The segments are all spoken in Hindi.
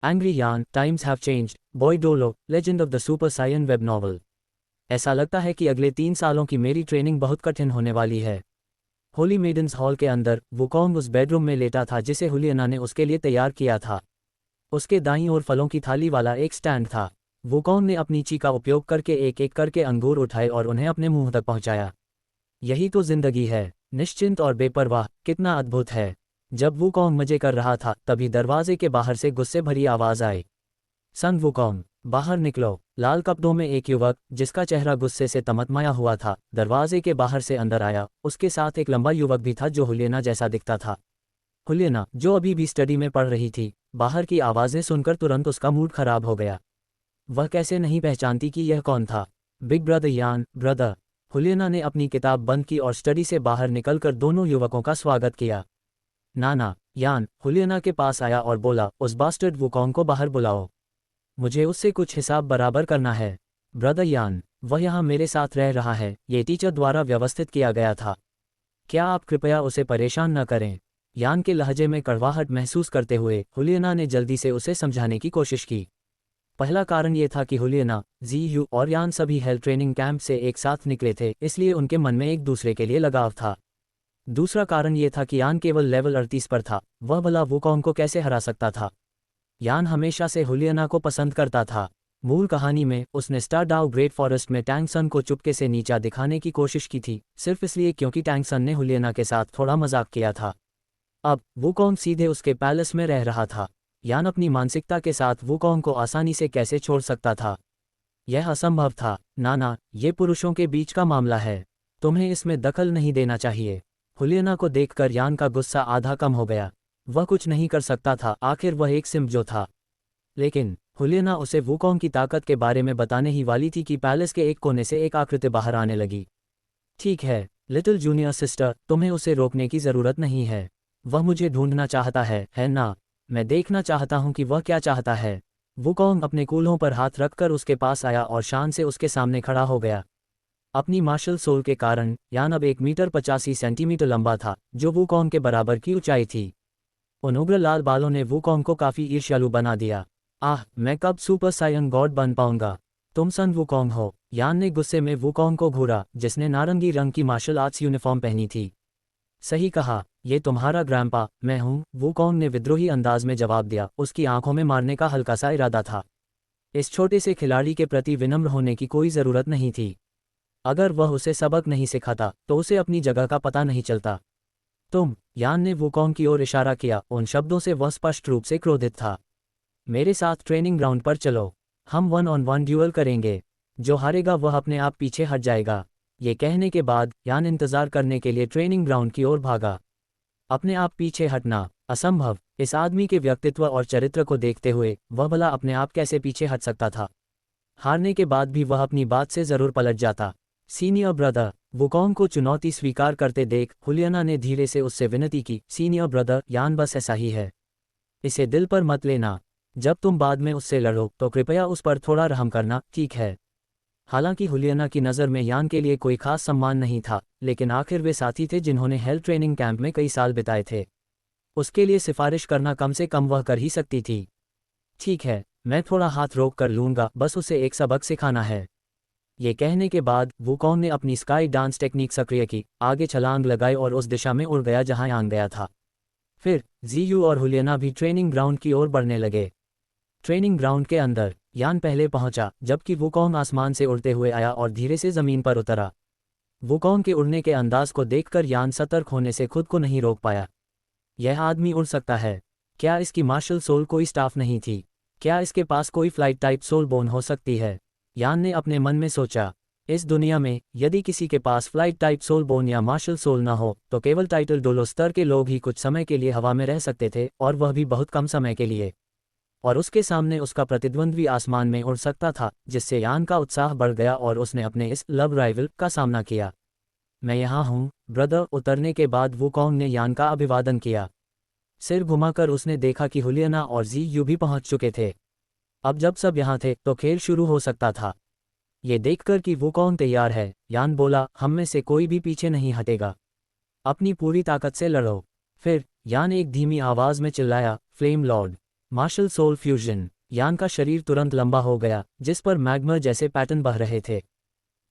Angry Yan, times have changed, boy डोलो, legend of the super Saiyan web novel. ऐसा लगता है कि अगले 3 सालों की मेरी ट्रेनिंग बहुत कठिन होने वाली है। होली मेडन्स हॉल के अंदर वुकोंग उस बेडरूम में लेटा था जिसे हुलियना ने उसके लिए तैयार किया था। उसके दाईं ओर फलों की थाली वाला एक स्टैंड था। वुकोंग ने अपनी ची का उपयोग करके एक एक करके अंगूर उठाए और उन्हें अपने मुंह तक पहुंचाया। यही तो जिंदगी है, निश्चिंत और बेपरवाह, कितना अद्भुत है। जब वुकोंग मजे कर रहा था तभी दरवाजे के बाहर से गुस्से भरी आवाज आई, सन वुकोंग, बाहर निकलो। लाल कपड़ों में एक युवक, जिसका चेहरा गुस्से से तमतमाया हुआ था, दरवाजे के बाहर से अंदर आया। उसके साथ एक लंबा युवक भी था जो हुलियना जैसा दिखता था। हुलियना, जो अभी भी स्टडी में पढ़ रही थी, बाहर की आवाजें सुनकर तुरंत उसका मूड खराब हो गया। वह कैसे नहीं पहचानती कि यह कौन था? बिग ब्रदर यान, ब्रदर। हुलियना ने अपनी किताब बंद की और स्टडी से बाहर निकलकर दोनों युवकों का स्वागत किया। नाना, यान हुलियना के पास आया और बोला, उस बास्टर्ड वुकोंग को बाहर बुलाओ। मुझे उससे कुछ हिसाब बराबर करना है। ब्रदर यान, वह यहाँ मेरे साथ रह रहा है, ये टीचर द्वारा व्यवस्थित किया गया था। क्या आप कृपया उसे परेशान न करें? यान के लहजे में कड़वाहट महसूस करते हुए हुलियना ने जल्दी से उसे समझाने की कोशिश की। पहला कारण ये था कि हुलियना, जी यू और यान सभी हेल्थ ट्रेनिंग कैंप से एक साथ निकले थे, इसलिए उनके मन में एक दूसरे के लिए लगाव था। दूसरा कारण ये था कि यान केवल लेवल 38 पर था, वह भला वुकोंग को कैसे हरा सकता था? यान हमेशा से हुलियना को पसंद करता था। मूल कहानी में उसने स्टारडाउ ग्रेट फॉरेस्ट में टैंग सन को चुपके से नीचा दिखाने की कोशिश की थी, सिर्फ इसलिए क्योंकि टैंग सन ने हुलियना के साथ थोड़ा मजाक किया था। अब वुकोंग सीधे उसके पैलेस में रह रहा था। यान अपनी मानसिकता के साथ वुकोंग को आसानी से कैसे छोड़ सकता था? यह असंभव था। नाना, ये पुरुषों के बीच का मामला है, तुम्हें इसमें दखल नहीं देना चाहिए। हुलियना को देखकर यान का गुस्सा आधा कम हो गया। वह कुछ नहीं कर सकता था, आखिर वह एक सिम्प जो था। लेकिन हुलियना उसे वुकोंग की ताकत के बारे में बताने ही वाली थी कि पैलेस के एक कोने से एक आकृति बाहर आने लगी। ठीक है, लिटिल जूनियर सिस्टर, तुम्हें उसे रोकने की जरूरत नहीं है। वह मुझे ढूंढना चाहता है ना? मैं देखना चाहता हूं कि वह क्या चाहता है। वुकोंग अपने कूल्हों पर हाथ रखकर उसके पास आया और शान से उसके सामने खड़ा हो गया। अपनी मार्शल सोल के कारण यान अब 1 मीटर 85 सेंटीमीटर लंबा था, जो वुकोंग के बराबर की ऊंचाई थी। उन उग्र लाल बालों ने वुकोंग को काफी ईर्ष्यालु बना दिया। आह, मैं कब सुपर सायन गॉड बन पाऊंगा? तुम सन वुकोंग हो। यान ने गुस्से में वुकोंग को घूरा, जिसने नारंगी रंग की मार्शल आर्ट्स यूनिफॉर्म पहनी थी। सही कहा, ये तुम्हारा ग्रैंपा, मैं हूं, वुकोंग ने विद्रोही अंदाज में जवाब दिया। उसकी आंखों में मारने का हल्का सा इरादा था। इस छोटे से खिलाड़ी के प्रति विनम्र होने की कोई जरूरत नहीं थी। अगर वह उसे सबक नहीं सिखाता तो उसे अपनी जगह का पता नहीं चलता। तुम, यान ने वुकोंग की ओर इशारा किया, उन शब्दों से वह स्पष्ट रूप से क्रोधित था। मेरे साथ ट्रेनिंग ग्राउंड पर चलो, हम 1-on-1 ड्यूअल करेंगे। जो हारेगा वह अपने आप पीछे हट जाएगा। ये कहने के बाद यान इंतजार करने के लिए ट्रेनिंग ग्राउंड की ओर भागा। अपने आप पीछे हटना असंभव। इस आदमी के व्यक्तित्व और चरित्र को देखते हुए वह भला अपने आप कैसे पीछे हट सकता था? हारने के बाद भी वह अपनी बात से जरूर पलट जाता। सीनियर ब्रदर, वुकोंग को चुनौती स्वीकार करते देख हुलियना ने धीरे से उससे विनती की, सीनियर ब्रदर, यान बस ऐसा ही है। इसे दिल पर मत लेना। जब तुम बाद में उससे लड़ो तो कृपया उस पर थोड़ा रहम करना, ठीक है? हालांकि हुलियना की नज़र में यान के लिए कोई खास सम्मान नहीं था, लेकिन आखिर वे साथी थे जिन्होंने हेल्थ ट्रेनिंग कैंप में कई साल बिताए थे। उसके लिए सिफारिश करना कम से कम वह कर ही सकती थी। ठीक है, मैं थोड़ा हाथ रोक कर लूँगा, बस उसे एक सबक सिखाना है। ये कहने के बाद वुकोंग ने अपनी स्काई डांस टेक्निक सक्रिय की, आगे छलांग लगाई और उस दिशा में उड़ गया जहां यान गया था। फिर जीयू और हुलियना भी ट्रेनिंग ग्राउंड की ओर बढ़ने लगे। ट्रेनिंग ग्राउंड के अंदर यान पहले पहुंचा, जबकि वुकोंग आसमान से उड़ते हुए आया और धीरे से जमीन पर उतरा। वुकोंग के उड़ने के अंदाज को देखकर यान सतर्क होने से खुद को नहीं रोक पाया। यह आदमी उड़ सकता है। क्या इसकी मार्शल सोल कोई स्टाफ नहीं थी? क्या इसके पास कोई फ्लाइट टाइप सोल बोन हो सकती है? यान ने अपने मन में सोचा। इस दुनिया में यदि किसी के पास फ्लाइट टाइप सोल बोन या मार्शल सोल न हो तो केवल टाइटल डोलो स्तर के लोग ही कुछ समय के लिए हवा में रह सकते थे, और वह भी बहुत कम समय के लिए। और उसके सामने उसका प्रतिद्वंद्वी आसमान में उड़ सकता था, जिससे यान का उत्साह बढ़ गया और उसने अपने इस लव राइवल का सामना किया। मैं यहाँ हूँ, ब्रदर। उतरने के बाद वुकोंग ने यान का अभिवादन किया। सिर घुमाकर उसने देखा कि हुलियना और जी यू भी पहुंच चुके थे। अब जब सब यहाँ थे तो खेल शुरू हो सकता था। ये देखकर कि वुकोंग तैयार है, यान बोला, हम में से कोई भी पीछे नहीं हटेगा। अपनी पूरी ताकत से लड़ो। फिर यान एक धीमी आवाज में चिल्लाया, flame lord. Martial soul fusion. Yan का शरीर तुरंत लंबा हो गया, जिस पर मैग्मा जैसे पैटर्न बह रहे थे।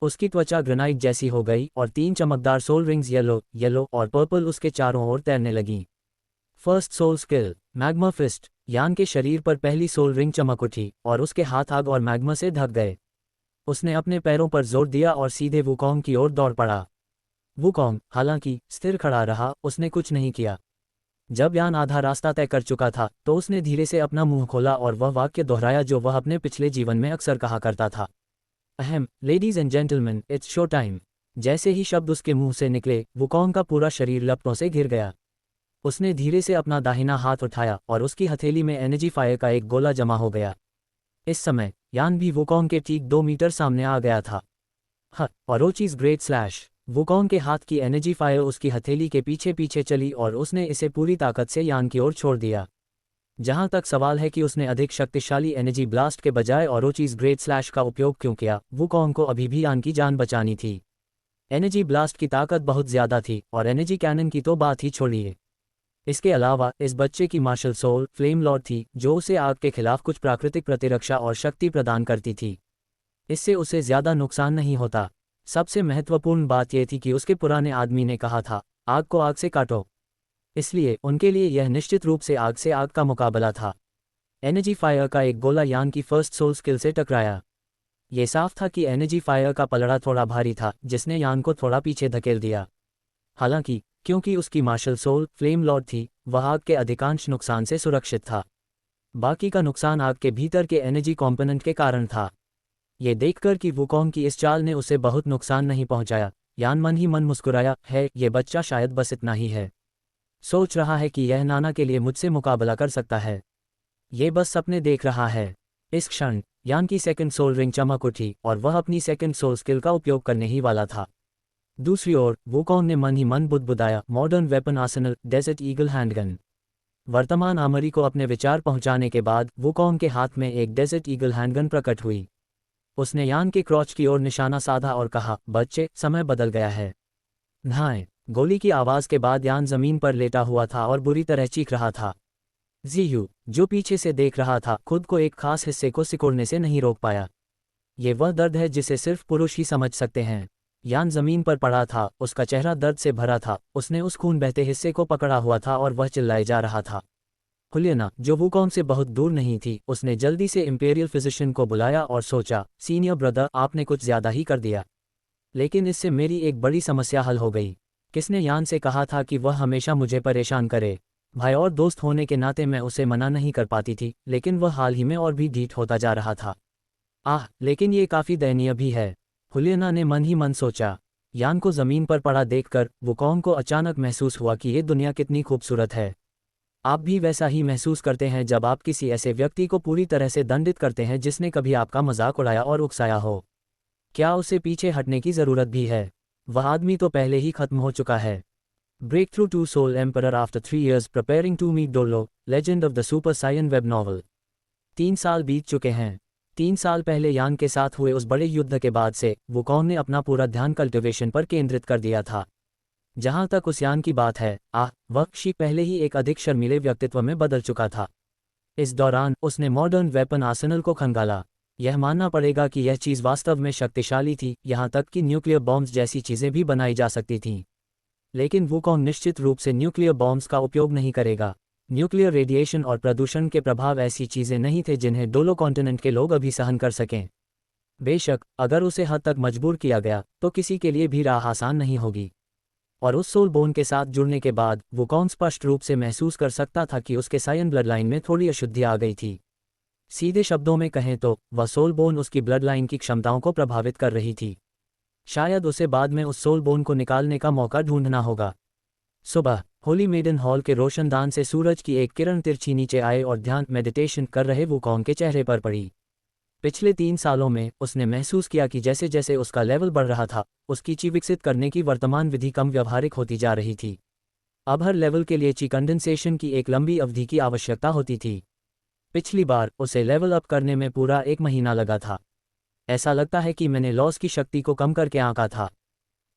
उसकी त्वचा ग्रेनाइट जैसी हो गई और 3 चमकदार सोल रिंग्स येलो और पर्पल उसके चारों ओर तैरने लगीं। First soul skill, magma fist. Yan के शरीर पर पहली सोल रिंग चमक उठी और उसके हाथ आग और मैग्मा से ढक गए। उसने अपने पैरों पर जोर दिया और सीधे वुकोंग की ओर दौड़ पड़ा। वुकोंग, हालांकि, स्थिर खड़ा रहा, उसने कुछ नहीं किया। जब यान आधा रास्ता तय कर चुका था तो उसने धीरे से अपना मुंह खोला और वह वाक्य दोहराया जो वह अपने पिछले जीवन में अक्सर कहा करता था। अहम, ladies and gentleman, it's show time. जैसे ही शब्द उसके मुंह से निकले, वुकोंग का पूरा शरीर लपटों से घिर गया। उसने धीरे से अपना दाहिना हाथ उठाया और उसकी हथेली में एनर्जी फायर का एक गोला जमा हो गया। इस समय यान भी वुकोंग के ठीक 2 मीटर सामने आ गया था। औरोचीज ग्रेट स्लैश। वुकोंग के हाथ की एनर्जी फायर उसकी हथेली के पीछे पीछे चली और उसने इसे पूरी ताकत से यान की ओर छोड़ दिया। जहां तक सवाल है कि उसने अधिक शक्तिशाली एनर्जी ब्लास्ट के बजाय औरोचीज ग्रेट स्लैश का उपयोग क्यों किया, वुकोंग को अभी भी यान की जान बचानी थी। एनर्जी ब्लास्ट की ताकत बहुत ज्यादा थी और एनर्जी कैनन की तो बात ही छोड़िए। इसके अलावा इस बच्चे की मार्शल सोल फ्लेम लॉर्ड थी जो उसे आग के खिलाफ कुछ प्राकृतिक प्रतिरक्षा और शक्ति प्रदान करती थी। इससे उसे ज्यादा नुकसान नहीं होता। सबसे महत्वपूर्ण बात यह थी कि उसके पुराने आदमी ने कहा था, आग को आग से काटो। इसलिए उनके लिए यह निश्चित रूप से आग का मुकाबला था। एनर्जी फायर का एक गोला यान की फर्स्ट सोल स्किल से टकराया। ये साफ था कि एनर्जी फायर का पलड़ा थोड़ा भारी था, जिसने यान को थोड़ा पीछे धकेल दिया। हालांकि, क्योंकि उसकी मार्शल सोल फ्लेम लॉर्ड थी, वह आग के अधिकांश नुकसान से सुरक्षित था। बाकी का नुकसान आग के भीतर के एनर्जी कॉम्पोनेंट के कारण था। ये देखकर कि वुकोंग की इस चाल ने उसे बहुत नुकसान नहीं पहुंचाया, यान मन ही मन मुस्कुराया, है ये बच्चा शायद बस इतना ही है। सोच रहा है कि यह नाना के लिए मुझसे मुकाबला कर सकता है। ये बस सपने देख रहा है। इस क्षण यान की सेकंड सोल रिंग चमक उठी और वह अपनी सेकंड सोल स्किल का उपयोग करने ही वाला था। दूसरी ओर वुकोंग ने मन ही मन बुदबुदाया, modern weapon arsenal, desert eagle handgun. वर्तमान आमरी को अपने विचार पहुंचाने के बाद वुकोंग के हाथ में एक डेजर्ट ईगल हैंडगन प्रकट हुई। उसने यान के क्रॉच की ओर निशाना साधा और कहा, बच्चे, समय बदल गया है। नहाएं। गोली की आवाज के बाद यान जमीन पर लेटा हुआ था और बुरी तरह चीख रहा था। जीयू, जो पीछे से देख रहा था, खुद को एक खास हिस्से को सिकोड़ने से नहीं रोक पाया। ये वह दर्द है जिसे सिर्फ पुरुष ही समझ सकते हैं। यान जमीन पर पड़ा था, उसका चेहरा दर्द से भरा था, उसने उस खून बहते हिस्से को पकड़ा हुआ था और वह चिल्लाए जा रहा था। हुलियना, जो वुकोंग से बहुत दूर नहीं थी, उसने जल्दी से इंपीरियल फिजिशियन को बुलाया और सोचा, सीनियर ब्रदर, आपने कुछ ज्यादा ही कर दिया। लेकिन इससे मेरी एक बड़ी समस्या हल हो गई। किसने यान से कहा था कि वह हमेशा मुझे परेशान करे? भाई और दोस्त होने के नाते मैं उसे मना नहीं कर पाती थी, लेकिन वह हाल ही में और भी ढीठ होता जा रहा था। लेकिन ये काफी दयनीय भी है, हुलियना ने मन ही मन सोचा। यान को जमीन पर पड़ा देखकर वुकोंग को अचानक महसूस हुआ कि ये दुनिया कितनी खूबसूरत है। आप भी वैसा ही महसूस करते हैं जब आप किसी ऐसे व्यक्ति को पूरी तरह से दंडित करते हैं जिसने कभी आपका मजाक उड़ाया और उकसाया हो। क्या उसे पीछे हटने की जरूरत भी है? वह आदमी तो पहले ही खत्म हो चुका है। Breakthrough to soul emperor after 3 years preparing to meet डोलो, legend of the super Saiyan web novel. 3 साल बीत चुके हैं। 3 साल पहले यान के साथ हुए उस बड़े युद्ध के बाद से वुकोंग ने अपना पूरा ध्यान कल्टिवेशन पर केंद्रित कर दिया था। जहां तक उस यान की बात है, वह शी पहले ही एक अधिक शर्मीले व्यक्तित्व में बदल चुका था। इस दौरान उसने मॉडर्न वेपन आर्सेनल को खंगाला। यह मानना पड़ेगा कि यह चीज़ वास्तव में शक्तिशाली थी, यहां तक कि न्यूक्लियर बॉम्ब्स जैसी चीज़ें भी बनाई जा सकती थीं। लेकिन वुकोंग निश्चित रूप से न्यूक्लियर बॉम्ब्स का उपयोग नहीं करेगा। न्यूक्लियर रेडिएशन और प्रदूषण के प्रभाव ऐसी चीज़ें नहीं थे जिन्हें डोलो कॉन्टिनेंट के लोग अभी सहन कर सकें। बेशक, अगर उसे हद तक मजबूर किया गया तो किसी के लिए भी राह आसान नहीं होगी। और उस सोल बोन के साथ जुड़ने के बाद वुकोंग स्पष्ट रूप से महसूस कर सकता था कि उसके सायन ब्लड लाइन में थोड़ी अशुद्धि आ गई थी। सीधे शब्दों में कहें तो वह सोल बोन उसकी ब्लड लाइन की क्षमताओं को प्रभावित कर रही थी। शायद उसे बाद में उस सोल बोन को निकालने का मौका ढूंढना होगा। सुबह होली मेडन हॉल के रोशनदान से सूरज की एक किरण तिरछी नीचे आए और ध्यान मेडिटेशन कर रहे वुकोंग के चेहरे पर पड़ी। पिछले 3 सालों में उसने महसूस किया कि जैसे जैसे उसका लेवल बढ़ रहा था, उसकी ची विकसित करने की वर्तमान विधि कम व्यवहारिक होती जा रही थी। अब हर लेवल के लिए ची कंडेंसेशन की एक लंबी अवधि की आवश्यकता होती थी। पिछली बार उसे लेवल अप करने में पूरा 1 महीना लगा था। ऐसा लगता है कि मैंने लॉस की शक्ति को कम करके आंका था।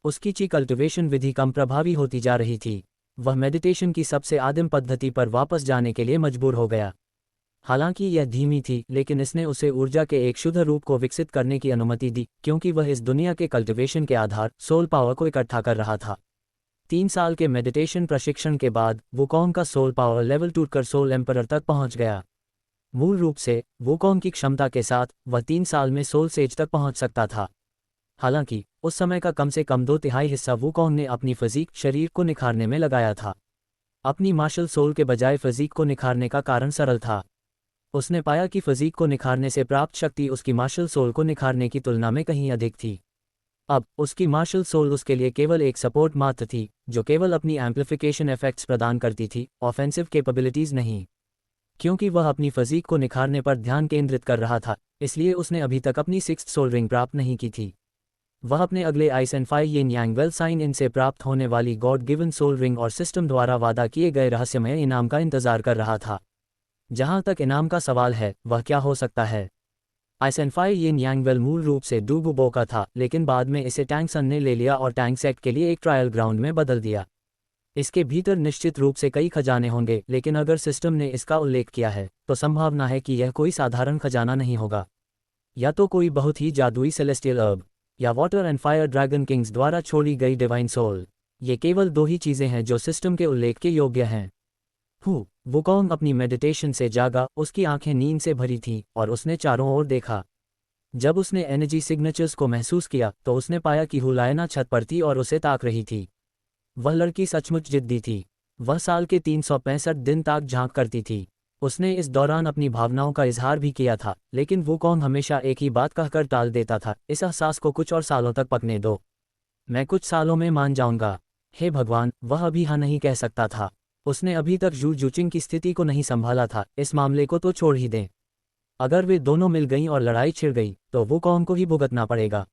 उसकी ची कल्टिवेशन विधि कम प्रभावी होती जा रही थी। वह मेडिटेशन की सबसे आदिम पद्धति पर वापस जाने के लिए मजबूर हो गया। हालांकि यह धीमी थी, लेकिन इसने उसे ऊर्जा के एक शुद्ध रूप को विकसित करने की अनुमति दी, क्योंकि वह इस दुनिया के कल्टिवेशन के आधार सोल पावर को इकट्ठा कर रहा था। 3 साल के मेडिटेशन प्रशिक्षण के बाद वुकोंग का सोल पावर लेवल टूटकर सोल एम्परर तक पहुंच गया। मूल रूप से वुकोंग की क्षमता के साथ वह 3 साल में सोल सेज तक पहुंच सकता था। हालांकि उस समय का कम से कम 2/3 हिस्सा वुकोंग ने अपनी फिजिक शरीर को निखारने में लगाया था। अपनी मार्शल सोल के बजाय फिजिक को निखारने का कारण सरल था। उसने पाया कि फिजिक को निखारने से प्राप्त शक्ति उसकी मार्शल सोल को निखारने की तुलना में कहीं अधिक थी। अब उसकी मार्शल सोल उसके लिए केवल एक सपोर्ट मात्र थी, जो केवल अपनी एम्प्लीफिकेशन इफेक्ट्स प्रदान करती थी, ऑफेंसिव कैपेबिलिटीज नहीं। क्योंकि वह अपनी फिजिक को निखारने पर ध्यान केंद्रित कर रहा था, इसलिए उसने अभी तक अपनी 6th सोल रिंग प्राप्त नहीं की थी। वह अपने अगले ice and fire yin yang well sign in से प्राप्त होने वाली गॉड गिवन सोल रिंग और सिस्टम द्वारा वादा किए गए रहस्यमय इनाम का इंतजार कर रहा था। जहां तक इनाम का सवाल है, वह क्या हो सकता है? Ice and fire yin yang well मूल रूप से डूबुबो का था, लेकिन बाद में इसे टैंक सन ने ले लिया और टैंक सेट के लिए एक ट्रायल ग्राउंड में बदल दिया। इसके भीतर निश्चित रूप से कई खजाने होंगे, लेकिन अगर सिस्टम ने इसका उल्लेख किया है, तो संभावना है कि यह कोई साधारण खजाना नहीं होगा। या तो कोई बहुत ही जादुई सेलेस्टियल अर्ब, या water and fire dragon Kings द्वारा छोड़ी गई डिवाइन सोल। ये केवल 2 ही चीज़ें हैं जो सिस्टम के उल्लेख के योग्य हैं। वुकोंग अपनी मेडिटेशन से जागा, उसकी आंखें नींद से भरी थीं और उसने चारों ओर देखा। जब उसने एनर्जी सिग्नेचर्स को महसूस किया, तो उसने पाया कि हुलायना छत पर थी और उसे ताक रही थी। वह लड़की सचमुच जिद्दी थी। वह साल के 365 दिन तक झांक करती थी। उसने इस दौरान अपनी भावनाओं का इजहार भी किया था, लेकिन वुकोंग हमेशा एक ही बात कहकर टाल देता था, इस एहसास को कुछ और सालों तक पकने दो। मैं कुछ सालों में मान जाऊंगा। हे भगवान, वह अभी हाँ नहीं कह सकता था। उसने अभी तक जू जूचिंग की स्थिति को नहीं संभाला था, इस मामले को तो छोड़ ही दें। अगर वे दोनों मिल गईं और लड़ाई छिड़ गई, तो वुकोंग को ही भुगतना पड़ेगा।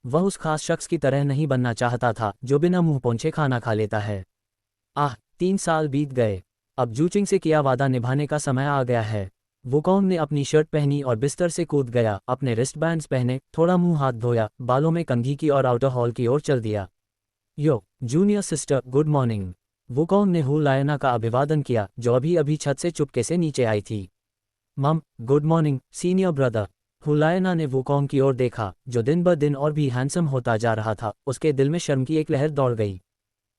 वह उस खास शख्स की तरह नहीं बनना चाहता था जो बिना मुंह पोंछे खाना खा लेता है। 3 साल बीत गए। अब जूचिंग से किया वादा निभाने का समय आ गया है। वुकोंग ने अपनी शर्ट पहनी और बिस्तर से कूद गया, अपने रिस्टबैंड्स पहने, थोड़ा मुंह हाथ धोया, बालों में कंघी की और आउटर हॉल की ओर चल दिया। Yo junior sister, good morning. Wukong ने हुलायना का अभिवादन किया, जो अभी अभी छत से चुपके से नीचे आई थी। मम, गुड मॉर्निंग सीनियर ब्रदर। हुलायना ने वुकोंग की ओर देखा, जो दिन ब दिन और भी हैंडसम होता जा रहा था। उसके दिल में शर्म की एक लहर दौड़ गई।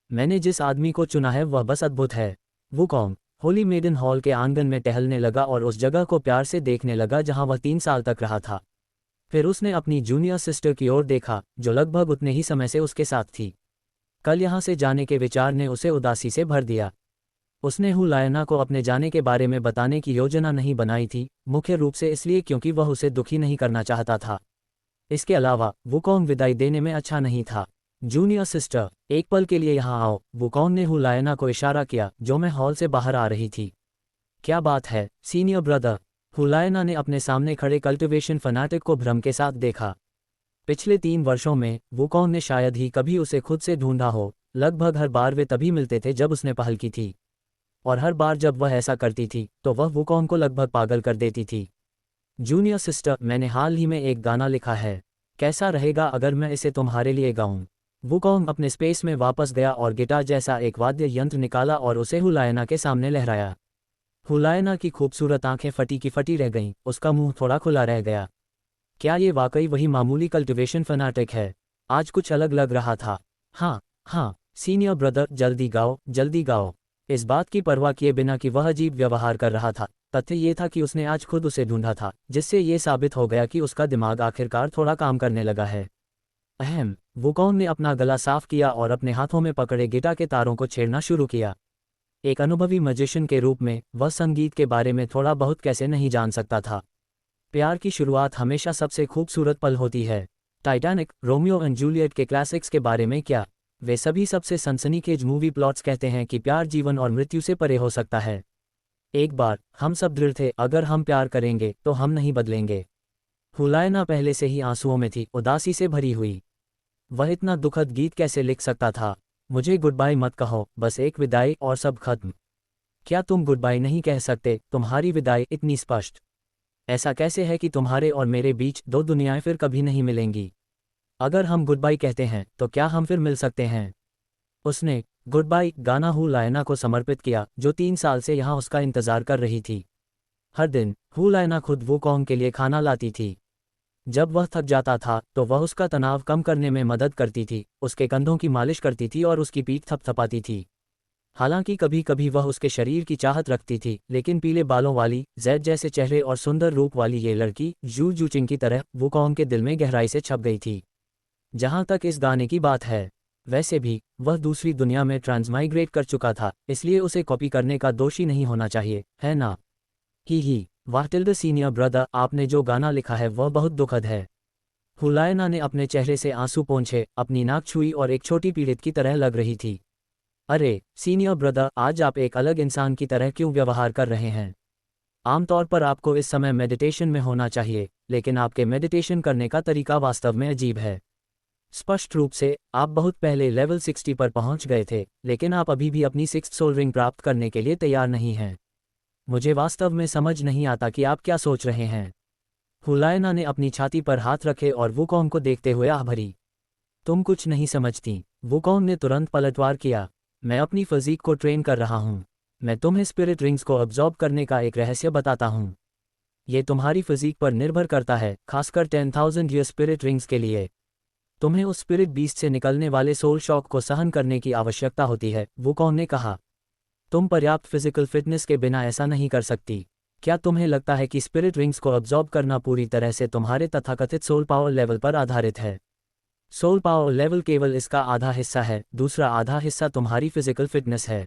मैंने जिस आदमी को चुना है वह बस अद्भुत है। वुकोंग होली मेडन हॉल के आंगन में टहलने लगा और उस जगह को प्यार से देखने लगा जहां वह 3 साल तक रहा था। फिर उसने अपनी जूनियर सिस्टर की ओर देखा, जो लगभग उतने ही समय से उसके साथ थी। कल यहाँ से जाने के विचार ने उसे उदासी से भर दिया। उसने हुलायना को अपने जाने के बारे में बताने की योजना नहीं बनाई थी, मुख्य रूप से इसलिए क्योंकि वह उसे दुखी नहीं करना चाहता था। इसके अलावा वुकोंग विदाई देने में अच्छा नहीं था। जूनियर सिस्टर, एक पल के लिए यहाँ आओ। वुकोंग ने हुलायना को इशारा किया, जो मैं हॉल से बाहर आ रही थी। क्या बात है सीनियर ब्रदर? हुलायना ने अपने सामने खड़े कल्टिवेशन फनाटिक को भ्रम के साथ देखा। पिछले 3 वर्षों में वुकोंग ने शायद ही कभी उसे खुद से ढूंढा हो। लगभग हर बार वे तभी मिलते थे जब उसने पहल की थी, और हर बार जब वह ऐसा करती थी, तो वह वुकोंग को लगभग पागल कर देती थी। जूनियर सिस्टर, मैंने हाल ही में एक गाना लिखा है। कैसा रहेगा अगर मैं इसे तुम्हारे लिए गाऊं? वुकोंग अपने स्पेस में वापस गया और गिटार जैसा एक वाद्य यंत्र निकाला और उसे हुलायना के सामने लहराया। हुलायना की खूबसूरत आंखें फटी की फटी रह गईं, उसका मुंह थोड़ा खुला रह गया। क्या ये वाकई वही मामूली कल्टिवेशन फनाटिक है? आज कुछ अलग लग रहा था। हाँ सीनियर ब्रदर, जल्दी गाओ, जल्दी गाओ। इस बात की परवाह किए बिना कि वह अजीब व्यवहार कर रहा था। तथ्य ये था कि उसने आज खुद उसे ढूंढा था, जिससे ये साबित हो गया कि उसका दिमाग आखिरकार थोड़ा काम करने लगा है। वुकोंग ने अपना गला साफ किया और अपने हाथों में पकड़े गिटार के तारों को छेड़ना शुरू किया। एक अनुभवी मैजिशियन के रूप में वह संगीत के बारे में थोड़ा बहुत कैसे नहीं जान सकता था। प्यार की शुरुआत हमेशा सबसे खूबसूरत पल होती है। टाइटैनिक, रोमियो एंड जूलियट के क्लासिक्स के बारे में क्या? वे सभी सबसे सनसनीखेज मूवी प्लॉट्स कहते हैं कि प्यार जीवन और मृत्यु से परे हो सकता है। एक बार हम सब दृढ़ थे, अगर हम प्यार करेंगे तो हम नहीं बदलेंगे। हुलायना पहले से ही आंसुओं में थी, उदासी से भरी हुई। वह इतना दुखद गीत कैसे लिख सकता था? मुझे गुड बाय मत कहो, बस एक विदाई और सब खत्म। क्या तुम गुड बाय नहीं कह सकते? तुम्हारी विदाई इतनी स्पष्ट। ऐसा कैसे है कि तुम्हारे और मेरे बीच 2 दुनियाएं फिर कभी नहीं मिलेंगी? अगर हम गुड बाय कहते हैं तो क्या हम फिर मिल सकते हैं? उसने गुड बाय गाना हुलायना को समर्पित किया, जो 3 साल से यहाँ उसका इंतजार कर रही थी। हर दिन हु लायना खुद वुकोंग के लिए खाना लाती थी। जब वह थक जाता था तो वह उसका तनाव कम करने में मदद करती थी, उसके कंधों की मालिश करती थी और उसकी पीठ थपथपाती थी। हालांकि कभी कभी वह उसके शरीर की चाहत रखती थी, लेकिन पीले बालों वाली, जैद जैसे चेहरे और सुंदर रूप वाली ये लड़की जू जूचिंग की तरह वुकोंग के दिल में गहराई से छप गई थी। जहां तक इस गाने की बात है, वैसे भी वह दूसरी दुनिया में ट्रांसमाइग्रेट कर चुका था, इसलिए उसे कॉपी करने का दोषी नहीं होना चाहिए, है ना? ही वाह टिल्ड सीनियर ब्रदर, आपने जो गाना लिखा है वह बहुत दुखद है। हुलायना ने अपने चेहरे से आंसू पोंछे, अपनी नाक छुई और एक छोटी पीड़ित की तरह लग रही थी। अरे सीनियर ब्रदर, आज आप एक अलग इंसान की तरह क्यों व्यवहार कर रहे हैं? आमतौर पर आपको इस समय मेडिटेशन में होना चाहिए, लेकिन आपके मेडिटेशन करने का तरीका वास्तव में अजीब है। स्पष्ट रूप से आप बहुत पहले लेवल 60 पर पहुंच गए थे, लेकिन आप अभी भी अपनी 6th सोल रिंग प्राप्त करने के लिए तैयार नहीं हैं। मुझे वास्तव में समझ नहीं आता कि आप क्या सोच रहे हैं। हुलायना ने अपनी छाती पर हाथ रखे और वुकोंग को देखते हुए आह भरी। तुम कुछ नहीं समझती, वुकोंग ने तुरंत पलटवार किया। मैं अपनी फिजीक को ट्रेन कर रहा हूँ। मैं तुम्हें स्पिरिट रिंग्स को अब्जॉर्ब करने का एक रहस्य बताता हूँ। ये तुम्हारी फिजीक पर निर्भर करता है, खासकर 10,000 ईयर स्पिरिट रिंग्स के लिए। तुम्हें उस स्पिरिट बीस्ट से निकलने वाले सोल शॉक को सहन करने की आवश्यकता होती है, वुकोंग ने कहा। तुम पर्याप्त फिजिकल फिटनेस के बिना ऐसा नहीं कर सकती। क्या तुम्हें लगता है कि स्पिरिट रिंग्स को अब्जॉर्ब करना पूरी तरह से तुम्हारे तथाकथित सोल पावर लेवल पर आधारित है? सोल पावर लेवल केवल इसका आधा हिस्सा है, दूसरा आधा हिस्सा तुम्हारी फिजिकल फिटनेस है।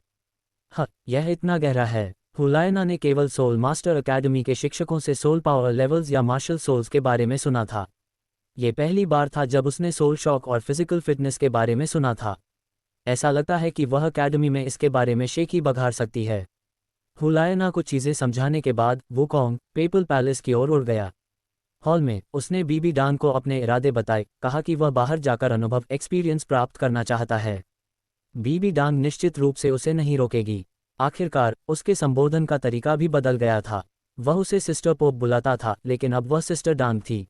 यह इतना गहरा है। हुलायना ने केवल सोल मास्टर अकेडमी के शिक्षकों से सोल पावर लेवल्स या मार्शल सोल्स के बारे में सुना था। ये पहली बार था जब उसने सोल शॉक और फिजिकल फिटनेस के बारे में सुना था। ऐसा लगता है कि वह अकेडमी में इसके बारे में शेखी बघार सकती है। हुलायना को चीज़ें समझाने के बाद वुकोंग पेपल पैलेस की ओर उड़ गया। हॉल में उसने बीबी डांग को अपने इरादे बताए, कहा कि वह बाहर जाकर अनुभव एक्सपीरियंस प्राप्त करना चाहता है। बीबी डांग निश्चित रूप से उसे नहीं रोकेगी। आखिरकार उसके संबोधन का तरीका भी बदल गया था। वह उसे सिस्टर पोप बुलाता था, लेकिन अब वह सिस्टर डांग थी।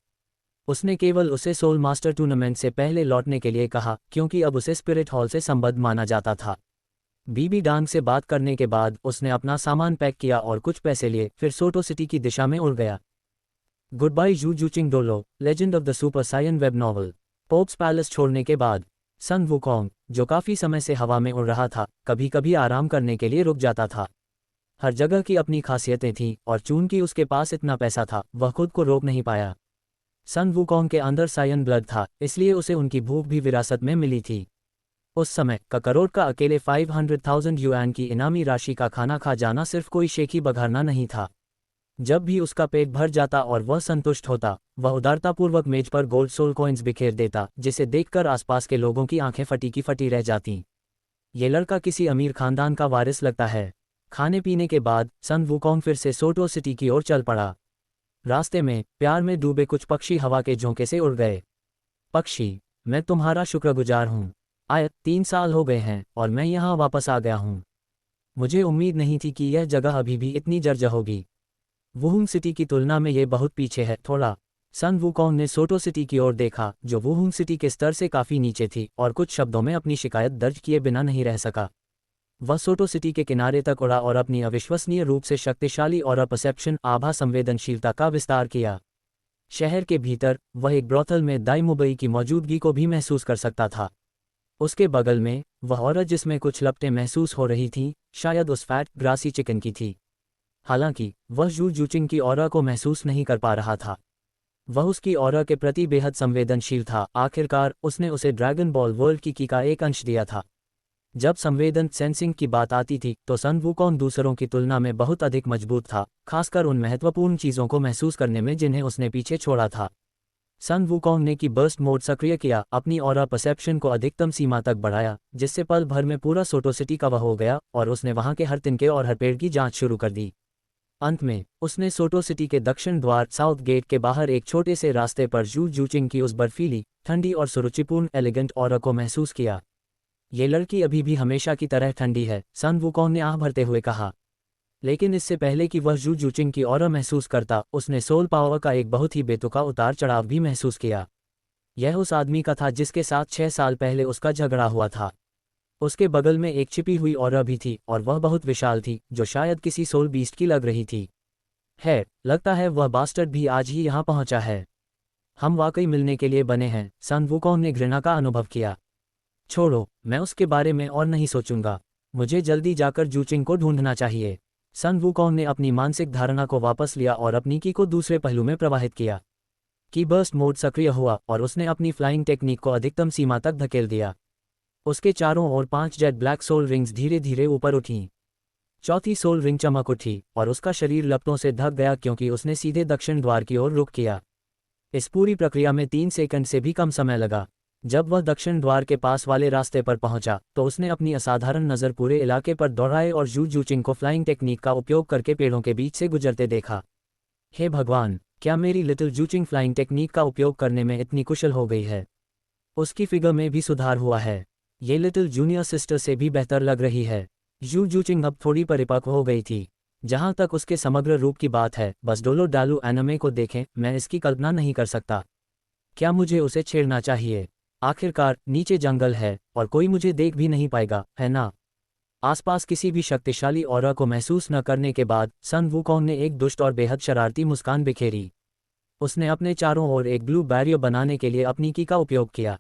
उसने केवल उसे सोल मास्टर टूर्नामेंट से पहले लौटने के लिए कहा, क्योंकि अब उसे स्पिरिट हॉल से संबद्ध माना जाता था। बीबी डांग से बात करने के बाद उसने अपना सामान पैक किया और कुछ पैसे लिए, फिर सोटो सिटी की दिशा में उड़ गया। गुड बाय जू जूचिंग डोलो, legend of the super Saiyan web novel. Pope's palace छोड़ने के बाद सन वुकोंग, जो काफी समय से हवा में उड़ रहा था, कभी कभी आराम करने के लिए रुक जाता था। हर जगह की अपनी खासियतें थीं, और चूंकि उसके पास इतना पैसा था, वह खुद को रोक नहीं पाया। सन वुकोंग के अंदर सायन ब्लड था, इसलिए उसे उनकी भूख भी विरासत में मिली थी। उस समय करोड़ का अकेले 500,000 युआन की इनामी राशि का खाना खा जाना सिर्फ कोई शेखी बघारना नहीं था। जब भी उसका पेट भर जाता और वह संतुष्ट होता, वह उदारतापूर्वक मेज पर गोल्ड सोल कॉइन्स बिखेर देता, जिसे देखकर आसपास के लोगों की आंखें फटी की फटी रह जातीं। ये लड़का किसी अमीर खानदान का वारिस लगता है। खाने पीने के बाद सन वुकोंग फिर से सोटो सिटी की ओर चल पड़ा। रास्ते में प्यार में डूबे कुछ पक्षी हवा के झोंके से उड़ गए। पक्षी, मैं तुम्हारा शुक्रगुजार हूँ। आयत 3 साल हो गए हैं और मैं यहाँ वापस आ गया हूँ। मुझे उम्मीद नहीं थी कि यह जगह अभी भी इतनी जर्जर होगी। वुहुंग सिटी की तुलना में ये बहुत पीछे है, थोड़ा। सन वुकोंग ने सोटो सिटी की ओर देखा, जो वुहुंग सिटी के स्तर से काफ़ी नीचे थी, और कुछ शब्दों में अपनी शिकायत दर्ज किए बिना नहीं रह सका। वह सोटो सिटी के किनारे तक उड़ा और अपनी अविश्वसनीय रूप से शक्तिशाली और परसेप्शन आभा संवेदनशीलता का विस्तार किया। शहर के भीतर वह एक ब्रोथल में दाई मुबई की मौजूदगी को भी महसूस कर सकता था। उसके बगल में वह औरत जिसमें कुछ लपटें महसूस हो रही थीं, शायद उस फैट ग्रासी चिकन की थी। हालांकि वह जू जूचिंग की ऑरा को महसूस नहीं कर पा रहा था। वह उसकी ऑरा के प्रति बेहद संवेदनशील था। आखिरकार उसने उसे ड्रैगन बॉल वर्ल्ड की का एक अंश दिया था। जब संवेदन सेंसिंग की बात आती थी तो सन वुकोंग दूसरों की तुलना में बहुत अधिक मजबूत था, खासकर उन महत्वपूर्ण चीज़ों को महसूस करने में जिन्हें उसने पीछे छोड़ा था। सन वुकोंग ने की बर्स्ट मोड सक्रिय किया, अपनी ऑरा परसेप्शन को अधिकतम सीमा तक बढ़ाया, जिससे पल भर में पूरा सोटो सिटी कवर हो गया और उसने वहां के हर तिनके और हर पेड़ की जांच शुरू कर दी। अंत में उसने सोटो सिटी के दक्षिण द्वार साउथ गेट के बाहर एक छोटे से रास्ते पर जू जूचिंग की उस बर्फीली, ठंडी और सुरुचिपूर्ण एलिगेंट ऑरा को महसूस किया। ये लड़की अभी भी हमेशा की तरह ठंडी है, सन वुकोंग ने आह भरते हुए कहा। लेकिन इससे पहले कि वह जू जूचिंग की ऑरा महसूस करता, उसने सोल पावर का एक बहुत ही बेतुका उतार चढ़ाव भी महसूस किया। यह उस आदमी का था जिसके साथ 6 साल पहले उसका झगड़ा हुआ था। उसके बगल में एक छिपी हुई ऑरा भी थी, और वह बहुत विशाल थी, जो शायद किसी सोल बीस्ट की लग रही थी। है, लगता है वह बास्टर्ड भी आज ही यहाँ पहुँचा है। हम वाकई मिलने के लिए बने हैं, सन वुकोंग ने घृणा का अनुभव किया। छोड़ो, मैं उसके बारे में और नहीं सोचूंगा। मुझे जल्दी जाकर जूचिंग को ढूंढना चाहिए। सन वुकोंग ने अपनी मानसिक धारणा को वापस लिया और अपनी की को दूसरे पहलू में प्रवाहित किया। की बर्स्ट मोड सक्रिय हुआ और उसने अपनी फ्लाइंग टेक्निक को अधिकतम सीमा तक धकेल दिया। उसके चारों ओर 5 जेट ब्लैक सोल रिंग्स धीरे धीरे ऊपर उठीं। चौथी सोल रिंग चमक उठी और उसका शरीर लपटों से ढक गया क्योंकि उसने सीधे दक्षिण द्वार की ओर रुख किया। इस पूरी प्रक्रिया में 3 सेकंड से भी कम समय लगा। जब वह दक्षिण द्वार के पास वाले रास्ते पर पहुंचा तो उसने अपनी असाधारण नज़र पूरे इलाके पर दौड़ाए और जू जूचिंग को फ्लाइंग टेक्निक का उपयोग करके पेड़ों के बीच से गुजरते देखा। हे भगवान, क्या मेरी लिटिल जूचिंग फ्लाइंग टेक्निक का उपयोग करने में इतनी कुशल हो गई है। उसकी फिगर में भी सुधार हुआ है। ये लिटिल जूनियर सिस्टर से भी बेहतर लग रही है। जू जूचिंग अब थोड़ी परिपक्व हो गई थी। जहां तक उसके समग्र रूप की बात है, बस डोलो डालू एनिमे को देखें, मैं इसकी कल्पना नहीं कर सकता। क्या मुझे उसे छेड़ना चाहिए? आखिरकार नीचे जंगल है और कोई मुझे देख भी नहीं पाएगा, है ना? आसपास किसी भी शक्तिशाली ऑरा को महसूस न करने के बाद सन वुकोंग ने एक दुष्ट और बेहद शरारती मुस्कान बिखेरी। उसने अपने चारों ओर एक ब्लू बैरियर बनाने के लिए अपनी की का उपयोग किया।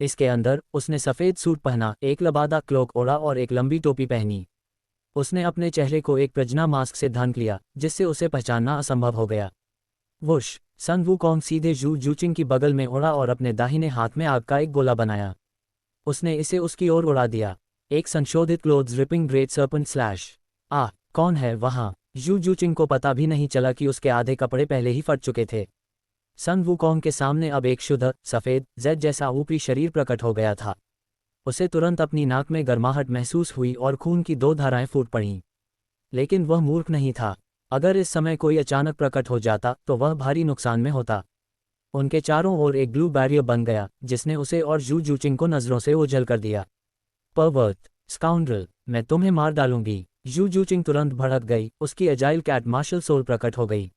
इसके अंदर उसने सफ़ेद सूट पहना, एक लबादा क्लोक ओढ़ा और एक लंबी टोपी पहनी। उसने अपने चेहरे को एक प्रज्ञा मास्क से ढांक लिया जिससे उसे पहचानना असंभव हो गया। वुश! सन वुकोंग सीधे जू जूचिंग की बगल में उड़ा और अपने दाहिने हाथ में आग का एक गोला बनाया। उसने इसे उसकी ओर उड़ा दिया। एक संशोधित clothes ripping great serpent slash. कौन है वहाँ? जू जूचिंग को पता भी नहीं चला कि उसके आधे कपड़े पहले ही फट चुके थे। सन वुकोंग के सामने अब एक शुद्ध सफ़ेद जेड जैसा ऊपरी शरीर प्रकट हो गया था। उसे तुरंत अपनी नाक में गर्माहट महसूस हुई और खून की 2 धाराएं फूट पड़ीं। लेकिन वह मूर्ख नहीं था। अगर इस समय कोई अचानक प्रकट हो जाता तो वह भारी नुकसान में होता। उनके चारों ओर एक ब्लू बैरियर बन गया जिसने उसे और जू जूचिंग को नज़रों से ओझल कर दिया। परवर्ट! स्काउंड्रल! मैं तुम्हें मार डालूंगी। जू जूचिंग तुरंत भड़क गई। उसकी एजाइल कैट मार्शल सोल प्रकट हो गई।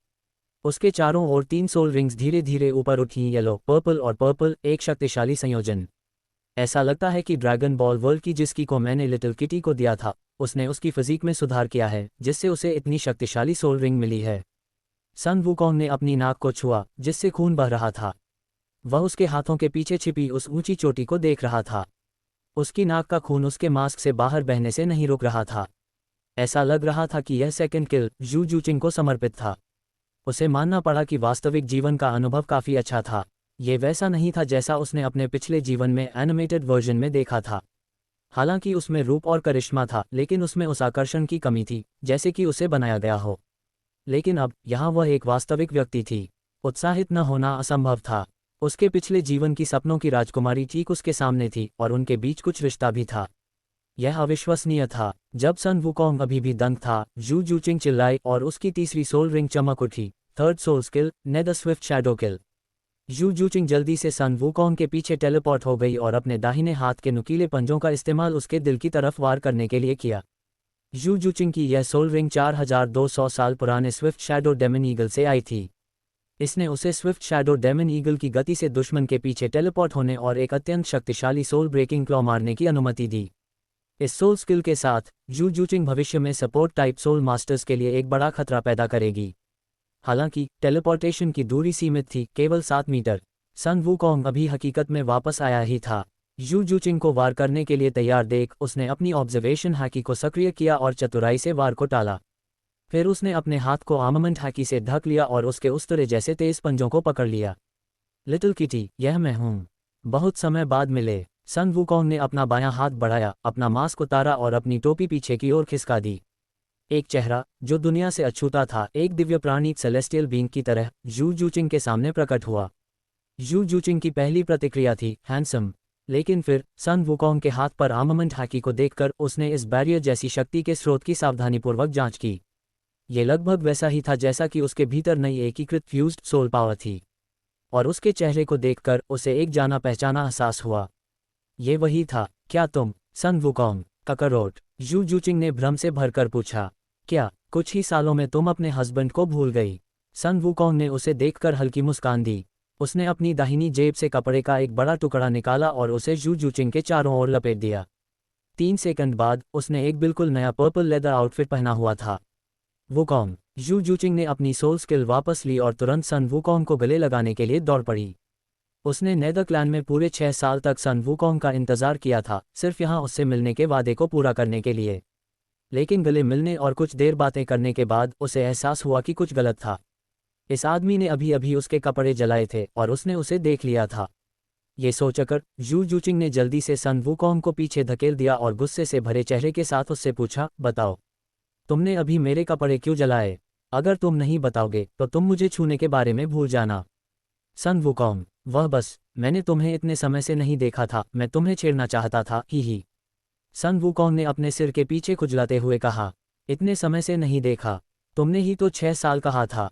उसके चारों ओर 3 सोल रिंग्स धीरे धीरे ऊपर उठीं। येलो, पर्पल और पर्पल, एक शक्तिशाली संयोजन। ऐसा लगता है कि ड्रैगन बॉल वर्ल्ड की जिसकी को मैंने लिटिल किटी को दिया था, उसने उसकी फिजिक में सुधार किया है जिससे उसे इतनी शक्तिशाली सोल रिंग मिली है। सन वुकोंग ने अपनी नाक को छुआ जिससे खून बह रहा था। वह उसके हाथों के पीछे छिपी उस ऊंची चोटी को देख रहा था। उसकी नाक का खून उसके मास्क से बाहर बहने से नहीं रुक रहा था। ऐसा लग रहा था कि यह सेकंड किल जू जूचिंग को समर्पित था। उसे मानना पड़ा कि वास्तविक जीवन का अनुभव काफ़ी अच्छा था। ये वैसा नहीं था जैसा उसने अपने पिछले जीवन में एनिमेटेड वर्जन में देखा था। हालांकि उसमें रूप और करिश्मा था, लेकिन उसमें उस आकर्षण की कमी थी जैसे कि उसे बनाया गया हो। लेकिन अब यहाँ वह एक वास्तविक व्यक्ति थी। उत्साहित न होना असंभव था। उसके पिछले जीवन की सपनों की राजकुमारी ठीक उसके सामने थी और उनके बीच कुछ रिश्ता भी था। यह अविश्वसनीय था। जब सन वुकोंग अभी भी दंग था, जू जूचिंग चिल्लाई और उसकी तीसरी सोल रिंग चमक उठी। थर्ड सोल स्किल, ने द स्विफ्ट शैडो किल। जू जूचिंग जल्दी से सन वुकोंग के पीछे टेलीपोर्ट हो गई और अपने दाहिने हाथ के नुकीले पंजों का इस्तेमाल उसके दिल की तरफ वार करने के लिए किया। जू जूचिंग की यह सोल रिंग 4200 साल पुराने स्विफ्ट शैडो डेमन ईगल से आई थी। इसने उसे स्विफ्ट शैडो डेमन ईगल की गति से दुश्मन के पीछे टेलीपोर्ट होने और एक अत्यंत शक्तिशाली सोल ब्रेकिंग क्लॉ मारने की अनुमति दी। इस सोल स्किल के साथ जू जूचिंग भविष्य में सपोर्ट टाइप सोल मास्टर्स के लिए एक बड़ा खतरा पैदा करेगी। हालांकि टेलीपोर्टेशन की दूरी सीमित थी, केवल 7 मीटर। सन वुकोंग अभी हकीकत में वापस आया ही था। जू जूचिंग को वार करने के लिए तैयार देख उसने अपनी ऑब्जर्वेशन हैकी को सक्रिय किया और चतुराई से वार को टाला। फिर उसने अपने हाथ को आर्मामेंट हैकी से ढक लिया और उसके उस्तरे जैसे तेज पंजों को पकड़ लिया। लिटिल किटी, यह मैं हूँ। बहुत समय बाद मिले। सन वुकोंग ने अपना बायां हाथ बढ़ाया, अपना मास्क उतारा और अपनी टोपी पीछे की ओर खिसका दी। एक चेहरा जो दुनिया से अछूता था, एक दिव्य प्राणी सेलेस्टियल बीइंग की तरह जू जूचिंग के सामने प्रकट हुआ। जू जूचिंग की पहली प्रतिक्रिया थी हैंडसम, लेकिन फिर सन वुकोंग के हाथ पर आर्मामेंट हैकी को देखकर उसने इस बैरियर जैसी शक्ति के स्रोत की सावधानीपूर्वक जांच की। ये लगभग वैसा ही था जैसा कि उसके भीतर नई एकीकृत फ्यूज्ड सोल पावर थी। और उसके चेहरे को देखकर उसे एक जाना पहचाना एहसास हुआ। ये वही था। क्या तुम सन वुकोंग? ककरोट! जू जूचिंग ने भ्रम से भरकर पूछा। क्या कुछ ही सालों में तुम अपने हस्बैंड को भूल गई? सन वुकोंग ने उसे देखकर हल्की मुस्कान दी। उसने अपनी दाहिनी जेब से कपड़े का एक बड़ा टुकड़ा निकाला और उसे जू जूचिंग के चारों ओर लपेट दिया। 3 सेकंड बाद उसने एक बिल्कुल नया पर्पल लेदर आउटफिट पहना हुआ था। वुकोंग। जू जूचिंग ने अपनी सोल स्किल वापस ली और तुरंत सन वुकोंग को गले लगाने के लिए दौड़ पड़ी। उसने नेदर क्लैन में पूरे 6 साल तक सन वुकोंग का इंतजार किया था, सिर्फ यहाँ उससे मिलने के वादे को पूरा करने के लिए। लेकिन गले मिलने और कुछ देर बातें करने के बाद उसे एहसास हुआ कि कुछ गलत था। इस आदमी ने अभी अभी उसके कपड़े जलाए थे और उसने उसे देख लिया था। ये सोचकर जू जूचिंग ने जल्दी से सन वुकोंग को पीछे धकेल दिया और गुस्से से भरे चेहरे के साथ उससे पूछा, बताओ, तुमने अभी मेरे कपड़े क्यों जलाए? अगर तुम नहीं बताओगे तो तुम मुझे छूने के बारे में भूल जाना। सन वुकोंग, वह बस, मैंने तुम्हें इतने समय से नहीं देखा था, मैं तुम्हें छेड़ना चाहता था, ही। सन वुकोंग ने अपने सिर के पीछे खुजलाते हुए कहा, इतने समय से नहीं देखा? तुमने ही तो 6 साल कहा था।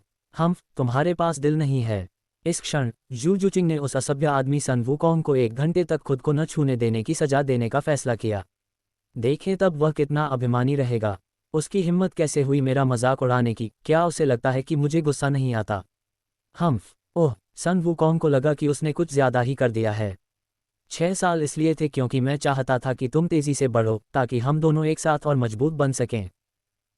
तुम्हारे पास दिल नहीं है। इस क्षण जू जूचिंग ने उस असभ्य आदमी सन वुकोंग को 1 घंटे तक खुद को न छूने देने की सजा देने का फैसला किया। देखें तब वह कितना अभिमानी रहेगा। उसकी हिम्मत कैसे हुई मेरा मजाक उड़ाने की? क्या उसे लगता है कि मुझे गुस्सा नहीं आता? ओह, सन वुकोंग को लगा कि उसने कुछ ज्यादा ही कर दिया है। 6 साल इसलिए थे क्योंकि मैं चाहता था कि तुम तेजी से बढ़ो ताकि हम दोनों एक साथ और मजबूत बन सकें।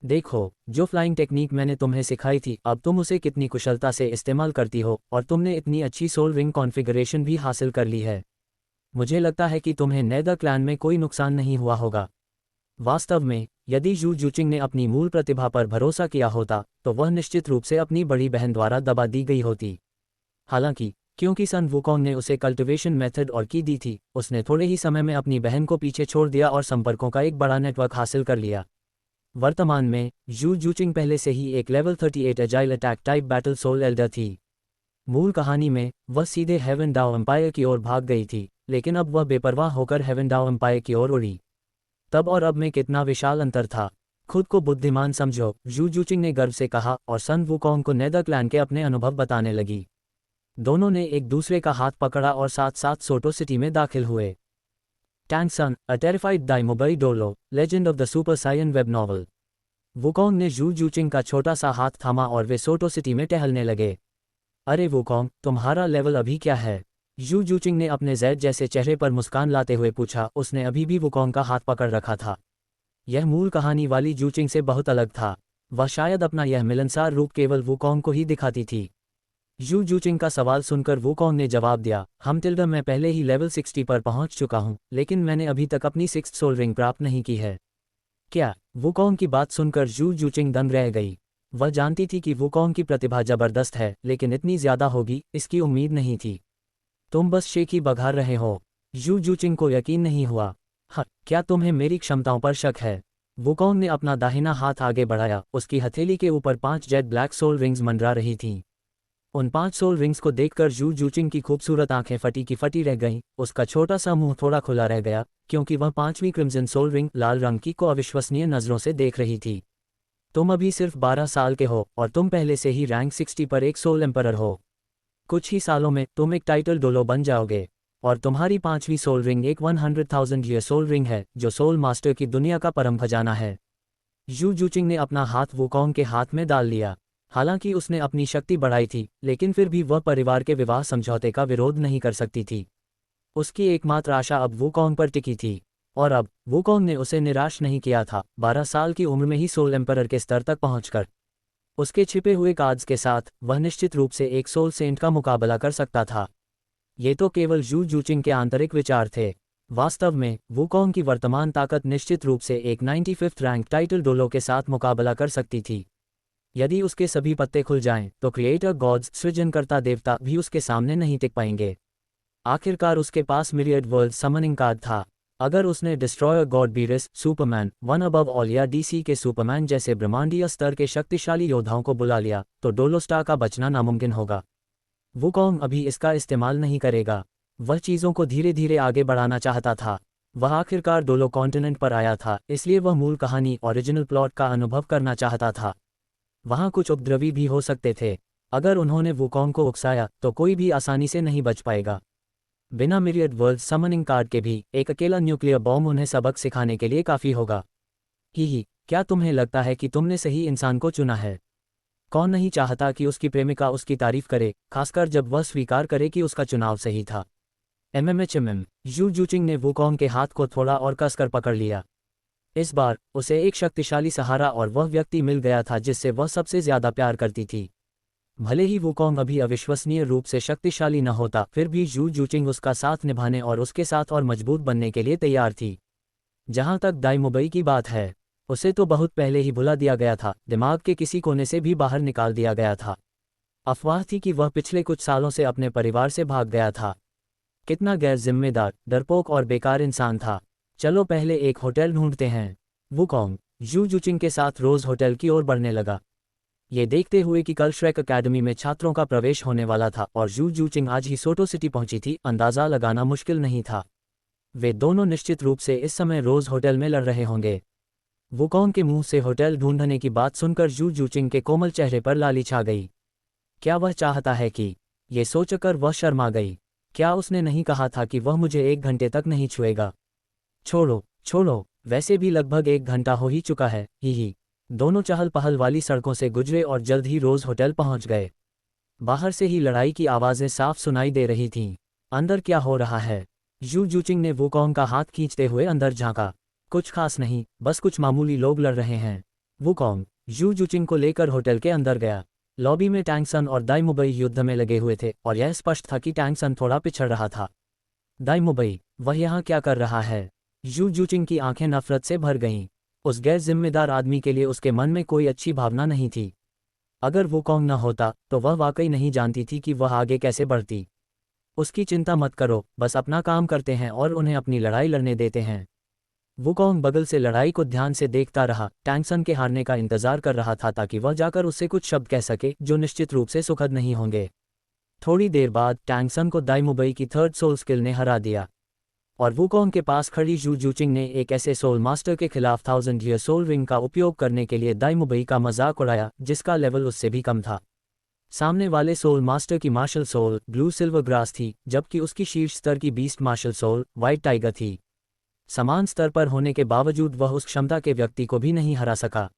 देखो, जो फ्लाइंग टेक्निक मैंने तुम्हें सिखाई थी, अब तुम उसे कितनी कुशलता से इस्तेमाल करती हो, और तुमने इतनी अच्छी सोल रिंग कॉन्फ़िगरेशन भी हासिल कर ली है। मुझे लगता है कि तुम्हें नेदर क्लैन में कोई नुकसान नहीं हुआ होगा। वास्तव में, यदि जू जूचिंग ने अपनी मूल प्रतिभा पर भरोसा किया होता, तो वह निश्चित रूप से अपनी बड़ी बहन द्वारा दबा दी गई होती। हालांकि, क्योंकि सन वुकोंग ने उसे कल्टिवेशन मेथड और की दी थी, उसने थोड़े ही समय में अपनी बहन को पीछे छोड़ दिया और संपर्कों का एक बड़ा नेटवर्क हासिल कर लिया। वर्तमान में, जू जूचिंग पहले से ही एक level 38 agile attack type battle soul elder थी। मूल कहानी में, वह सीधे हेवन डाओ एम्पायर की ओर भाग गई थी, लेकिन अब वह बेपरवाह होकर हेवन डाओ एम्पायर की ओर उड़ी। तब और अब में कितना विशाल अंतर था। खुद को बुद्धिमान समझो, जू जूचिंग ने गर्व से कहा और सन वुकोंग को नेदर क्लैन के अपने अनुभव बताने लगी। दोनों ने एक दूसरे का हाथ पकड़ा और साथ साथ सोटो सिटी में दाखिल हुए। Tang San, a terrified Dai Mubai डोलो, legend of the super Saiyan web novel. Wukong ने जू जूचिंग का छोटा सा हाथ थामा और वे सोटो सिटी में टहलने लगे। अरे वुकोंग, तुम्हारा लेवल अभी क्या है? जू जूचिंग ने अपने जैद जैसे चेहरे पर मुस्कान लाते हुए पूछा। उसने अभी भी वुकोंग का हाथ पकड़ रखा था। यह मूल कहानी वाली जूचिंग से बहुत अलग था। वह शायद अपना यह मिलनसार रूप केवल वुकोंग को ही दिखाती थी। जू जूचिंग का सवाल सुनकर वुकोंग ने जवाब दिया, मैं पहले ही लेवल 60 पर पहुंच चुका हूं, लेकिन मैंने अभी तक अपनी 6th सोल रिंग प्राप्त नहीं की है। क्या? वुकोंग की बात सुनकर जू जूचिंग दंग रह गई। वह जानती थी कि वुकोंग की प्रतिभा जबरदस्त है, लेकिन इतनी ज्यादा होगी, इसकी उम्मीद नहीं थी। तुम बस शेखी बघार रहे हो। जू जूचिंग को यकीन नहीं हुआ। क्या तुम्हें मेरी क्षमताओं पर शक है? वुकोंग ने अपना दाहिना हाथ आगे बढ़ाया। उसकी हथेली के ऊपर 5 जेट ब्लैक सोल रिंग्स मंडरा रही थीं। उन 5 सोल रिंग्स को देखकर जू जूचिंग की खूबसूरत आंखें फटी की फटी रह गईं। उसका छोटा सा मुंह थोड़ा खुला रह गया, क्योंकि वह 5वीं क्रिम्सन सोल रिंग लाल रंग की को अविश्वसनीय नजरों से देख रही थी। तुम अभी सिर्फ 12 साल के हो और तुम पहले से ही रैंक 60 पर एक सोल एम्परर हो। कुछ ही सालों में तुम एक टाइटल डोलो बन जाओगे, और तुम्हारी 5वीं सोल रिंग एक 100,000 ईयर सोल रिंग है, जो सोल मास्टर की दुनिया का परम खजाना है। जू जूचिंग ने अपना हाथ वुकोंग के हाथ में डाल लिया। हालांकि उसने अपनी शक्ति बढ़ाई थी, लेकिन फिर भी वह परिवार के विवाह समझौते का विरोध नहीं कर सकती थी। उसकी एकमात्र आशा अब वुकोंग पर टिकी थी, और अब वुकोंग ने उसे निराश नहीं किया था। 12 साल की उम्र में ही सोल एम्परर के स्तर तक पहुंचकर उसके छिपे हुए कार्ड्स के साथ वह निश्चित रूप से एक सोल सेंट का मुकाबला कर सकता था। ये तो केवल जू जूचिंग के आंतरिक विचार थे। वास्तव में वुकोंग की वर्तमान ताकत निश्चित रूप से एक 95th रैंक टाइटल डोलो के साथ मुकाबला कर सकती थी। यदि उसके सभी पत्ते खुल जाएं, तो क्रिएटर गॉड्स, सृजनकर्ता देवता भी उसके सामने नहीं टिक पाएंगे। आखिरकार उसके पास मिरियड वर्ल्ड समनिंग कार्ड था। अगर उसने destroyer God Beerus, Superman, one above all या डीसी के सुपरमैन जैसे ब्रह्मांडीय स्तर के शक्तिशाली योद्धाओं को बुला लिया, तो डोलोस्टार का बचना नामुमकिन होगा। वुकोंग अभी इसका इस्तेमाल नहीं करेगा। वह चीज़ों को धीरे धीरे आगे बढ़ाना चाहता था। वह आखिरकार डोलो कॉन्टिनेंट पर आया था, इसलिए वह मूल कहानी, ओरिजिनल प्लॉट का अनुभव करना चाहता था। वहाँ कुछ उपद्रवी भी हो सकते थे। अगर उन्होंने वुकोंग को उकसाया, तो कोई भी आसानी से नहीं बच पाएगा। बिना मिरियड वर्ल्ड समनिंग कार्ड के भी एक अकेला न्यूक्लियर बॉम्ब उन्हें सबक सिखाने के लिए काफ़ी होगा। क्या तुम्हें लगता है कि तुमने सही इंसान को चुना है? कौन नहीं चाहता कि उसकी प्रेमिका उसकी तारीफ करे, खासकर जब वह स्वीकार करे कि उसका चुनाव सही था। जू जूचिंग ने वुकोंग के हाथ को थोड़ा और कसकर पकड़ लिया। इस बार उसे एक शक्तिशाली सहारा और वह व्यक्ति मिल गया था जिससे वह सबसे ज्यादा प्यार करती थी। भले ही वुकोंग अभी अविश्वसनीय रूप से शक्तिशाली न होता, फिर भी जू जूचिंग उसका साथ निभाने और उसके साथ और मजबूत बनने के लिए तैयार थी। जहां तक दाई मुबई की बात है, उसे तो बहुत पहले ही भुला दिया गया था, दिमाग के किसी कोने से भी बाहर निकाल दिया गया था। अफवाह थी कि वह पिछले कुछ सालों से अपने परिवार से भाग गया था। कितना गैर जिम्मेदार, डरपोक और बेकार इंसान था। चलो पहले एक होटल ढूंढते हैं। वुकोंग जू जूचिंग के साथ रोज होटल की ओर बढ़ने लगा, ये देखते हुए कि कल श्रेक अकेडमी में छात्रों का प्रवेश होने वाला था और जू जूचिंग आज ही सोटो सिटी पहुंची थी। अंदाजा लगाना मुश्किल नहीं था, वे दोनों निश्चित रूप से इस समय रोज होटल में लड़ रहे होंगे। वुकोंग के मुंह से होटल ढूंढने की बात सुनकर जू जूचिंग के कोमल चेहरे पर लाली छा गई। क्या वह चाहता है कि, ये सोचकर वह शर्मा गई। क्या उसने नहीं कहा था कि वह मुझे 1 घंटे तक नहीं छुएगा? छोड़ो छोड़ो, वैसे भी लगभग 1 घंटा हो ही चुका है। ही दोनों चहल पहल वाली सड़कों से गुजरे और जल्द ही रोज होटल पहुंच गए। बाहर से ही लड़ाई की आवाज़ें साफ सुनाई दे रही थीं। अंदर क्या हो रहा है? जू जूचिंग ने वुकोंग का हाथ खींचते हुए अंदर झांका। कुछ खास नहीं, बस कुछ मामूली लोग लड़ रहे हैं। वुकोंग जू जूचिंग को लेकर होटल के अंदर गया। लॉबी में टैंगसन और दाई मुबई युद्ध में लगे हुए थे और यह स्पष्ट था कि टैंगसन थोड़ा पिछड़ रहा था। दाई मुबई, वह यहाँ क्या कर रहा है? जू जूचिंग की आंखें नफरत से भर गईं। उस गैर जिम्मेदार आदमी के लिए उसके मन में कोई अच्छी भावना नहीं थी। अगर वुकोंग न होता तो वह वाकई नहीं जानती थी कि वह आगे कैसे बढ़ती। उसकी चिंता मत करो, बस अपना काम करते हैं और उन्हें अपनी लड़ाई लड़ने देते हैं। वुकोंग बगल से लड़ाई को ध्यान से देखता रहा, टैंगसन के हारने का इंतजार कर रहा था ताकि वह जाकर उससे कुछ शब्द कह सके जो निश्चित रूप से सुखद नहीं होंगे। थोड़ी देर बाद टैंगसन को दाई मुबई की थर्ड सोल स्किल ने हरा दिया और वुकोंग के पास खड़ी जू जूचिंग ने एक ऐसे सोल मास्टर के खिलाफ 1000 ईयर सोल रिंग का उपयोग करने के लिए दाई मुबई का मजाक उड़ाया जिसका लेवल उससे भी कम था। सामने वाले सोल मास्टर की martial soul blue silver grass थी, जबकि उसकी शीर्ष स्तर की beast martial soul white tiger थी। समान स्तर पर होने के बावजूद वह उस क्षमता के व्यक्ति को भी नहीं हरा सका।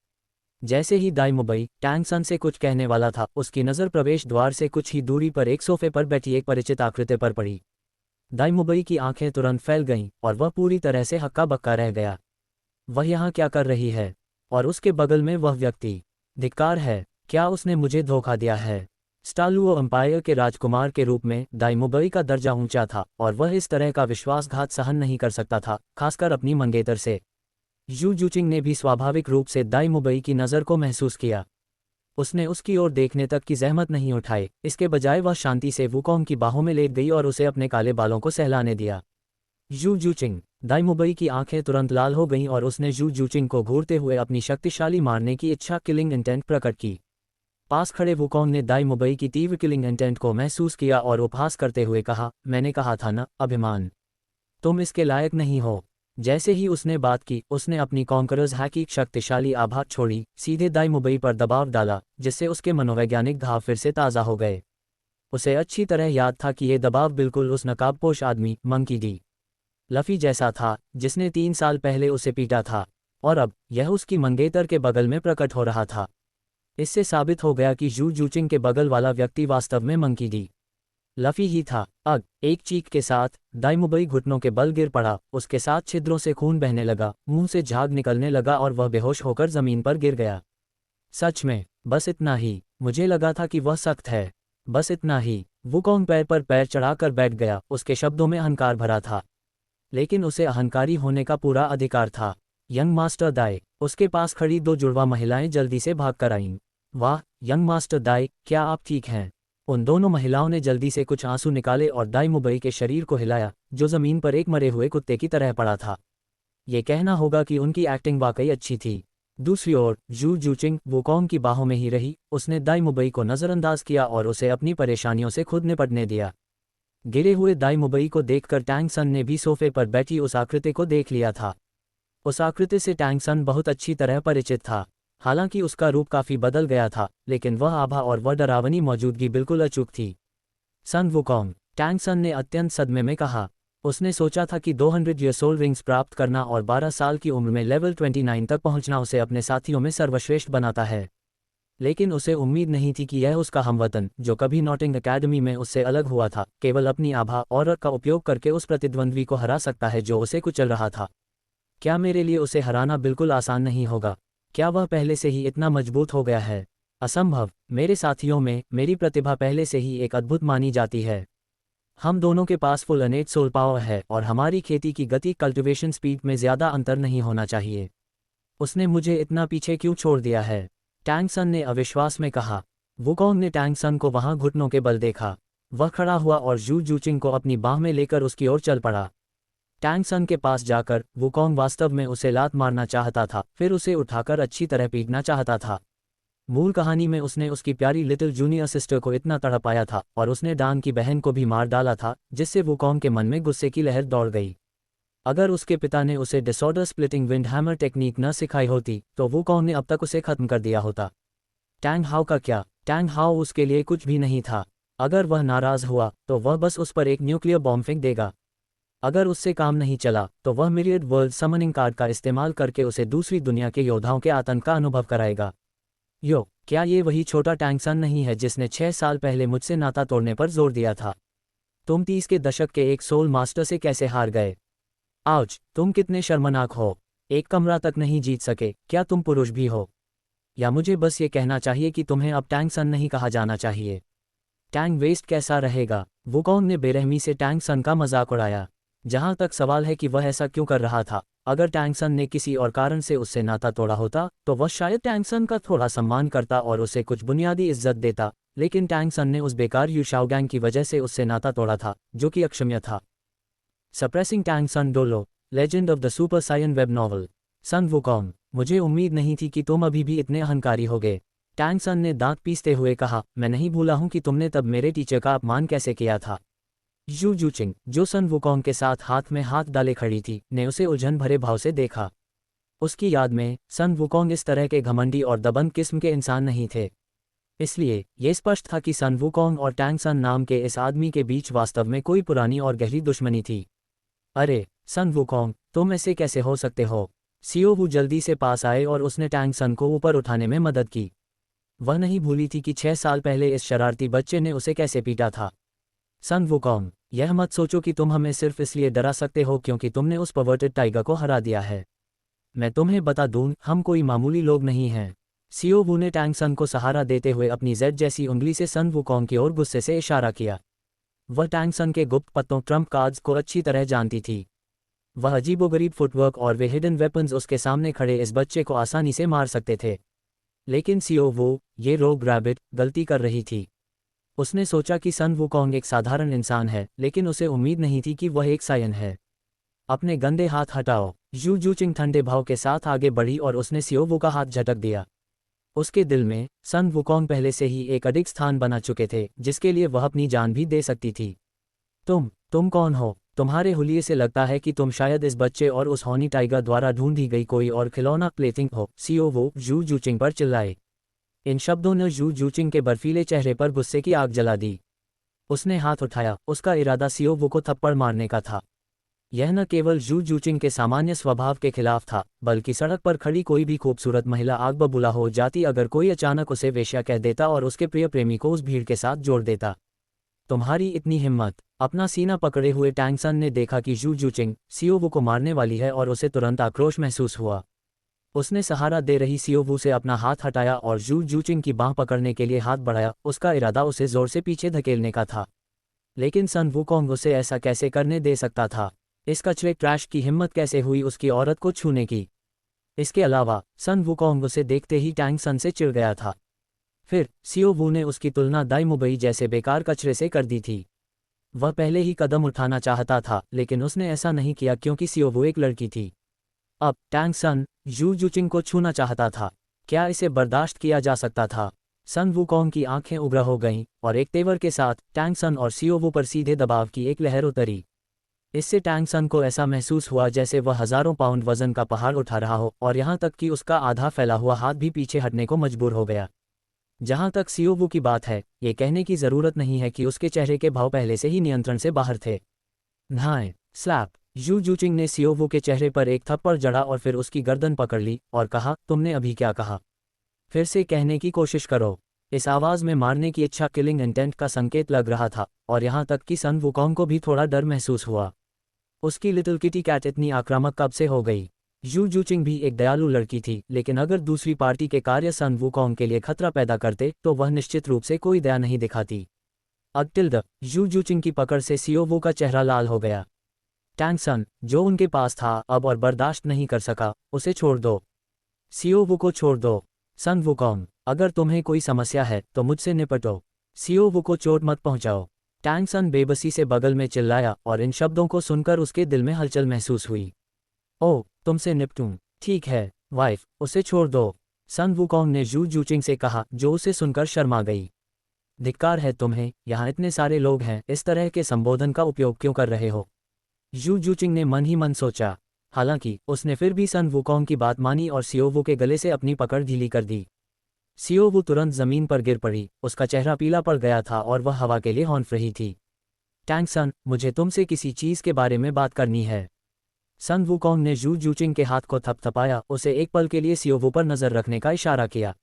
जैसे ही दाई मुबई टैंगसन से कुछ कहने वाला था, उसकी नज़र प्रवेश द्वार से कुछ ही दूरी पर एक सोफे पर बैठी एक परिचित आकृति पर पड़ी। दाई मुबई की आंखें तुरंत फैल गईं और वह पूरी तरह से हक्का बक्का रह गया। वह यहाँ क्या कर रही है? और उसके बगल में वह व्यक्ति। धिक्कार है, क्या उसने मुझे धोखा दिया है? स्टालुओ एम्पायर के राजकुमार के रूप में दाई मुबई का दर्जा ऊंचा था और वह इस तरह का विश्वासघात सहन नहीं कर सकता था, खासकर अपनी मंगेतर से। जू जूचिंग ने भी स्वाभाविक रूप से दाई मुबई की नज़र को महसूस किया। उसने उसकी ओर देखने तक की जहमत नहीं उठाई, इसके बजाय वह शांति से वुकोंग की बाहों में लेट गई और उसे अपने काले बालों को सहलाने दिया। जू जूचिंग, दाई मुबई की आंखें तुरंत लाल हो गईं और उसने जू जूचिंग को घूरते हुए अपनी शक्तिशाली मारने की इच्छा किलिंग इंटेंट प्रकट की। पास खड़े वुकोंग ने दाई मुबई की तीव्र किलिंग इंटेंट को महसूस किया और उपहास करते हुए कहा, मैंने कहा था ना, अभिमान, तुम इसके लायक नहीं हो। जैसे ही उसने बात की, उसने अपनी कॉन्करर्स हैकी शक्तिशाली आभा छोड़ी, सीधे दाई मुबई पर दबाव डाला, जिससे उसके मनोवैज्ञानिक घाव फिर से ताज़ा हो गए। उसे अच्छी तरह याद था कि ये दबाव बिल्कुल उस नकाबपोश आदमी मंकी डी लफ़ी जैसा था जिसने 3 साल पहले उसे पीटा था, और अब यह उसकी मंगेतर के बगल में प्रकट हो रहा था। इससे साबित हो गया कि जू जूचिंग के बगल वाला व्यक्ति वास्तव में मंकी डी लफ़ी ही था। एक चीख के साथ दाई मुबई घुटनों के बल गिर पड़ा, उसके साथ छिद्रों से खून बहने लगा, मुंह से झाग निकलने लगा और वह बेहोश होकर जमीन पर गिर गया। सच में, बस इतना ही, मुझे लगा था कि वह सख्त है। बस इतना ही। वुकोंग पैर पर पैर चढ़ाकर बैठ गया, उसके शब्दों में अहंकार भरा था, लेकिन उसे अहंकारी होने का पूरा अधिकार था। यंग मास्टर दाई, उसके पास खड़ी 2 जुड़वा महिलाएं जल्दी से भाग कर आईं। वाह, यंग मास्टर दाई, क्या आप ठीक हैं? उन दोनों महिलाओं ने जल्दी से कुछ आंसू निकाले और दाई मुबई के शरीर को हिलाया, जो जमीन पर एक मरे हुए कुत्ते की तरह पड़ा था। ये कहना होगा कि उनकी एक्टिंग वाकई अच्छी थी। दूसरी ओर जू जूचिंग वुकोंग की बाहों में ही रही, उसने दाई मुबई को नज़रअंदाज किया और उसे अपनी परेशानियों से खुद निपटने दिया। गिरे हुए दाई मुबई को देखकर टैंगसन ने भी सोफे पर बैठी उस आकृति को देख लिया था। उस आकृति से टैंगसन बहुत अच्छी तरह परिचित था। हालांकि उसका रूप काफी बदल गया था, लेकिन वह आभा और वह डरावनी मौजूदगी बिल्कुल अचूक थी। सन वुकोंग, टैंगसन ने अत्यंत सदमे में कहा। उसने सोचा था कि 200 ईयर सोल रिंग्स प्राप्त करना और 12 साल की उम्र में लेवल 29 तक पहुंचना उसे अपने साथियों में सर्वश्रेष्ठ बनाता है, लेकिन उसे उम्मीद नहीं थी कि यह उसका हमवतन, जो कभी नॉटिंग अकेडमी में उससे अलग हुआ था, केवल अपनी आभा और का उपयोग करके उस प्रतिद्वंद्वी को हरा सकता है जो उसे कुचल रहा था। क्या मेरे लिए उसे हराना बिल्कुल आसान नहीं होगा? क्या वह पहले से ही इतना मजबूत हो गया है? असंभव। मेरे साथियों में मेरी प्रतिभा पहले से ही एक अद्भुत मानी जाती है। हम दोनों के पास फुल अनेट सोल पावर है और हमारी खेती की गति कल्टीवेशन स्पीड में ज़्यादा अंतर नहीं होना चाहिए। उसने मुझे इतना पीछे क्यों छोड़ दिया है? टैंग सन ने अविश्वास में कहा। वुकोंग ने टैंग सन को वहां घुटनों के बल देखा। वह खड़ा हुआ और जू जूचिंग को अपनी बाह में लेकर उसकी ओर चल पड़ा। टैंग सन के पास जाकर वुकोंग वास्तव में उसे लात मारना चाहता था, फिर उसे उठाकर अच्छी तरह पीटना चाहता था। मूल कहानी में उसने उसकी प्यारी लिटिल जूनियर सिस्टर को इतना तड़पाया था और उसने डांग की बहन को भी मार डाला था, जिससे वुकोंग के मन में गुस्से की लहर दौड़ गई। अगर उसके पिता ने उसे disorder splitting wind hammer technique न सिखाई होती तो वुकोंग ने अब तक उसे खत्म कर दिया होता। टैंग हाओ का क्या? टैंग हाओ उसके लिए कुछ भी नहीं था। अगर वह नाराज हुआ तो वह बस उस पर एक न्यूक्लियर बॉम्ब फेंक देगा। अगर उससे काम नहीं चला तो वह मिरियड वर्ल्ड समनिंग कार्ड का इस्तेमाल करके उसे दूसरी दुनिया के योद्धाओं के आतंक का अनुभव कराएगा। क्या ये वही छोटा टैंग सन नहीं है जिसने 6 साल पहले मुझसे नाता तोड़ने पर जोर दिया था? तुम 30 के दशक के एक सोल मास्टर से कैसे हार गए? आउच, तुम कितने शर्मनाक हो। एक कमरा तक नहीं जीत सके, क्या तुम पुरुष भी हो? या मुझे बस ये कहना चाहिए कि तुम्हें अब टैंग सन नहीं कहा जाना चाहिए? टैंग वेस्ट कैसा रहेगा? वुकोंग ने बेरहमी से टैंग सन का मजाक उड़ाया। जहां तक सवाल है कि वह ऐसा क्यों कर रहा था, अगर टैंग सन ने किसी और कारण से उससे नाता तोड़ा होता तो वह शायद टैंग सन का थोड़ा सम्मान करता और उसे कुछ बुनियादी इज्जत देता, लेकिन टैंग सन ने उस बेकार यू शाओगैंग की वजह से उससे नाता तोड़ा था, जो कि अक्षम्य था। सप्रेसिंग टैंग सन डोलो, legend of the super Saiyan web novel. Sun Wukong, मुझे उम्मीद नहीं थी कि तुम अभी भी इतने अहंकारी होगे। टैंग सन ने दांत पीसते हुए कहा, मैं नहीं भूला हूं कि तुमने तब मेरे टीचर का अपमान कैसे किया था। जू जूचिंग, जो सन वुकोंग के साथ हाथ में हाथ डाले खड़ी थी, ने उसे उलझन भरे भाव से देखा। उसकी याद में सन वुकोंग इस तरह के घमंडी और दबंग किस्म के इंसान नहीं थे। इसलिए यह स्पष्ट था कि सन वुकोंग और टैंग सन नाम के इस आदमी के बीच वास्तव में कोई पुरानी और गहरी दुश्मनी थी। अरे सन वुकोंग, तुम ऐसे कैसे हो सकते हो? सियोवू जल्दी से पास आए और उसने टैंग सन को ऊपर उठाने में मदद की। वह नहीं भूली थी कि 6 साल पहले इस शरारती बच्चे ने उसे कैसे पीटा था। सन वुकोंग, यह मत सोचो कि तुम हमें सिर्फ इसलिए डरा सकते हो क्योंकि तुमने उस परवर्टेड टाइगर को हरा दिया है। मैं तुम्हें बता दूं, हम कोई मामूली लोग नहीं हैं। सियोवू ने टैंग सन को सहारा देते हुए अपनी जेड जैसी उंगली से सन वुकोंग की ओर गुस्से से इशारा किया। वह टैंग सन के गुप्त पत्तों ट्रम्प कार्ड्स को अच्छी तरह जानती थी। वह अजीबोगरीब फुटवर्क और वे हिडन वेपन्स उसके सामने खड़े इस बच्चे को आसानी से मार सकते थे। लेकिन सियोवू, ये रोग रैबिट, गलती कर रही थी। उसने सोचा कि सन वुकोंग एक साधारण इंसान है, लेकिन उसे उम्मीद नहीं थी कि वह एक सायन है। अपने गंदे हाथ हटाओ। जू जूचिंग ठंडे भाव के साथ आगे बढ़ी और उसने सियोवू का हाथ झटक दिया। उसके दिल में सन वुकोंग पहले से ही एक अडिग स्थान बना चुके थे, जिसके लिए वह अपनी जान भी दे सकती थी। तुम कौन हो? तुम्हारे हुलिये से लगता है कि तुम शायद इस बच्चे और उस हॉनी टाइगर द्वारा ढूंढी गई कोई और खिलौना प्लेथिंग हो। सियोवू जू जूचिंग पर चिल्लाए। इन शब्दों ने जू जूचिंग के बर्फीले चेहरे पर गुस्से की आग जला दी। उसने हाथ उठाया, उसका इरादा सियोवू को थप्पड़ मारने का था। यह न केवल जू जूचिंग के सामान्य स्वभाव के खिलाफ था, बल्कि सड़क पर खड़ी कोई भी खूबसूरत महिला आग बबूला हो जाती अगर कोई अचानक उसे वेश्या कह देता और उसके प्रिय प्रेमी को उस भीड़ के साथ जोड़ देता। तुम्हारी इतनी हिम्मत! अपना सीना पकड़े हुए टैंग सन ने देखा कि जू जूचिंग सियोवू को मारने वाली है और उसे तुरंत आक्रोश महसूस हुआ। उसने सहारा दे रही सियोवू से अपना हाथ हटाया और जू जूचिंग की बांह पकड़ने के लिए हाथ बढ़ाया। उसका इरादा उसे जोर से पीछे धकेलने का था। लेकिन सन वुकोंग उसे ऐसा कैसे करने दे सकता था? इस कचरे ट्रैश की हिम्मत कैसे हुई उसकी औरत को छूने की? इसके अलावा सन वुकोंग उसे देखते ही टैंग सन से चिढ़ गया था। फिर सियोवू ने उसकी तुलना दाई मुबई जैसे बेकार कचरे से कर दी थी। वह पहले ही कदम उठाना चाहता था, लेकिन उसने ऐसा नहीं किया क्योंकि सियोवू एक लड़की थी। अब टैंग सन जू जूचिंग को छूना चाहता था। क्या इसे बर्दाश्त किया जा सकता था? सन वुकोंग की आंखें उग्र हो गईं और एक तेवर के साथ टैंग सन और सियोवू पर सीधे दबाव की एक लहर उतरी। इससे टैंग सन को ऐसा महसूस हुआ जैसे वह हजारों पाउंड वजन का पहाड़ उठा रहा हो और यहाँ तक कि उसका आधा फैला हुआ हाथ भी पीछे हटने को मजबूर हो गया। जहाँ तक सियोवू की बात है, ये कहने की ज़रूरत नहीं है कि उसके चेहरे के भाव पहले से ही नियंत्रण से बाहर थे। नहाएं, स्लैप। जू जूचिंग ने सियोवू के चेहरे पर एक थप्पड़ जड़ा और फिर उसकी गर्दन पकड़ ली और कहा, तुमने अभी क्या कहा? फिर से कहने की कोशिश करो। इस आवाज़ में मारने की इच्छा, किलिंग इंटेंट का संकेत लग रहा था और यहाँ तक कि सन वुकोंग को भी थोड़ा डर महसूस हुआ। उसकी लिटिल किटी कैट इतनी आक्रामक कब से हो गई? यू जूचिंग भी एक दयालु लड़की थी, लेकिन अगर दूसरी पार्टी के कार्य सन वुकोंग के लिए खतरा पैदा करते तो वह निश्चित रूप से कोई दया नहीं दिखाती। अगटिल्ड, यू जूचिंग की पकड़ से सियोवू का चेहरा लाल हो गया। टैंग सन, जो उनके पास था अब और बर्दाश्त नहीं कर सका, उसे छोड़ दो। सियोवू को छोड़ दो। सन वुकोंग, अगर तुम्हें कोई समस्या है तो मुझसे निपटो। सियोवू को चोट मत पहुंचाओ। टैंग सन बेबसी से बगल में चिल्लाया और इन शब्दों को सुनकर उसके दिल में हलचल महसूस हुई। ओह, तुमसे निपटूं? ठीक है वाइफ, उसे छोड़ दो। सन वुकोंग ने यू जूचिंग से कहा, जो उसे सुनकर शर्मा गई। धिक्कार है तुम्हें, यहाँ इतने सारे लोग हैं, इस तरह के संबोधन का उपयोग क्यों कर रहे हो? यू जूचिंग ने मन ही मन सोचा। हालांकि उसने फिर भी सन वुकोंग की बात मानी और सियोवू के गले से अपनी पकड़ ढीली कर दी। सियोवू तुरंत जमीन पर गिर पड़ी, उसका चेहरा पीला पड़ गया था और वह हवा के लिए हौंफ रही थी। टैंग सन, मुझे तुमसे किसी चीज़ के बारे में बात करनी है। सन वुकोंग ने यू जूचिंग के हाथ को थपथपाया, उसे एक पल के लिए सियोवू पर नजर रखने का इशारा किया।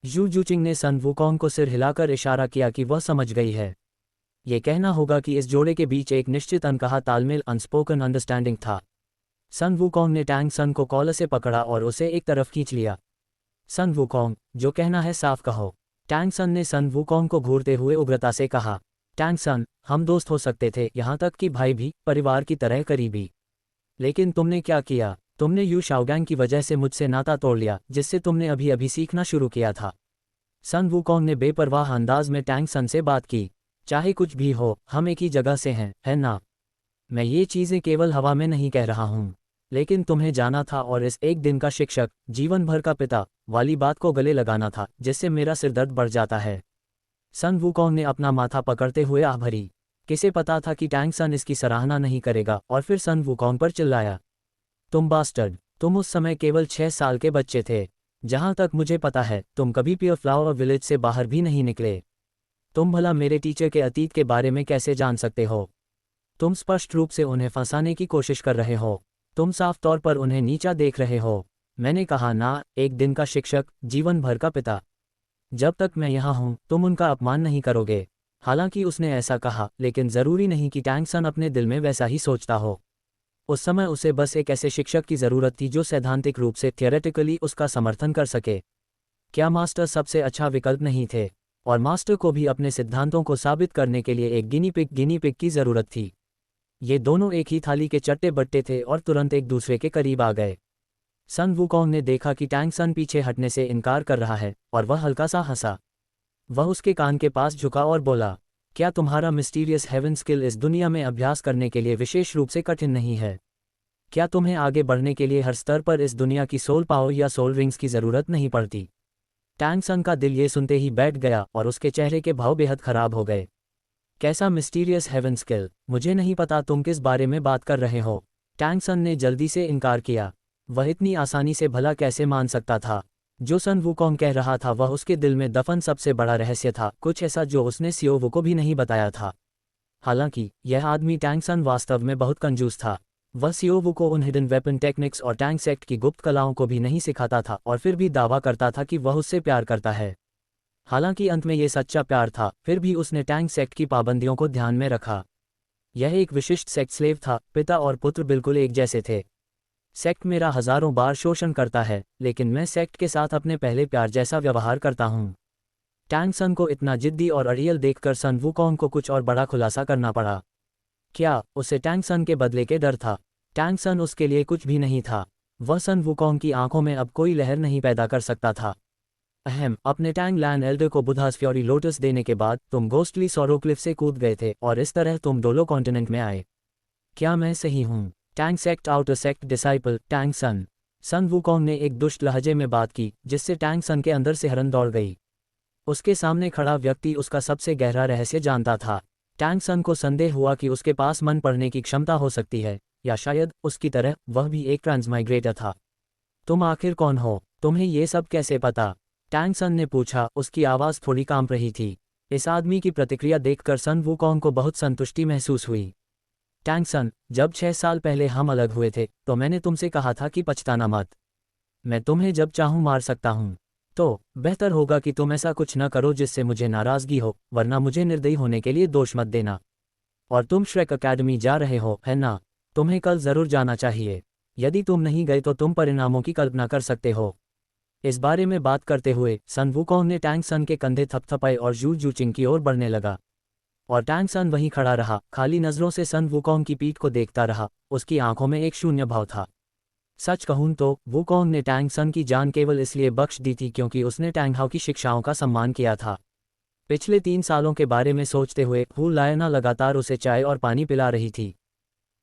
यू जूचिंग ने सन वुकोंग को सिर हिलाकर इशारा किया कि वह समझ गई है। ये कहना होगा कि इस जोड़े के बीच एक निश्चित अनकहा तालमेल, अनस्पोकन अंडरस्टैंडिंग था। सन वुकोंग ने टैंग सन को कॉलर से पकड़ा और उसे एक तरफ खींच लिया। सन वुकोंग, जो कहना है साफ कहो। टैंग सन ने सन वुकोंग को घूरते हुए उग्रता से कहा। टैंग सन, हम दोस्त हो सकते थे, यहाँ तक कि भाई भी, परिवार की तरह करीबी। लेकिन तुमने क्या किया? तुमने यू शाओगैंग की वजह से मुझसे नाता तोड़ लिया, जिससे तुमने अभी अभी सीखना शुरू किया था। सन वुकोंग ने बेपरवाह अंदाज में टैंग सन से बात की। चाहे कुछ भी हो, हम एक ही जगह से हैं, है ना? मैं ये चीज़ें केवल हवा में नहीं कह रहा हूँ। लेकिन तुम्हें जाना था और इस एक दिन का शिक्षक, जीवन भर का पिता वाली बात को गले लगाना था, जिससे मेरा सिरदर्द बढ़ जाता है। सन वुकोंग ने अपना माथा पकड़ते हुए आह भरी। किसे पता था कि टैंग सन इसकी सराहना नहीं करेगा, और फिर सन वुकोंग पर चिल्लाया, तुम बास्टर्ड, तुम उस समय केवल 6 साल के बच्चे थे। जहां तक मुझे पता है, तुम कभी प्योर फ्लावर विलेज से बाहर भी नहीं निकले। तुम भला मेरे टीचर के अतीत के बारे में कैसे जान सकते हो? तुम स्पष्ट रूप से उन्हें फंसाने की कोशिश कर रहे हो। तुम साफ तौर पर उन्हें नीचा देख रहे हो। मैंने कहा ना, एक दिन का शिक्षक, जीवन भर का पिता। जब तक मैं यहाँ हूँ, तुम उनका अपमान नहीं करोगे। हालांकि उसने ऐसा कहा, लेकिन जरूरी नहीं कि टैंग सन अपने दिल में वैसा ही सोचता हो। उस समय उसे बस एक ऐसे शिक्षक की जरूरत थी जो सैद्धांतिक रूप से थियोरेटिकली उसका समर्थन कर सके। क्या मास्टर सबसे अच्छा विकल्प नहीं थे? और मास्टर को भी अपने सिद्धांतों को साबित करने के लिए एक गिनी पिग की जरूरत थी। ये दोनों एक ही थाली के चट्टे बट्टे थे और तुरंत एक दूसरे के करीब आ गए। सन वुकोंग ने देखा कि टैंग सन पीछे हटने से इनकार कर रहा है, और वह हल्का सा हंसा। वह उसके कान के पास झुका और बोला, क्या तुम्हारा मिस्टीरियस हेवन स्किल इस दुनिया में अभ्यास करने के लिए विशेष रूप से कठिन नहीं है? क्या तुम्हें आगे बढ़ने के लिए हर स्तर पर इस दुनिया की सोल पावर या सोल रिंग्स की जरूरत नहीं पड़ती? टैंग सन का दिल ये सुनते ही बैठ गया और उसके चेहरे के भाव बेहद खराब हो गए। कैसा मिस्टीरियस हेवन स्किल? मुझे नहीं पता तुम किस बारे में बात कर रहे हो। टैंग सन ने जल्दी से इनकार किया। वह इतनी आसानी से भला कैसे मान सकता था? जो सन वुकोंग कह रहा था वह उसके दिल में दफन सबसे बड़ा रहस्य था, कुछ ऐसा जो उसने सियोवू को भी नहीं बताया था। हालांकि यह आदमी टैंग सन वास्तव में बहुत कंजूस था। वह सियोवू को उन हिडन वेपन टेक्निक्स और टैंग सेक्ट की गुप्त कलाओं को भी नहीं सिखाता था, और फिर भी दावा करता था कि वह उससे प्यार करता है। हालांकि अंत में ये सच्चा प्यार था, फिर भी उसने टैंग सेक्ट की पाबंदियों को ध्यान में रखा। यह एक विशिष्ट सेक्ट स्लेव था, पिता और पुत्र बिल्कुल एक जैसे थे। सेक्ट मेरा हजारों बार शोषण करता है, लेकिन मैं सेक्ट के साथ अपने पहले प्यार जैसा व्यवहार करता हूँ। टैंग सन को इतना जिद्दी और अड़ियल देखकर सन वुकोंग को कुछ और बड़ा खुलासा करना पड़ा। क्या उसे टैंग सन के बदले के डर था? टैंग सन उसके लिए कुछ भी नहीं था। वह सन वुकोंग की आंखों में अब कोई लहर नहीं पैदा कर सकता था। अपने टैंग लैंड एल्डर को बुधास फ्योरी लोटस देने के बाद तुम घोस्टली सॉरो क्लिफ से कूद गए थे, और इस तरह तुम डोलो कॉन्टिनेंट में आए। क्या मैं सही हूँ? Tang sect outer sect disciple Tang San. Sun Wukong ने एक दुष्ट लहजे में बात की, जिससे टैंग सन के अंदर सिहरन दौड़ गई। उसके सामने खड़ा व्यक्ति उसका सबसे गहरा रहस्य जानता था। टैंग सन को संदेह हुआ कि उसके पास मन पढ़ने की क्षमता हो सकती है, या शायद उसकी तरह वह भी एक ट्रांसमाइग्रेटर था। तुम आखिर कौन हो? तुम्हें ये सब कैसे पता? टैंग सन ने पूछा, उसकी आवाज़ थोड़ी कांप रही थी। इस आदमी की प्रतिक्रिया देखकर सन वुकोंग को बहुत संतुष्टि महसूस हुई। टैंग सन, जब 6 साल पहले हम अलग हुए थे तो मैंने तुमसे कहा था कि पछताना मत। मैं तुम्हें जब चाहूँ मार सकता हूँ। तो बेहतर होगा कि तुम ऐसा कुछ न करो जिससे मुझे नाराज़गी हो, वरना मुझे निर्दयी होने के लिए दोष मत देना। और तुम श्रेक अकेडमी जा रहे हो, है ना? तुम्हें कल ज़रूर जाना चाहिए। यदि तुम नहीं गए तो तुम परिणामों की कल्पना कर सकते हो। इस बारे में बात करते हुए सन वुकोंग ने टैंग सन के कंधे थपथपाए और जू जूचिंग की ओर बढ़ने लगा। और टैंग सन वहीं खड़ा रहा, खाली नजरों से सन वुकोंग की पीठ को देखता रहा। उसकी आंखों में एक शून्य भाव था। सच कहूं तो वुकोंग ने टैंग सन की जान केवल इसलिए बख्श दी थी क्योंकि उसने टैंग हाओ की शिक्षाओं का सम्मान किया था। पिछले 3 सालों के बारे में सोचते हुए हु लायना लगातार उसे चाय और पानी पिला रही थी।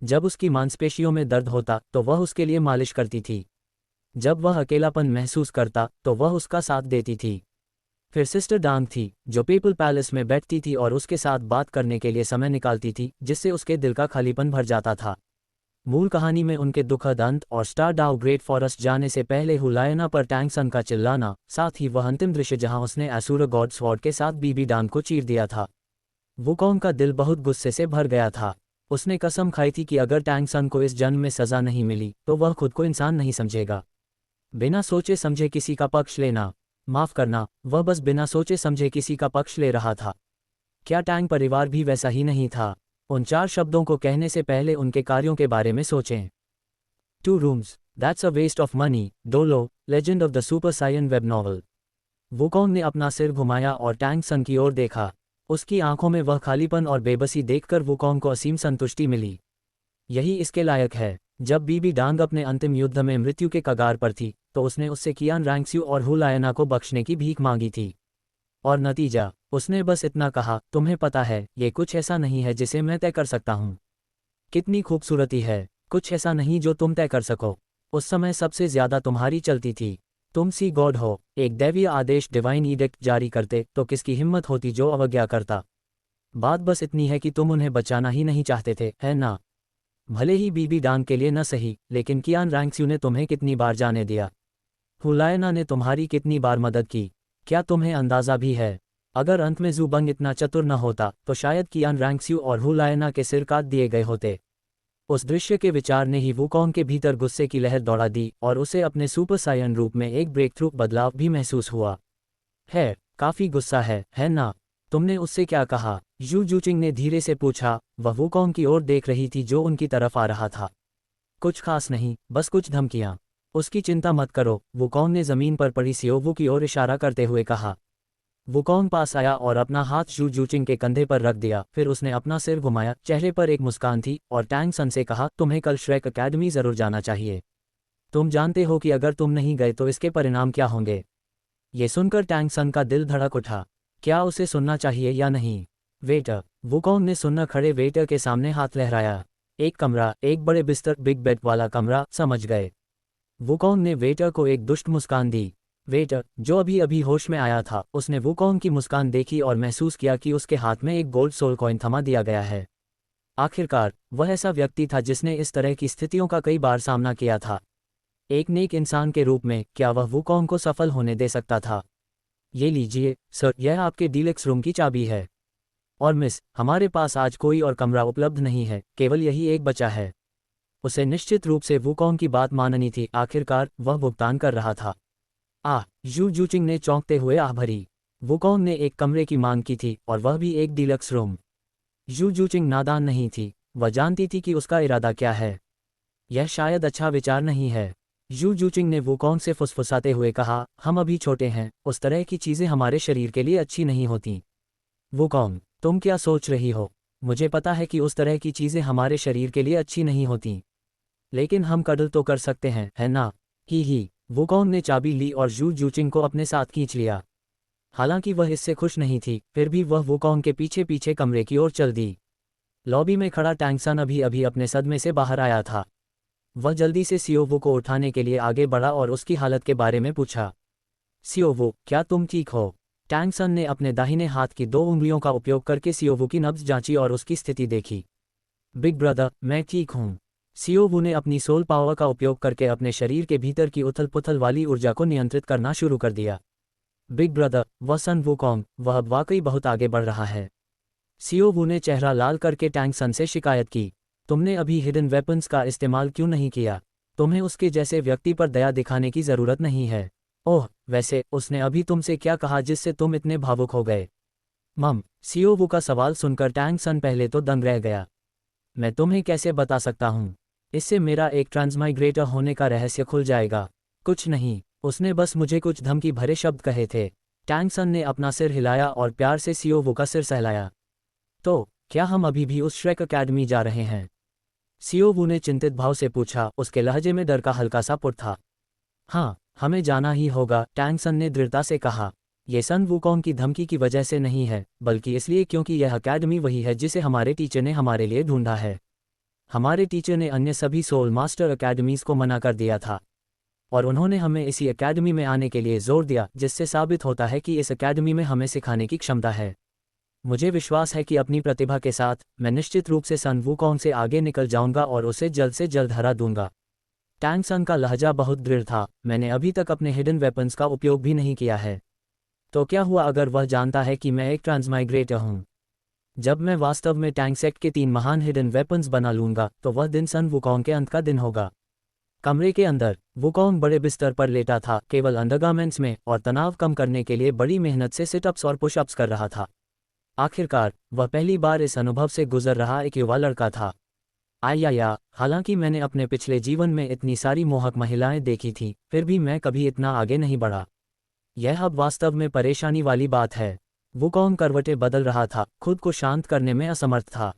जब उसकी मांसपेशियों में दर्द होता तो वह उसके लिए मालिश करती थी। जब वह अकेलापन महसूस करता तो वह उसका साथ देती थी। फिर सिस्टर डांग थी जो पीपल पैलेस में बैठती थी और उसके साथ बात करने के लिए समय निकालती थी, जिससे उसके दिल का खालीपन भर जाता था। मूल कहानी में उनके दुखद अंत और स्टार डाउ ग्रेट फॉरेस्ट जाने से पहले हुलायना पर टैंग सन का चिल्लाना, साथ ही वह अंतिम दृश्य जहां उसने एसूर गॉड स्वॉर्ड के साथ बीबी डांग को चीर दिया था। वुकोंग का दिल बहुत गुस्से से भर गया था। उसने कसम खाई थी कि अगर टैंग सन को इस जन्म में सजा नहीं मिली तो वह खुद को इंसान नहीं समझेगा। बिना सोचे समझे किसी का पक्ष लेना, माफ करना, वह बस बिना सोचे समझे किसी का पक्ष ले रहा था। क्या टैंग परिवार भी वैसा ही नहीं था? उन 4 शब्दों को कहने से पहले उनके कार्यों के बारे में सोचें। 2 rooms, that's a waste of money, डोलो, legend of the super Saiyan web novel. Wukong ने अपना सिर घुमाया और टैंग सन की ओर देखा। उसकी आंखों में वह खालीपन और बेबसी देखकर वुकोंग को असीम संतुष्टि मिली। यही इसके लायक है। जब बीबी डांग अपने अंतिम युद्ध में मृत्यु के कगार पर थी तो उसने उससे कियान रैंक्स्यू और हु लायना को बख्शने की भीख मांगी थी। और नतीजा, उसने बस इतना कहा, तुम्हें पता है ये कुछ ऐसा नहीं है जिसे मैं तय कर सकता हूँ। कितनी खूबसूरती है, कुछ ऐसा नहीं जो तुम तय कर सको। उस समय सबसे ज्यादा तुम्हारी चलती थी। तुम सी गॉड हो, एक दैवीय आदेश डिवाइन ईडिक्ट जारी करते तो किसकी हिम्मत होती जो अवज्ञा करता। बात बस इतनी है कि तुम उन्हें बचाना ही नहीं चाहते थे, है ना? भले ही बीबी डांग के लिए न सही, लेकिन कियान रैंक्स्यू ने तुम्हें कितनी बार जाने दिया? हुलायना ने तुम्हारी कितनी बार मदद की? क्या तुम्हें अंदाजा भी है? अगर अंत में ज़ुबंग इतना चतुर न होता तो शायद कियान रैंक्स्यू और हुलायना के सिर काट दिए गए होते। उस दृश्य के विचार ने ही वुकोंग के भीतर गुस्से की लहर दौड़ा दी और उसे अपने सुपर सायन रूप में एक ब्रेकथ्रू बदलाव भी महसूस हुआ। है, काफी गुस्सा है ना? तुमने उससे क्या कहा? यू जूचिंग ने धीरे से पूछा। वह वुकोंग की ओर देख रही थी जो उनकी तरफ आ रहा था। कुछ खास नहीं, बस कुछ धमकियां। उसकी चिंता मत करो, वुकोंग ने जमीन पर पड़ी सियोवू की ओर इशारा करते हुए कहा। वुकोंग पास आया और अपना हाथ यू जूचिंग के कंधे पर रख दिया। फिर उसने अपना सिर घुमाया, चेहरे पर एक मुस्कान थी, और टैंग सन से कहा, तुम्हें कल श्रेक अकेडमी जरूर जाना चाहिए। तुम जानते हो कि अगर तुम नहीं गए तो इसके परिणाम क्या होंगे। ये सुनकर टैंग सन का दिल धड़क उठा। क्या उसे सुनना चाहिए या नहीं? वेटर, वुकोंग ने सुनना खड़े वेटर के सामने हाथ लहराया। एक कमरा, एक बड़े बिस्तर, बिग बेड वाला कमरा, समझ गए। वुकोंग ने वेटर को एक दुष्ट मुस्कान दी। वेटर, जो अभी अभी होश में आया था, उसने वुकोंग की मुस्कान देखी और महसूस किया कि उसके हाथ में एक गोल्ड सोल कॉइन थमा दिया गया है। आखिरकार वह ऐसा व्यक्ति था जिसने इस तरह की स्थितियों का कई बार सामना किया था। एक नेक इंसान के रूप में क्या वह वुकोंग को सफल होने दे सकता था? ये लीजिए सर, यह आपके डीलक्स रूम की चाबी है। और मिस, हमारे पास आज कोई और कमरा उपलब्ध नहीं है, केवल यही एक बचा है। उसे निश्चित रूप से वुकोंग की बात माननी थी। आखिरकार वह भुगतान कर रहा था। यू जूचिंग ने चौंकते हुए आह भरी। वुकोंग ने एक कमरे की मांग की थी और वह भी एक डीलक्स रूम। यू जूचिंग नादान नहीं थी, वह जानती थी कि उसका इरादा क्या है। यह शायद अच्छा विचार नहीं है। यू जूचिंग ने वुकोंग से फुसफुसाते हुए कहा, हम अभी छोटे हैं, उस तरह की चीज़ें हमारे शरीर के लिए अच्छी नहीं होती। वुकोंग, तुम क्या सोच रही हो? मुझे पता है कि उस तरह की चीज़ें हमारे शरीर के लिए अच्छी नहीं होती, लेकिन हम कडल तो कर सकते हैं, है ना? ही। वुकोंग ने चाबी ली और यू जूचिंग को अपने साथ खींच लिया। हालांकि वह इससे खुश नहीं थी, फिर भी वह वुकोंग के पीछे पीछे कमरे की ओर चल दी। लॉबी में खड़ा टैंग सन अभी अभी अपने सदमे से बाहर आया था। वह जल्दी से सियोवू को उठाने के लिए आगे बढ़ा और उसकी हालत के बारे में पूछा। सियोवू, क्या तुम ठीक हो? टैंग सन ने अपने दाहिने हाथ की 2 उंगलियों का उपयोग करके सियोवू की नब्ज जांची और उसकी स्थिति देखी। बिग ब्रदर, मैं ठीक हूँ। सियोवू ने अपनी सोल पावर का उपयोग करके अपने शरीर के भीतर की उथल पुथल वाली ऊर्जा को नियंत्रित करना शुरू कर दिया। बिग ब्रदर, वह सन वुकोंग, वह अब वाकई बहुत आगे बढ़ रहा है। सियोवू ने चेहरा लाल करके टैंग सन से शिकायत की। तुमने अभी हिडन वेपन्स का इस्तेमाल क्यों नहीं किया? तुम्हें उसके जैसे व्यक्ति पर दया दिखाने की जरूरत नहीं है। ओह, वैसे उसने अभी तुमसे क्या कहा जिससे तुम इतने भावुक हो गए? मम, सियोवू का सवाल सुनकर टैंग सन पहले तो दंग रह गया। मैं तुम्हें कैसे बता सकता हूँ? इससे मेरा एक ट्रांसमाइग्रेटर होने का रहस्य खुल जाएगा। कुछ नहीं, उसने बस मुझे कुछ धमकी भरे शब्द कहे थे। टैंग सन ने अपना सिर हिलाया और प्यार से सीओवू का सिर सहलाया। तो क्या हम अभी भी उस श्रेक अकेडमी जा रहे हैं? सीओवू ने चिंतित भाव से पूछा, उसके लहजे में डर का हल्का सा पुट था। हाँ, हमें जाना ही होगा, टैंग सन ने दृढ़ता से कहा। ये सन वुकोंग की धमकी की वजह से नहीं है, बल्कि इसलिए क्योंकि यह अकेडमी वही है जिसे हमारे टीचर ने हमारे लिए ढूंढा है। हमारे टीचर ने अन्य सभी सोल मास्टर अकेडमीज को मना कर दिया था, और उन्होंने हमें इसी अकेडमी में आने के लिए जोर दिया, जिससे साबित होता है कि इस अकेडमी में हमें सिखाने की क्षमता है। मुझे विश्वास है कि अपनी प्रतिभा के साथ मैं निश्चित रूप से सन वुकोंग से आगे निकल जाऊंगा और उसे जल्द से जल्द हरा दूंगा। टैंग सन का लहजा बहुत दृढ़ था। मैंने अभी तक अपने हिडन वेपन्स का उपयोग भी नहीं किया है। तो क्या हुआ अगर वह जानता है कि मैं एक ट्रांसमाइग्रेटर हूँ? जब मैं वास्तव में टैंग सेक्ट के 3 महान हिडन वेपन्स बना लूंगा तो वह दिन सन वुकोंग के अंत का दिन होगा। कमरे के अंदर वुकोंग बड़े बिस्तर पर लेटा था, केवल अंडरगारमेंट्स में, और तनाव कम करने के लिए बड़ी मेहनत से सिटअप्स और पुशअप्स कर रहा था। आखिरकार वह पहली बार इस अनुभव से गुजर रहा एक युवा लड़का था। आया, हालांकि मैंने अपने पिछले जीवन में इतनी सारी मोहक महिलाएं देखी थी, फिर भी मैं कभी इतना आगे नहीं बढ़ा। यह अब वास्तव में परेशानी वाली बात है। वुकोंग करवटें बदल रहा था, खुद को शांत करने में असमर्थ था।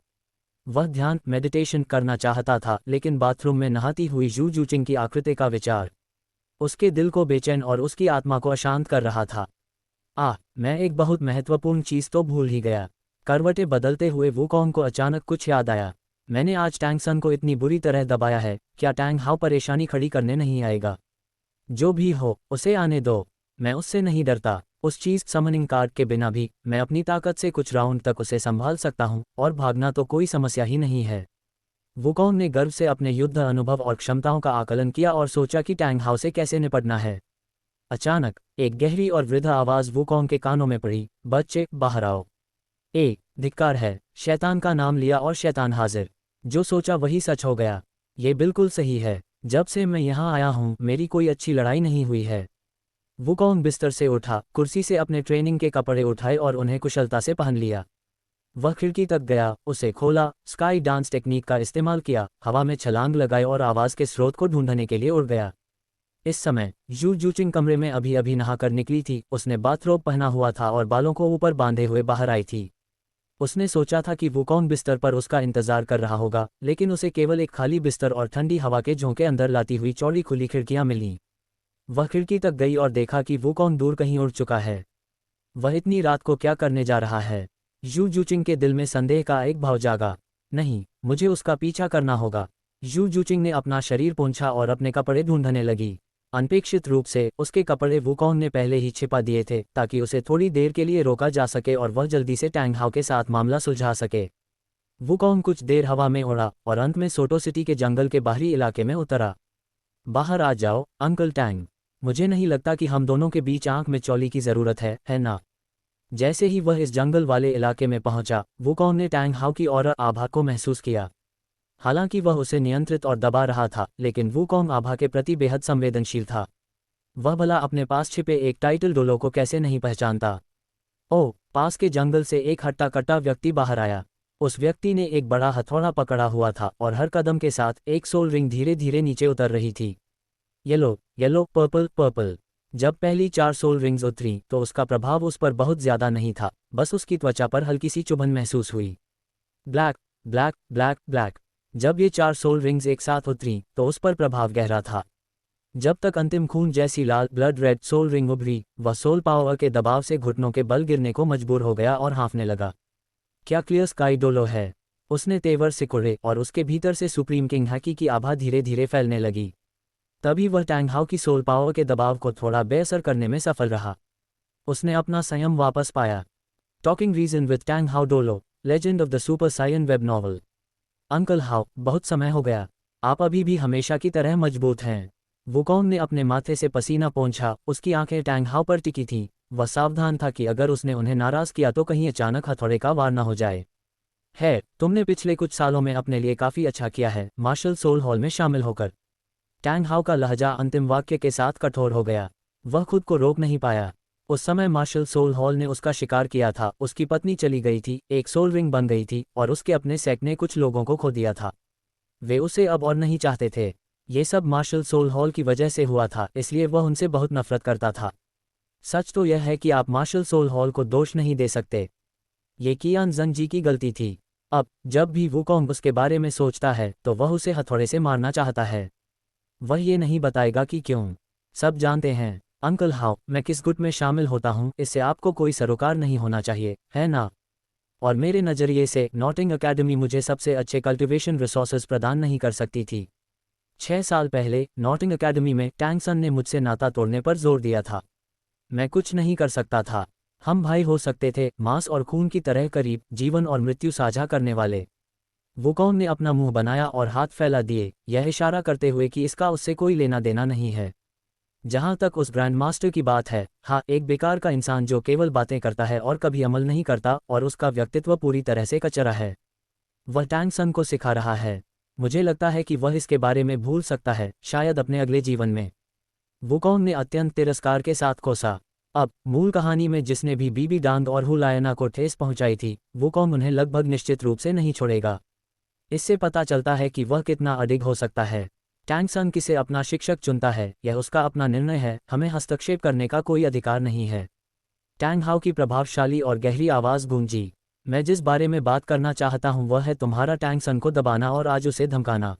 वह ध्यान मेडिटेशन करना चाहता था, लेकिन बाथरूम में नहाती हुई जू जूचिंग की आकृति का विचार उसके दिल को बेचैन और उसकी आत्मा को अशांत कर रहा था। मैं एक बहुत महत्वपूर्ण चीज़ तो भूल ही गया। करवटें बदलते हुए वुकोंग को अचानक कुछ याद आया। मैंने आज टैंग सन को इतनी बुरी तरह दबाया है, क्या टैंग हाउ परेशानी खड़ी करने नहीं आएगा? जो भी हो, उसे आने दो। मैं उससे नहीं डरता। उस चीज़ समनिंग कार्ड के बिना भी मैं अपनी ताकत से कुछ राउंड तक उसे संभाल सकता हूँ, और भागना तो कोई समस्या ही नहीं है। वुकोंग ने गर्व से अपने युद्ध अनुभव और क्षमताओं का आकलन किया और सोचा कि टैंग हाउ से कैसे निपटना है। अचानक एक गहरी और वृद्ध आवाज़ वुकोंग के कानों में पड़ी, बच्चे बाहर आओ। धिक्कार है। शैतान का नाम लिया और शैतान हाजिर। जो सोचा वही सच हो गया। ये बिल्कुल सही है। जब से मैं यहाँ आया हूँ मेरी कोई अच्छी लड़ाई नहीं हुई है। वुकोंग बिस्तर से उठा, कुर्सी से अपने ट्रेनिंग के कपड़े उठाए और उन्हें कुशलता से पहन लिया। वह खिड़की तक गया, उसे खोला, स्काई डांस टेक्निक का इस्तेमाल किया, हवा में छलांग लगाई और आवाज़ के स्रोत को ढूंढने के लिए उड़ गया। इस समय जू जूचिंग कमरे में अभी अभी नहाकर निकली थी। उसने बाथरोब पहना हुआ था और बालों को ऊपर बांधे हुए बाहर आई थी। उसने सोचा था कि वुकोंग बिस्तर पर उसका इंतजार कर रहा होगा, लेकिन उसे केवल एक खाली बिस्तर और ठंडी हवा के झोंके अंदर लाती हुई चौड़ी खुली खिड़कियां मिलीं। वह खिड़की तक गई और देखा कि वुकोंग दूर कहीं उड़ चुका है। वह इतनी रात को क्या करने जा रहा है? जू जूचिंग के दिल में संदेह का एक भाव जागा। नहीं, मुझे उसका पीछा करना होगा। जू जूचिंग ने अपना शरीर पोंछा और अपने कपड़े ढूंढने लगी। अनपेक्षित रूप से उसके कपड़े वुकोंग ने पहले ही छिपा दिए थे, ताकि उसे थोड़ी देर के लिए रोका जा सके और वह जल्दी से टैंग हाउ के साथ मामला सुलझा सके। वुकोंग कुछ देर हवा में उड़ा और अंत में सोटो सिटी के जंगल के बाहरी इलाके में उतरा। बाहर आ जाओ अंकल टैंग। मुझे नहीं लगता कि हम दोनों के बीच आंख में चौली की ज़रूरत है ना? जैसे ही वह इस जंगल वाले इलाके में पहुंचा, वुकोंग ने टैंग हाउ की और आभा को महसूस किया। हालांकि वह उसे नियंत्रित और दबा रहा था, लेकिन वुकोंग आभा के प्रति बेहद संवेदनशील था। वह भला अपने पास छिपे एक टाइटल डोलो को कैसे नहीं पहचानता? पास के जंगल से एक हट्टा कट्टा व्यक्ति बाहर आया। उस व्यक्ति ने एक बड़ा हथौड़ा पकड़ा हुआ था और हर कदम के साथ एक सोल रिंग धीरे धीरे नीचे उतर रही थी। Yellow yellow, purple purple. जब पहली 4 सोल रिंग्स उतरी तो उसका प्रभाव उस पर बहुत ज्यादा नहीं था, बस उसकी त्वचा पर हल्की सी चुभन महसूस हुई। Black black black black. जब ये 4 सोल रिंग्स एक साथ उतरी तो उस पर प्रभाव गहरा था। जब तक अंतिम खून जैसी लाल ब्लड रेड सोल रिंग उभरी, वह सोल पावर के दबाव से घुटनों के बल गिरने को मजबूर हो गया और हाँफने लगा। क्या क्लियर स्काई डोलो है? उसने तेवर सिकुड़े और उसके भीतर से सुप्रीम किंग हैकी की आभा धीरे धीरे फैलने लगी। तभी वह टैंग हाउ की सोल पावर के दबाव को थोड़ा बेअसर करने में सफल रहा। उसने अपना संयम वापस पाया। Talking reason with Tang Hao डोलो, legend of the super Saiyan web novel. Uncle Hao, बहुत समय हो गया। आप अभी भी हमेशा की तरह मजबूत हैं। वुकोंग ने अपने माथे से पसीना पोंछा। उसकी आंखें टैंग हाउ पर टिकी थीं। वह सावधान था कि अगर उसने उन्हें नाराज किया तो कहीं अचानक हथौड़े का वार न हो जाए। तुमने पिछले कुछ सालों में अपने लिए काफ़ी अच्छा किया है, मार्शल सोल हॉल में शामिल होकर। टैंग हाउ का लहजा अंतिम वाक्य के साथ कठोर हो गया। वह खुद को रोक नहीं पाया। उस समय मार्शल सोल हॉल ने उसका शिकार किया था। उसकी पत्नी चली गई थी, एक सोल रिंग बन गई थी और उसके अपने सेट ने कुछ लोगों को खो दिया था। वे उसे अब और नहीं चाहते थे। ये सब मार्शल सोल हॉल की वजह से हुआ था, इसलिए वह उनसे बहुत नफरत करता था। सच तो यह है कि आप मार्शल सोल हॉल को दोष नहीं दे सकते। ये कियान जंग जी की गलती थी। अब जब भी वुकोंग उसके बारे में सोचता है तो वह उसे हथौड़े से मारना चाहता है। वह ये नहीं बताएगा कि क्यों। सब जानते हैं अंकल हाउ मैं किस गुट में शामिल होता हूँ, इससे आपको कोई सरोकार नहीं होना चाहिए, है ना? और मेरे नज़रिए से नॉटिंग एकेडमी मुझे सबसे अच्छे कल्टिवेशन रिसोर्सेज प्रदान नहीं कर सकती थी। 6 साल पहले नॉटिंग एकेडमी में टैंग सन ने मुझसे नाता तोड़ने पर जोर दिया था। मैं कुछ नहीं कर सकता था। हम भाई हो सकते थे, मांस और खून की तरह करीब, जीवन और मृत्यु साझा करने वाले। वुकोंग ने अपना मुंह बनाया और हाथ फैला दिए, यह इशारा करते हुए कि इसका उससे कोई लेना देना नहीं है। जहां तक उस ग्रैंड मास्टर की बात है, हाँ, एक बेकार का इंसान जो केवल बातें करता है और कभी अमल नहीं करता, और उसका व्यक्तित्व पूरी तरह से कचरा है। वह टैंग सन को सिखा रहा है। मुझे लगता है कि वह इसके बारे में भूल सकता है, शायद अपने अगले जीवन में। वुकोंग ने अत्यंत तिरस्कार के साथ कोसा। अब मूल कहानी में जिसने भी बीबी डांग और हुलायना को ठेस पहुंचाई थी, वुकोंग उन्हें लगभग निश्चित रूप से नहीं छोड़ेगा। इससे पता चलता है कि वह कितना अडिग हो सकता है। टैंग सन किसे अपना शिक्षक चुनता है, यह उसका अपना निर्णय है, हमें हस्तक्षेप करने का कोई अधिकार नहीं है। टैंग हाउ की प्रभावशाली और गहरी आवाज़ गूंजी। मैं जिस बारे में बात करना चाहता हूं वह है तुम्हारा टैंग सन को दबाना और आज उसे धमकाना।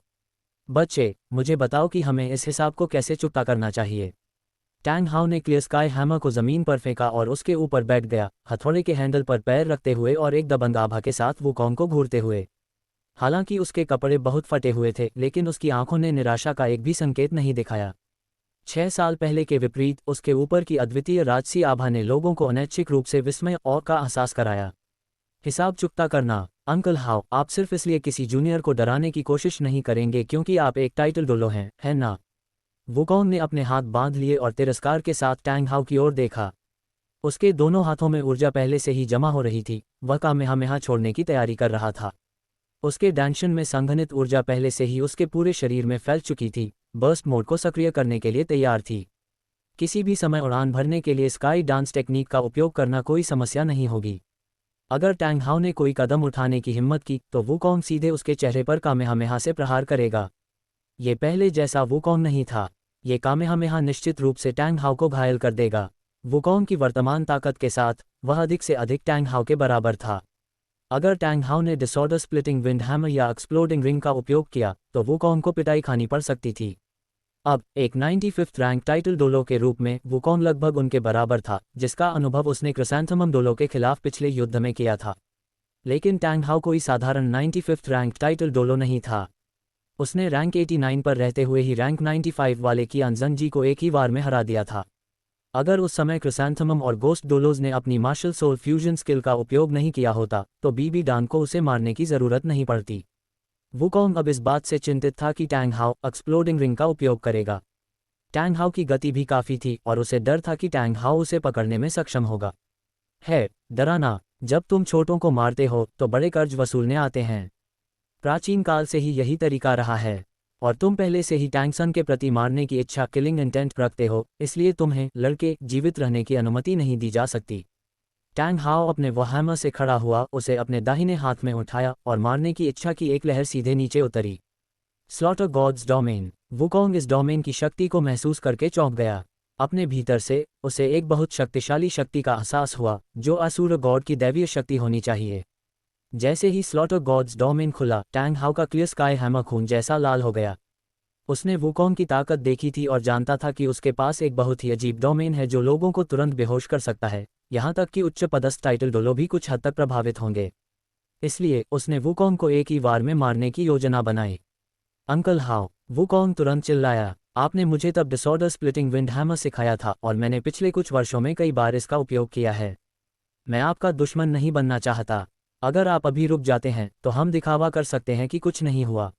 बच्चे, मुझे बताओ कि हमें इस हिसाब को कैसे चुकता करना चाहिए। टैंग हाउ ने क्लियर स्काई हैमर को जमीन पर फेंका और उसके ऊपर बैठ गया, हथौड़े के हैंडल पर पैर रखते हुए और एक दबंग आभा के साथ वुकोंग को घूरते हुए। हालांकि उसके कपड़े बहुत फटे हुए थे, लेकिन उसकी आंखों ने निराशा का एक भी संकेत नहीं दिखाया। 6 साल पहले के विपरीत उसके ऊपर की अद्वितीय राजसी आभा ने लोगों को अनैच्छिक रूप से विस्मय और का एहसास कराया। हिसाब चुकता करना। अंकल हाउ, आप सिर्फ इसलिए किसी जूनियर को डराने की कोशिश नहीं करेंगे क्योंकि आप एक टाइटल डोलो हैं, है ना? वुकोंग ने अपने हाथ बांध लिए और तिरस्कार के साथ टैंग हाउ की ओर देखा। उसके दोनों हाथों में ऊर्जा पहले से ही जमा हो रही थी, वह कामेहामेहा छोड़ने की तैयारी कर रहा था। उसके डैंशन में संघनित ऊर्जा पहले से ही उसके पूरे शरीर में फैल चुकी थी, बर्स्ट मोड को सक्रिय करने के लिए तैयार थी। किसी भी समय उड़ान भरने के लिए स्काई डांस टेक्निक का उपयोग करना कोई समस्या नहीं होगी। अगर टैंग हाउ ने कोई कदम उठाने की हिम्मत की तो वुकोंग सीधे उसके चेहरे पर कामेहामेहा से प्रहार करेगा। ये पहले जैसा वुकोंग नहीं था। ये कामेहामेहा निश्चित रूप से टैंग हाउ को घायल कर देगा। वुकोंग की वर्तमान ताकत के साथ वह अधिक से अधिक टैंग हाउ के बराबर था। अगर टैंग हाउ ने डिसऑर्डर स्प्लिटिंग विंड हैमर या एक्सप्लोडिंग रिंग का उपयोग किया तो वुकोंग को पिटाई खानी पड़ सकती थी। अब एक 95th रैंक टाइटल डोलो के रूप में वुकोंग लगभग उनके बराबर था, जिसका अनुभव उसने क्रिसैंथेमम डोलो के खिलाफ पिछले युद्ध में किया था। लेकिन टैंग हाउ कोई साधारण 95th रैंक टाइटल डोलो नहीं था। उसने रैंक 89 पर रहते हुए ही रैंक 95 वाले कियान जंग जी को एक ही वार में हरा दिया था। अगर उस समय क्रिसैंथेमम और गोस्ट डोलोज ने अपनी मार्शल सोल फ्यूजन स्किल का उपयोग नहीं किया होता तो बीबी डान को उसे मारने की जरूरत नहीं पड़ती। वुकोंग अब इस बात से चिंतित था कि टैंग हाउ एक्सप्लोडिंग रिंग का उपयोग करेगा। टैंग हाउ की गति भी काफ़ी थी और उसे डर था कि टैंग हाउ उसे पकड़ने में सक्षम होगा। है डराना। जब तुम छोटों को मारते हो तो बड़े कर्ज वसूलने आते हैं। प्राचीन काल से ही यही तरीका रहा है, और तुम पहले से ही टैंग सन के प्रति मारने की इच्छा, किलिंग इंटेंट रखते हो, इसलिए तुम्हें लड़के जीवित रहने की अनुमति नहीं दी जा सकती। टैंग हाउ अपने वहैमर से खड़ा हुआ, उसे अपने दाहिने हाथ में उठाया और मारने की इच्छा की एक लहर सीधे नीचे उतरी। Slaughter gods domain. वुकोंग इस डोमेन की शक्ति को महसूस करके चौंक गया। अपने भीतर से उसे एक बहुत शक्तिशाली शक्ति का एहसास हुआ, जो असुर गॉड की दैवीय शक्ति होनी चाहिए। जैसे ही स्लॉटर गॉड्स डोमेन खुला, टैंग हाउ का क्लियर स्काई हैमर खून जैसा लाल हो गया। उसने वुकोंग की ताकत देखी थी और जानता था कि उसके पास एक बहुत ही अजीब डोमेन है जो लोगों को तुरंत बेहोश कर सकता है, यहाँ तक कि उच्च पदस्थ टाइटल डोलो भी कुछ हद तक प्रभावित होंगे। इसलिए उसने वुकोंग को एक ही वार में मारने की योजना बनाई। अंकल हाउ, वुकोंग तुरंत चिल्लाया, आपने मुझे तब डिसऑर्डर स्प्लिटिंग विंड हैमर सिखाया था और मैंने पिछले कुछ वर्षों में कई बार इसका उपयोग किया है। मैं आपका दुश्मन नहीं बनना चाहता। अगर आप अभी रुक जाते हैं तो हम दिखावा कर सकते हैं कि कुछ नहीं हुआ।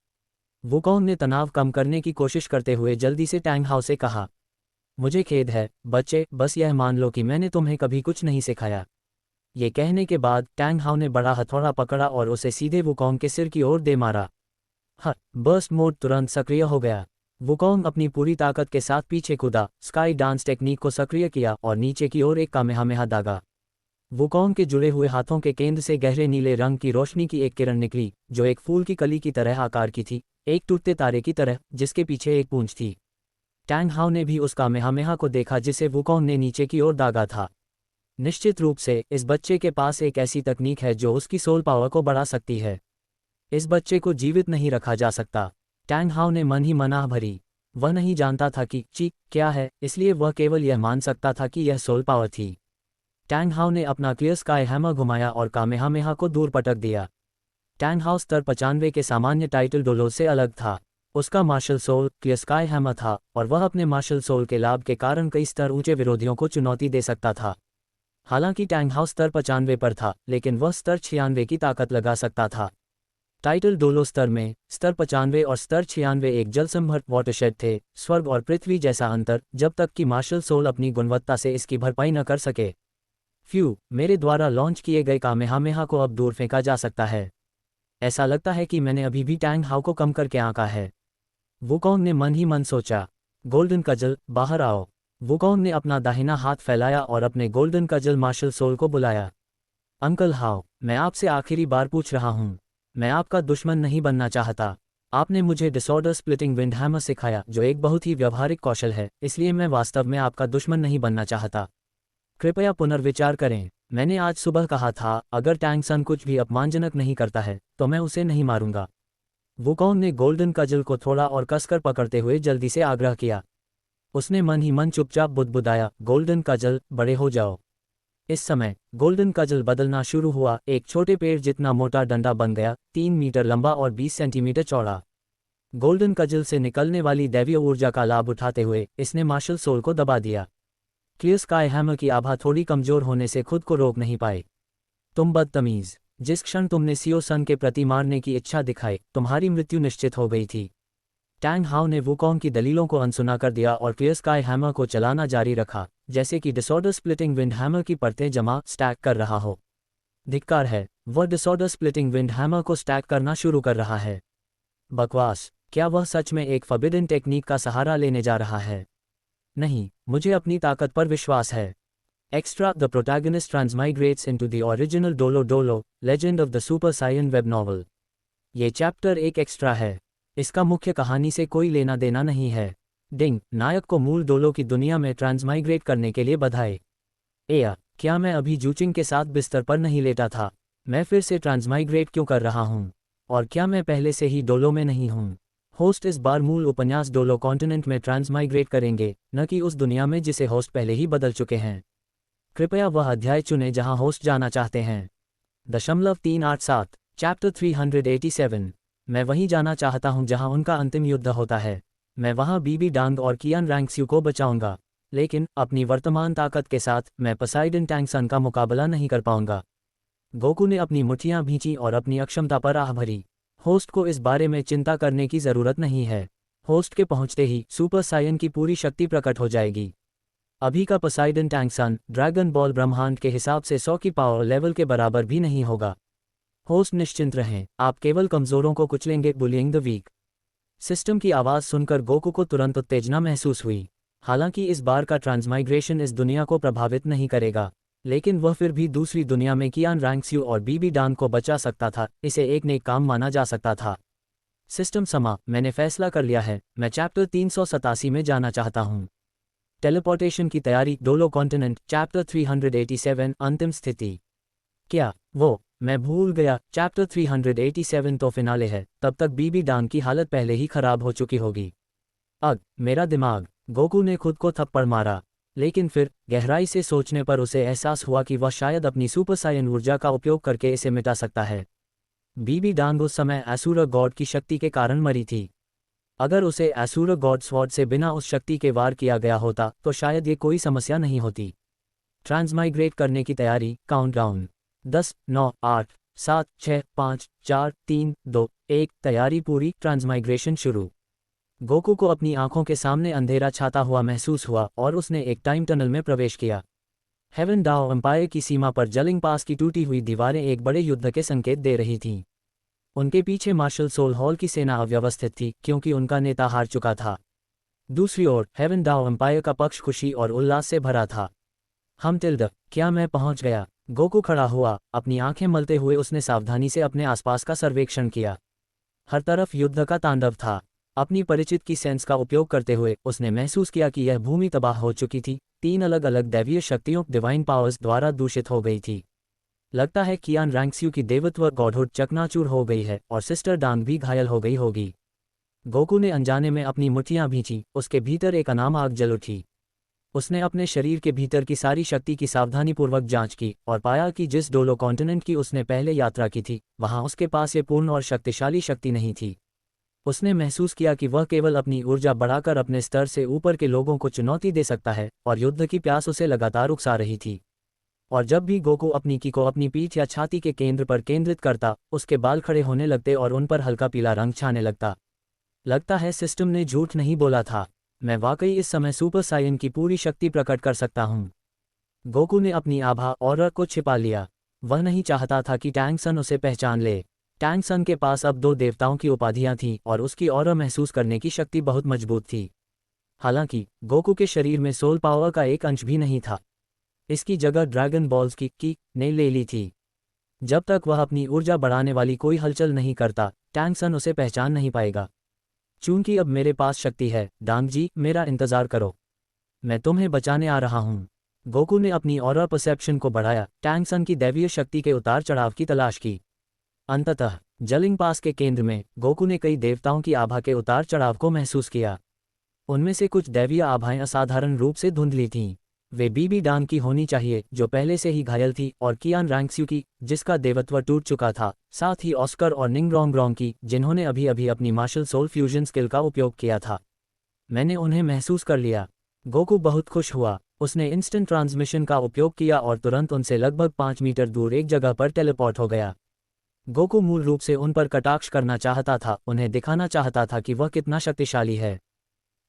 वुकोंग ने तनाव कम करने की कोशिश करते हुए जल्दी से टैंग हाउ से कहा, मुझे खेद है बच्चे, बस यह मान लो कि मैंने तुम्हें कभी कुछ नहीं सिखाया। ये कहने के बाद टैंग हाउ ने बड़ा हथौड़ा पकड़ा और उसे सीधे वुकोंग के सिर की ओर दे मारा। बर्स्ट मोड तुरंत सक्रिय हो गया। वुकोंग अपनी पूरी ताकत के साथ पीछे कूदा, स्काई डांस टेक्निक को सक्रिय किया और नीचे की ओर एक कामेहामेहा दागा। वुकोंग के जुड़े हुए हाथों के केंद्र से गहरे नीले रंग की रोशनी की एक किरण निकली, जो एक फूल की कली की तरह आकार की थी, एक टूटते तारे की तरह जिसके पीछे एक पूंछ थी। टैंग हाउ ने भी उस कामेहामेहा को देखा जिसे वुकोंग ने नीचे की ओर दागा था। निश्चित रूप से इस बच्चे के पास एक ऐसी तकनीक है जो उसकी सोल पावर को बढ़ा सकती है। इस बच्चे को जीवित नहीं रखा जा सकता। टैंग हाउ ने मन ही मन आह भरी। वह नहीं जानता था कि ची क्या है, इसलिए वह केवल यह मान सकता था कि यह सोल पावर थी। टैंग हाउ ने अपना क्लियर स्काई हैमर घुमाया और कामेहामेहा को दूर पटक दिया। टैंग हाउ स्तर 95 के सामान्य टाइटल डोलो से अलग था। उसका martial soul clear sky hammer था और वह अपने मार्शल सोल के लाभ के कारण कई स्तर ऊंचे विरोधियों को चुनौती दे सकता था। हालांकि टैंग हाउ स्तर 95 पर था, लेकिन वह स्तर 96 की ताकत लगा सकता था। टाइटल डोलो स्तर में स्तर 95 और स्तर 96 एक जलसंभर वाटरशेड थे, स्वर्ग और पृथ्वी जैसा अंतर, जब तक कि मार्शल सोल अपनी गुणवत्ता से इसकी भरपाई न कर सके। मेरे द्वारा लॉन्च किए गए कामेहामेहा को अब दूर फेंका जा सकता है। ऐसा लगता है कि मैंने अभी भी टैंग हाउ को कम करके आंका है। वुकोंग ने मन ही मन सोचा। गोल्डन कजल, बाहर आओ। वुकोंग ने अपना दाहिना हाथ फैलाया और अपने गोल्डन कजल मार्शल सोल को बुलाया। अंकल हाउ, मैं आपसे आखिरी बार पूछ रहा हूँ। मैं आपका दुश्मन नहीं बनना चाहता। आपने मुझे डिसऑर्डर स्प्लिटिंग विंड हैमर सिखाया जो एक बहुत ही व्यवहारिक कौशल है, इसलिए मैं वास्तव में आपका दुश्मन नहीं बनना चाहता। कृपया पुनर्विचार करें। मैंने आज सुबह कहा था अगर टैंग सन कुछ भी अपमानजनक नहीं करता है तो मैं उसे नहीं मारूंगा। वुकोंग ने गोल्डन कजल को थोड़ा और कसकर पकड़ते हुए जल्दी से आग्रह किया। उसने मन ही मन चुपचाप बुदबुदाया, गोल्डन कजल, बड़े हो जाओ। इस समय गोल्डन कजल बदलना शुरू हुआ। एक छोटे पेड़ जितना मोटा डंडा बन गया, 3 मीटर लंबा और 20 सेंटीमीटर चौड़ा। गोल्डन कजल से निकलने वाली दैवीय ऊर्जा का लाभ उठाते हुए इसने मार्शल सोल को दबा दिया। क्लियर स्काई हैमर की आभा थोड़ी कमजोर होने से खुद को रोक नहीं पाए। तुम बदतमीज, जिस क्षण तुमने सियो सन के प्रति मारने की इच्छा दिखाई, तुम्हारी मृत्यु निश्चित हो गई थी। टैंग हाउ ने वुकोंग की दलीलों को अनसुना कर दिया और क्लियर स्काई हैमर को चलाना जारी रखा, जैसे कि डिसऑर्डर स्प्लिटिंग विंड हैमर की परतें जमा स्टैक कर रहा हो। धिक्कार है, वह डिसऑर्डर स्प्लिटिंग विंड हैमर को स्टैक करना शुरू कर रहा है। बकवास, क्या वह सच में एक फॉरबिडन टेक्निक का सहारा लेने जा रहा है? नहीं, मुझे अपनी ताकत पर विश्वास है। Extra, the protagonist transmigrates into the original डोलो डोलो, legend of the super Saiyan web novel. ये चैप्टर एक एक्स्ट्रा है। इसका मुख्य कहानी से कोई लेना देना नहीं है। डिंग, नायक को मूल डोलो की दुनिया में ट्रांसमाइग्रेट करने के लिए बधाई। क्या मैं अभी जूचिंग के साथ बिस्तर पर नहीं लेटा था? मैं फिर से ट्रांसमाइग्रेट क्यों कर रहा हूँ? और क्या मैं पहले से ही डोलो में नहीं हूँ? होस्ट इस बार मूल उपन्यास डोलो कॉन्टिनेंट में ट्रांसमाइग्रेट करेंगे, न कि उस दुनिया में जिसे होस्ट पहले ही बदल चुके हैं। कृपया वह अध्याय चुनें जहां होस्ट जाना चाहते हैं। 387 चैप्टर 387। मैं वहीं जाना चाहता हूं जहां उनका अंतिम युद्ध होता है। मैं वहां बीबी डांग और कियान रैंक्स्यू को बचाऊंगा, लेकिन अपनी वर्तमान ताकत के साथ मैं पोसाइडन टैंग सन का मुकाबला नहीं कर पाऊंगा। गोकू ने अपनी मुट्ठियां भींची और अपनी अक्षमता पर आह भरी। होस्ट को इस बारे में चिंता करने की जरूरत नहीं है। होस्ट के पहुंचते ही सुपर सायन की पूरी शक्ति प्रकट हो जाएगी। अभी का पोसाइडन टैंग सन ड्रैगन बॉल ब्रह्मांड के हिसाब से 100 की पावर लेवल के बराबर भी नहीं होगा। होस्ट निश्चिंत रहें, आप केवल कमजोरों को कुचलेंगे, बुलिंग द वीक। सिस्टम की आवाज़ सुनकर गोकू को तुरंत उत्तेजना महसूस हुई। हालांकि इस बार का ट्रांसमाइग्रेशन इस दुनिया को प्रभावित नहीं करेगा, लेकिन वह फिर भी दूसरी दुनिया में कियान रैंक्स्यू और बीबी डांग को बचा सकता था। इसे एक नेक काम माना जा सकता था। सिस्टम समा, मैंने फैसला कर लिया है, मैं चैप्टर 387 में जाना चाहता हूँ। टेलीपोर्टेशन की तैयारी, डोलो कॉन्टिनेंट, चैप्टर 387, अंतिम स्थिति। क्या वो, मैं भूल गया, चैप्टर 387 तो फिनाले है, तब तक बीबी डांग की हालत पहले ही खराब हो चुकी होगी। मेरा दिमाग। गोकू ने खुद को थप्पड़ मारा, लेकिन फिर गहराई से सोचने पर उसे एहसास हुआ कि वह शायद अपनी सुपर सायन ऊर्जा का उपयोग करके इसे मिटा सकता है। बीबी डांग उस समय एसूर गॉड की शक्ति के कारण मरी थी। अगर उसे एसूर गॉड स्वॉर्ड से बिना उस शक्ति के वार किया गया होता तो शायद ये कोई समस्या नहीं होती। ट्रांसमाइग्रेट करने की तैयारी, काउंटडाउन। 10, 9, 8, 7, 6, 5, 4, 3, 2, 1। तैयारी पूरी, ट्रांसमाइग्रेशन शुरू। गोकू को अपनी आंखों के सामने अंधेरा छाता हुआ महसूस हुआ और उसने एक टाइम टनल में प्रवेश किया। हेवन डाओ एम्पायर की सीमा पर जलिंग पास की टूटी हुई दीवारें एक बड़े युद्ध के संकेत दे रही थीं। उनके पीछे मार्शल सोल हॉल की सेना अव्यवस्थित थी क्योंकि उनका नेता हार चुका था। दूसरी ओर हेवन डाओ एम्पायर का पक्ष खुशी और उल्लास से भरा था। क्या मैं पहुंच गया? गोकू खड़ा हुआ, अपनी आंखें मलते हुए उसने सावधानी से अपने आसपास का सर्वेक्षण किया। हर तरफ युद्ध का तांडव था। अपनी परिचित की सेंस का उपयोग करते हुए उसने महसूस किया कि यह भूमि तबाह हो चुकी थी, 3 अलग अलग दैवीय शक्तियों डिवाइन पावर्स द्वारा दूषित हो गई थी। लगता है कियान रैंक्स्यू की देवत्व गॉडहुड चकनाचूर हो गई है और सिस्टर डांग भी घायल हो गई होगी। गोकू ने अनजाने में अपनी मुट्ठियां भींची, उसके भीतर एक अनाम आग जल उठी। उसने अपने शरीर के भीतर की सारी शक्ति की सावधानीपूर्वक जांच की और पाया कि जिस डोलो कॉन्टिनेंट की उसने पहले यात्रा की थी, वहां उसके पास ये पूर्ण और शक्तिशाली शक्ति नहीं थी। उसने महसूस किया कि वह केवल अपनी ऊर्जा बढ़ाकर अपने स्तर से ऊपर के लोगों को चुनौती दे सकता है, और युद्ध की प्यास उसे लगातार उकसा रही थी। और जब भी गोकू अपनी की को अपनी पीठ या छाती के केंद्र पर केंद्रित करता, उसके बाल खड़े होने लगते और उन पर हल्का पीला रंग छाने लगता। लगता है सिस्टम ने झूठ नहीं बोला था। मैं वाकई इस समय सुपर साइयन की पूरी शक्ति प्रकट कर सकता हूँ। गोकू ने अपनी आभा ऑरा को छिपा लिया। वह नहीं चाहता था कि टैंग सन उसे पहचान ले। टैंग सन के पास अब 2 देवताओं की उपाधियां थीं और उसकी ऑरा महसूस करने की शक्ति बहुत मजबूत थी। हालांकि गोकू के शरीर में सोल पावर का एक अंश भी नहीं था। इसकी जगह ड्रैगन बॉल्स की ने ले ली थी। जब तक वह अपनी ऊर्जा बढ़ाने वाली कोई हलचल नहीं करता, टैंग सन उसे पहचान नहीं पाएगा। चूंकि अब मेरे पास शक्ति है, डांग जी, मेरा इंतजार करो। मैं तुम्हें बचाने आ रहा हूँ। गोकू ने अपनी ऑरा परसेप्शन को बढ़ाया, टैंग सन की दैवीय शक्ति के उतार चढ़ाव की तलाश की। अंततः जलिंग पास के केंद्र में गोकू ने कई देवताओं की आभा के उतार चढ़ाव को महसूस किया। उनमें से कुछ दैवीय आभाएं असाधारण रूप से धुंधली थीं। वे बीबी डांग की होनी चाहिए, जो पहले से ही घायल थी, और कियान रैंक्स्यू की, जिसका देवत्व टूट चुका था, साथ ही ऑस्कर और निंगरोंगरोंग की, जिन्होंने अभी अभी अपनी मार्शल सोल फ्यूजन स्किल का उपयोग किया था। मैंने उन्हें महसूस कर लिया। गोकू बहुत खुश हुआ। उसने इंस्टेंट ट्रांसमिशन का उपयोग किया और तुरंत उनसे लगभग 5 मीटर दूर एक जगह पर टेलीपोर्ट हो गया। गोकू मूल रूप से उन पर कटाक्ष करना चाहता था, उन्हें दिखाना चाहता था कि वह कितना शक्तिशाली है।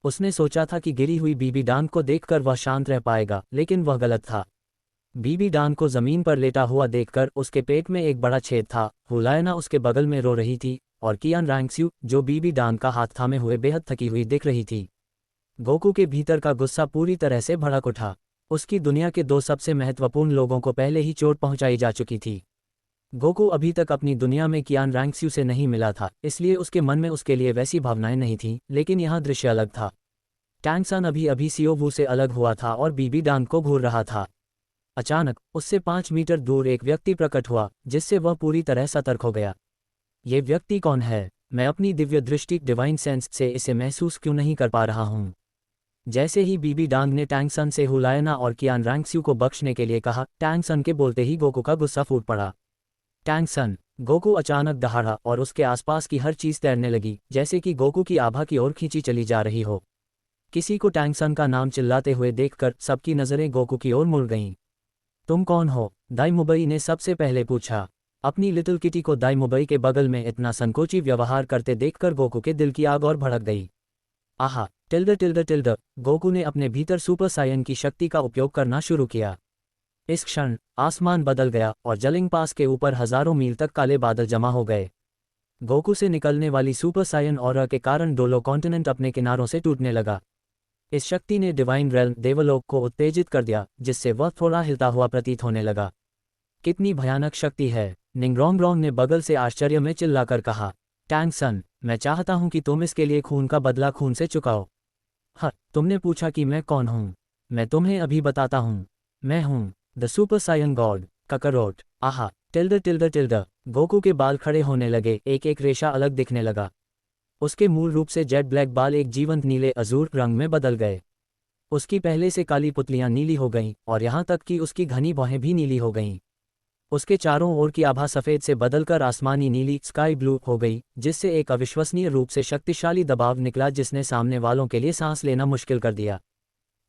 उसने सोचा था कि गिरी हुई बीबी डांग को देखकर वह शांत रह पाएगा, लेकिन वह गलत था। बीबी डांग को जमीन पर लेटा हुआ देखकर उसके पेट में एक बड़ा छेद था। हुलायना उसके बगल में रो रही थी, और कियान रैंक्स्यू, जो बीबी डांग का हाथ थामे हुए बेहद थकी हुई दिख रही थी। गोकू के भीतर का गुस्सा पूरी तरह से भड़क उठा। उसकी दुनिया के 2 सबसे महत्वपूर्ण लोगों को पहले ही चोट पहुंचाई जा चुकी थी। गोकू अभी तक अपनी दुनिया में कियान रैंक्स्यू से नहीं मिला था, इसलिए उसके मन में उसके लिए वैसी भावनाएं नहीं थीं, लेकिन यहाँ दृश्य अलग था। टैंग सन अभी अभी सियो वू से अलग हुआ था और बीबी डांग को घूर रहा था। अचानक उससे 5 मीटर दूर एक व्यक्ति प्रकट हुआ, जिससे वह पूरी तरह सतर्क हो गया। ये व्यक्ति कौन है? मैं अपनी दिव्य दृष्टि डिवाइन सेंस से इसे महसूस क्यों नहीं कर पा रहा हूँ? जैसे ही बीबी डांग ने टैंग सन से हुलायना और कियान रैंक्स्यू को बख्शने के लिए कहा, टैंग सन के बोलते ही गोकू का गुस्सा फूट पड़ा। टैंग सन! गोकू अचानक दहाड़ा और उसके आसपास की हर चीज तैरने लगी, जैसे कि गोकू की आभा की ओर खींची चली जा रही हो। किसी को टैंग सन का नाम चिल्लाते हुए देखकर सबकी नजरें गोकू की ओर मुड़ गईं। तुम कौन हो? दाई मुबई ने सबसे पहले पूछा। अपनी लिटिल किटी को दाई मुबई के बगल में इतना संकोची व्यवहार करते देखकर गोकू के दिल की आग और भड़क गई। आहा! टिल्ड। गोकू ने अपने भीतर सुपर सायन की शक्ति का उपयोग करना शुरू किया। इस क्षण आसमान बदल गया और जलिंग पास के ऊपर हजारों मील तक काले बादल जमा हो गए। गोकू से निकलने वाली सुपर सायन ऑरा के कारण डोलो कॉन्टिनेंट अपने किनारों से टूटने लगा। इस शक्ति ने डिवाइन रेल्म देवलोक को उत्तेजित कर दिया, जिससे वह थोड़ा हिलता हुआ प्रतीत होने लगा। कितनी भयानक शक्ति है! निंगरोंगरोंग ने बगल से आश्चर्य में चिल्लाकर कहा। टैंग सन, मैं चाहता हूं कि तुम इसके लिए खून का बदला खून से चुकाओ। तुमने पूछा कि मैं कौन हूं? मैं तुम्हें अभी बताता हूं। मैं हूं द सुपर सायन गॉड, ककरोट। आहा! टिल्ड। गोकू के बाल खड़े होने लगे, एक एक रेशा अलग दिखने लगा। उसके मूल रूप से जेट ब्लैक बाल एक जीवंत नीले अजूर रंग में बदल गए। उसकी पहले से काली पुतलियां नीली हो गईं, और यहाँ तक कि उसकी घनी भौहें भी नीली हो गईं। उसके चारों ओर की आभा सफ़ेद से बदलकर आसमानी नीली स्काई ब्लू हो गई, जिससे एक अविश्वसनीय रूप से शक्तिशाली दबाव निकला जिसने सामने वालों के लिए सांस लेना मुश्किल कर दिया।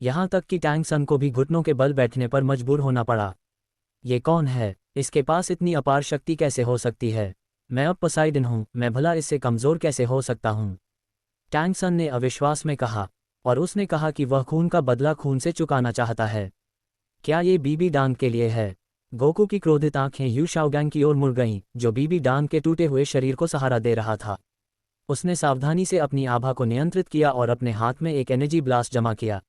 यहाँ तक कि टैंग सन को भी घुटनों के बल बैठने पर मजबूर होना पड़ा। ये कौन है? इसके पास इतनी अपार शक्ति कैसे हो सकती है? मैं अब पोसाइडन हूँ, मैं भला इससे कमज़ोर कैसे हो सकता हूँ? टैंग सन ने अविश्वास में कहा, और उसने कहा कि वह खून का बदला खून से चुकाना चाहता है। क्या ये बीबी डांग के लिए है? गोकू की क्रोधित आंखें यू शाओगैंग की ओर मुड़ गईं, जो बीबी डांग के टूटे हुए शरीर को सहारा दे रहा था। उसने सावधानी से अपनी आभा को नियंत्रित किया और अपने हाथ में एक एनर्जी ब्लास्ट जमा किया।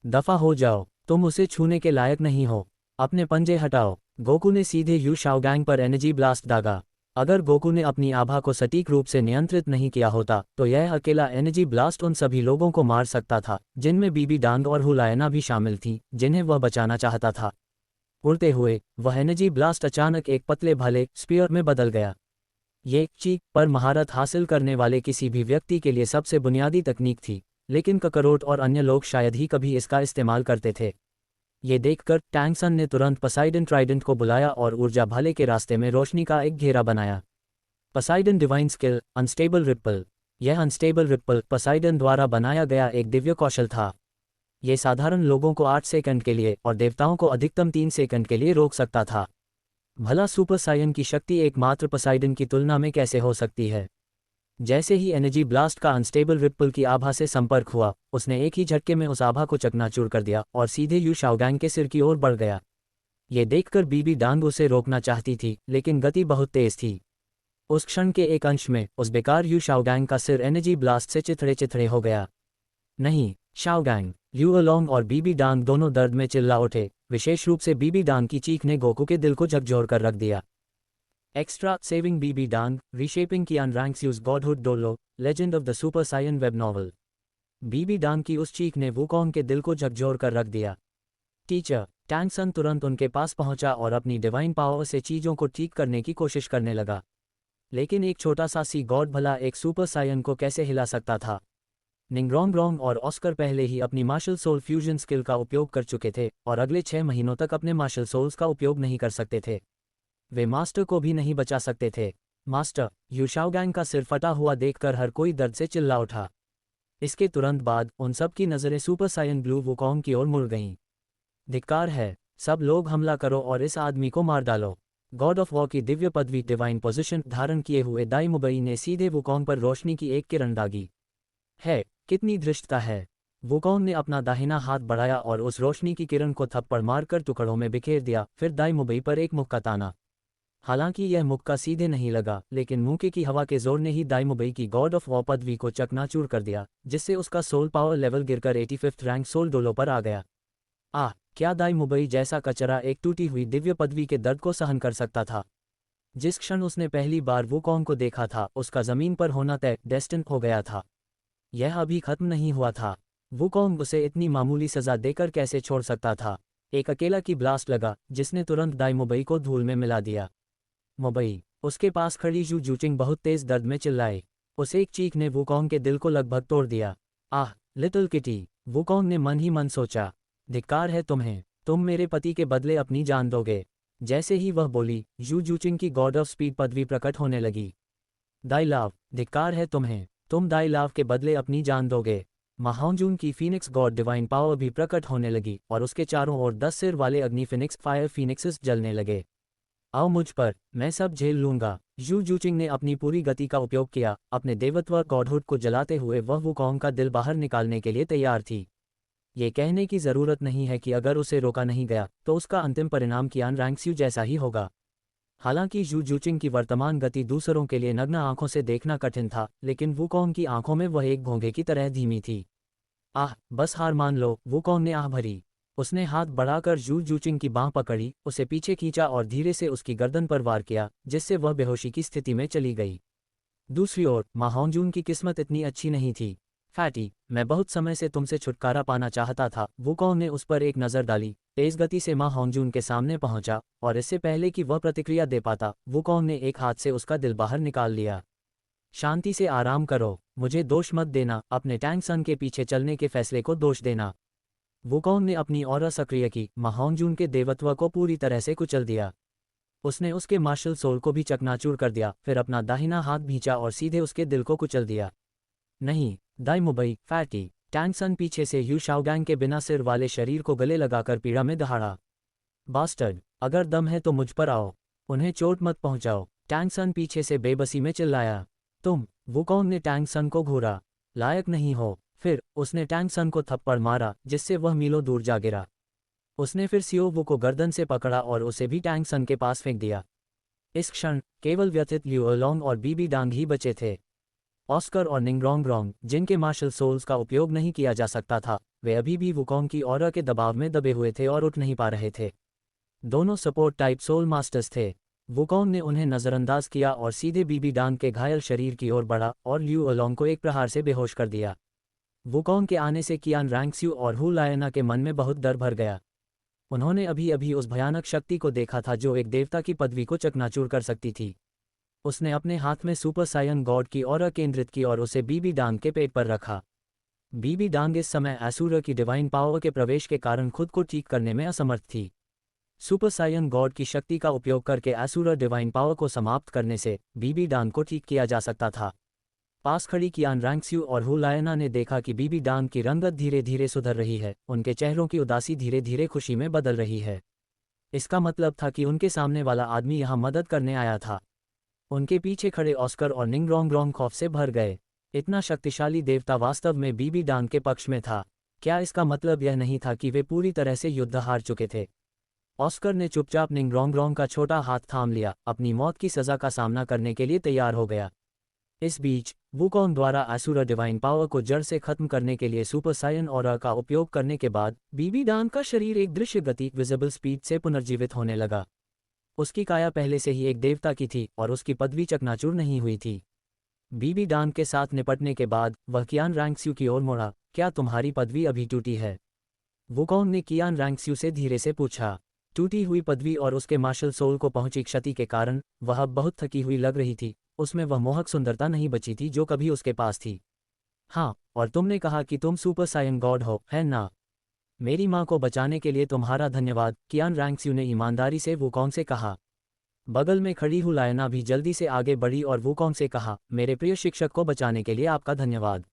दफा हो जाओ, तुम उसे छूने के लायक नहीं हो। अपने पंजे हटाओ। गोकू ने सीधे यू शाओगैंग पर एनर्जी ब्लास्ट दागा। अगर गोकू ने अपनी आभा को सटीक रूप से नियंत्रित नहीं किया होता तो यह अकेला एनर्जी ब्लास्ट उन सभी लोगों को मार सकता था, जिनमें बीबी डांग और हुलायना भी शामिल थीं, जिन्हें वह बचाना चाहता था। उड़ते हुए वह एनर्जी ब्लास्ट अचानक एक पतले भाले स्पीयर में बदल गया। ये चीख पर महारत हासिल करने वाले किसी भी व्यक्ति के लिए सबसे बुनियादी तकनीक थी, लेकिन ककरोट और अन्य लोग शायद ही कभी इसका इस्तेमाल करते थे। ये देखकर टैंग सन ने तुरंत पसाइडन ट्राइडेंट को बुलाया और ऊर्जा भाले के रास्ते में रोशनी का एक घेरा बनाया। पसाइडन डिवाइन स्किल अनस्टेबल रिप्पल। यह अनस्टेबल रिप्पल पसाइडन द्वारा बनाया गया एक दिव्य कौशल था। ये साधारण लोगों को 8 सेकंड के लिए और देवताओं को अधिकतम 3 सेकंड के लिए रोक सकता था। भला सुपर सायन की शक्ति एकमात्र पसाइडन की तुलना में कैसे हो सकती है? जैसे ही एनर्जी ब्लास्ट का अनस्टेबल रिप्पल की आभा से संपर्क हुआ, उसने एक ही झटके में उस आभा को चकनाचूर कर दिया और सीधे यू शाओगैंग के सिर की ओर बढ़ गया। ये देखकर बीबी डांग उसे रोकना चाहती थी, लेकिन गति बहुत तेज थी। उस क्षण के एक अंश में उस बेकार यू शाओगैंग का सिर एनर्जी ब्लास्ट से चिथड़े चिथड़े हो गया। नहीं, शाओगैंग, लिऊ अलोंग और बीबी डांग दोनों दर्द में चिल्ला उठे। विशेष रूप से बीबी डांग की चीख ने गोकू के दिल को झकझोर कर रख दिया। Extra saving Bibi Dong, reshaping Qian Renxue's godhood डोलो, legend of the super Saiyan web novel. Bibi Dong की उस चीख ने वुकोंग के दिल को झकझोर कर रख दिया। टीचर, टैंग सन तुरंत उनके पास पहुंचा और अपनी डिवाइन पावर से चीजों को ठीक करने की कोशिश करने लगा। लेकिन एक छोटा सा सी गॉड भला एक सुपर सायन को कैसे हिला सकता था? निंगरोंग और ऑस्कर पहले ही अपनी मार्शल सोल फ्यूजन स्किल का उपयोग कर चुके थे और अगले 6 महीनों तक अपने मार्शल सोल्स का उपयोग नहीं कर सकते थे। वे मास्टर को भी नहीं बचा सकते थे। मास्टर, यू शाओगैंग का सिर फटा हुआ देखकर हर कोई दर्द से चिल्ला उठा। इसके तुरंत बाद उन सब की नज़रें सुपर सायन ब्लू वुकोंग की ओर मुड़ गईं। धिक्कार है, सब लोग हमला करो और इस आदमी को मार डालो। गॉड ऑफ वॉर की दिव्य पदवी डिवाइन पोजीशन धारण किए हुए दाई मुबई ने सीधे वुकोंग पर रोशनी की एक किरण दागी। है, कितनी धृष्टता है! वुकोंग ने अपना दाहिना हाथ बढ़ाया और उस रोशनी की किरण को थप्पड़ मारकर टुकड़ों में बिखेर दिया, फिर दाई मुबई पर एक मुक्का ताना। हालांकि यह मुक्का सीधे नहीं लगा, लेकिन मुक्के की हवा के जोर ने ही दाई मुबई की गॉड ऑफ वॉर पदवी को चकनाचूर कर दिया, जिससे उसका सोल पावर लेवल गिरकर 85th रैंक सोल डोलो पर आ गया। क्या दाई मुबई जैसा कचरा एक टूटी हुई दिव्य पदवी के दर्द को सहन कर सकता था? जिस क्षण उसने पहली बार वुकोंग को देखा था, उसका जमीन पर होना तय डेस्टिन हो गया था। यह अभी खत्म नहीं हुआ था। वुकोंग उसे इतनी मामूली सजा देकर कैसे छोड़ सकता था? एक अकेला की ब्लास्ट लगा, जिसने तुरंत दाई मुबई को धूल में मिला दिया। मुबई, उसके पास खड़ी जू जूचिंग बहुत तेज दर्द में चिल्लाए। उस एक चीख ने वुकोंग के दिल को लगभग तोड़ दिया। लिटिल किटी, वुकोंग ने मन ही मन सोचा। धिक्कार है तुम्हें, तुम मेरे पति के बदले अपनी जान दोगे। जैसे ही वह बोली, जू जूचिंग की गॉड ऑफ स्पीड पदवी प्रकट होने लगी। दाई लाव, धिक्कार है तुम्हें, तुम दाई लाव के बदले अपनी जान दोगे। महाओंजून की फीनिक्स गॉड डिवाइन पावर भी प्रकट होने लगी और उसके चारों ओर 10 सिर वाले अग्नि फिनिक्स फायर फीनिक्सेस जलने लगे। आओ मुझ पर, मैं सब झेल लूंगा। जू जूचिंग ने अपनी पूरी गति का उपयोग किया। अपने देवत्व गॉडहुड को जलाते हुए वह वुकोंग का दिल बाहर निकालने के लिए तैयार थी। ये कहने की जरूरत नहीं है कि अगर उसे रोका नहीं गया तो उसका अंतिम परिणाम कियान रैंक्स्यू जैसा ही होगा। हालांकि जू जूचिंग की वर्तमान गति दूसरों के लिए नग्न आंखों से देखना कठिन था, लेकिन वुकोंग की आंखों में वह एक घोंघे की तरह धीमी थी। बस हार मान लो, वुकोंग ने आह भरी। उसने हाथ बढ़ाकर जू जूचिंग की बांह पकड़ी, उसे पीछे खींचा और धीरे से उसकी गर्दन पर वार किया, जिससे वह बेहोशी की स्थिति में चली गई। दूसरी ओर महाओंजून की किस्मत इतनी अच्छी नहीं थी। फैटी, मैं बहुत समय से तुमसे छुटकारा पाना चाहता था। वुकोंग ने उस पर एक नज़र डाली, तेज गति से महाओंजून के सामने पहुंचा और इससे पहले कि वह प्रतिक्रिया दे पाता, वुकोंग ने एक हाथ से उसका दिल बाहर निकाल लिया। शांति से आराम करो, मुझे दोष मत देना, अपने टैंग सन के पीछे चलने के फैसले को दोष देना। वुकोंग ने अपनी ऑरा सक्रिय की, महाओंजून के देवत्व को पूरी तरह से कुचल दिया। उसने उसके मार्शल सोल को भी चकनाचूर कर दिया, फिर अपना दाहिना हाथ भींचा और सीधे उसके दिल को कुचल दिया। नहीं, दाई मुबई, फैटी, टैंग सन पीछे से यू शाओगैंग के बिना सिर वाले शरीर को गले लगाकर पीड़ा में दहाड़ा। बास्टर्ड, अगर दम है तो मुझ पर आओ, उन्हें चोट मत पहुंचाओ। टैंग सन पीछे से बेबसी में चिल्लाया। तुम, वुकोंग ने टैंग सन को घूरा, लायक नहीं हो। फिर उसने टैंग सन को थप्पड़ मारा, जिससे वह मीलों दूर जा गिरा। उसने फिर सियो वु को गर्दन से पकड़ा और उसे भी टैंग सन के पास फेंक दिया। इस क्षण केवल व्यथित लिऊ अलोंग और बीबी डांग ही बचे थे। ऑस्कर और निंगरोंग, जिनके मार्शल सोल्स का उपयोग नहीं किया जा सकता था, वे अभी भी वुकोंग की ऑरा के दबाव में दबे हुए थे और उठ नहीं पा रहे थे। दोनों सपोर्ट टाइप सोल मास्टर्स थे। वुकोंग ने उन्हें नज़रअंदाज किया और सीधे बीबी डांग के घायल शरीर की ओर बढ़ा और ल्यू अलोंग को एक प्रहार से बेहोश कर दिया। वुकोंग के आने से कियान रैंक्स्यू और हु लायना के मन में बहुत डर भर गया। उन्होंने अभी अभी उस भयानक शक्ति को देखा था जो एक देवता की पदवी को चकनाचूर कर सकती थी। उसने अपने हाथ में सुपर सायन गॉड की ऑरा केंद्रित की और उसे बीबी डांग के पेट पर रखा। बीबी डांग इस समय असुर की डिवाइन पावर के प्रवेश के कारण खुद को ठीक करने में असमर्थ थी। सुपर सायन गॉड की शक्ति का उपयोग करके असुर डिवाइन पावर को समाप्त करने से बीबी डांग को ठीक किया जा सकता था। पास खड़ी कियान रैंक्स्यू और हु लायना ने देखा कि बीबी डांग की रंगत धीरे धीरे सुधर रही है, उनके चेहरों की उदासी धीरे धीरे खुशी में बदल रही है। इसका मतलब था कि उनके सामने वाला आदमी यहाँ मदद करने आया था। उनके पीछे खड़े ऑस्कर और निंगरोंग खौफ से भर गए। इतना शक्तिशाली देवता वास्तव में बीबी डांग के पक्ष में था। क्या इसका मतलब यह नहीं था कि वे पूरी तरह से युद्ध हार चुके थे? ऑस्कर ने चुपचाप निंगरोंग का छोटा हाथ थाम लिया, अपनी मौत की सज़ा का सामना करने के लिए तैयार हो गया। इस बीच वुकोंग द्वारा असुर डिवाइन पावर को जड़ से खत्म करने के लिए सुपर सायन ऑरा का उपयोग करने के बाद बीबी डांग का शरीर एक दृश्य गति विजिबल स्पीड से पुनर्जीवित होने लगा। उसकी काया पहले से ही एक देवता की थी और उसकी पदवी चकनाचूर नहीं हुई थी। बीबी डांग के साथ निपटने के बाद वह कियान रैंक्स्यू की ओर मुड़ा। क्या तुम्हारी पदवी अभी टूटी है? वुकोंग ने कियान रैंक्स्यू से धीरे से पूछा। टूटी हुई पदवी और उसके मार्शल सोल को पहुंची क्षति के कारण वह अब बहुत थकी हुई लग रही थी। उसमें वह मोहक सुंदरता नहीं बची थी जो कभी उसके पास थी। हाँ, और तुमने कहा कि तुम सुपर सायन गॉड हो, है ना? मेरी माँ को बचाने के लिए तुम्हारा धन्यवाद, कियान रैंक्स्यू ने ईमानदारी से वुकोंग से कहा। बगल में खड़ी हु लायना भी जल्दी से आगे बढ़ी और वुकोंग से कहा, मेरे प्रिय शिक्षक को बचाने के लिए आपका धन्यवाद।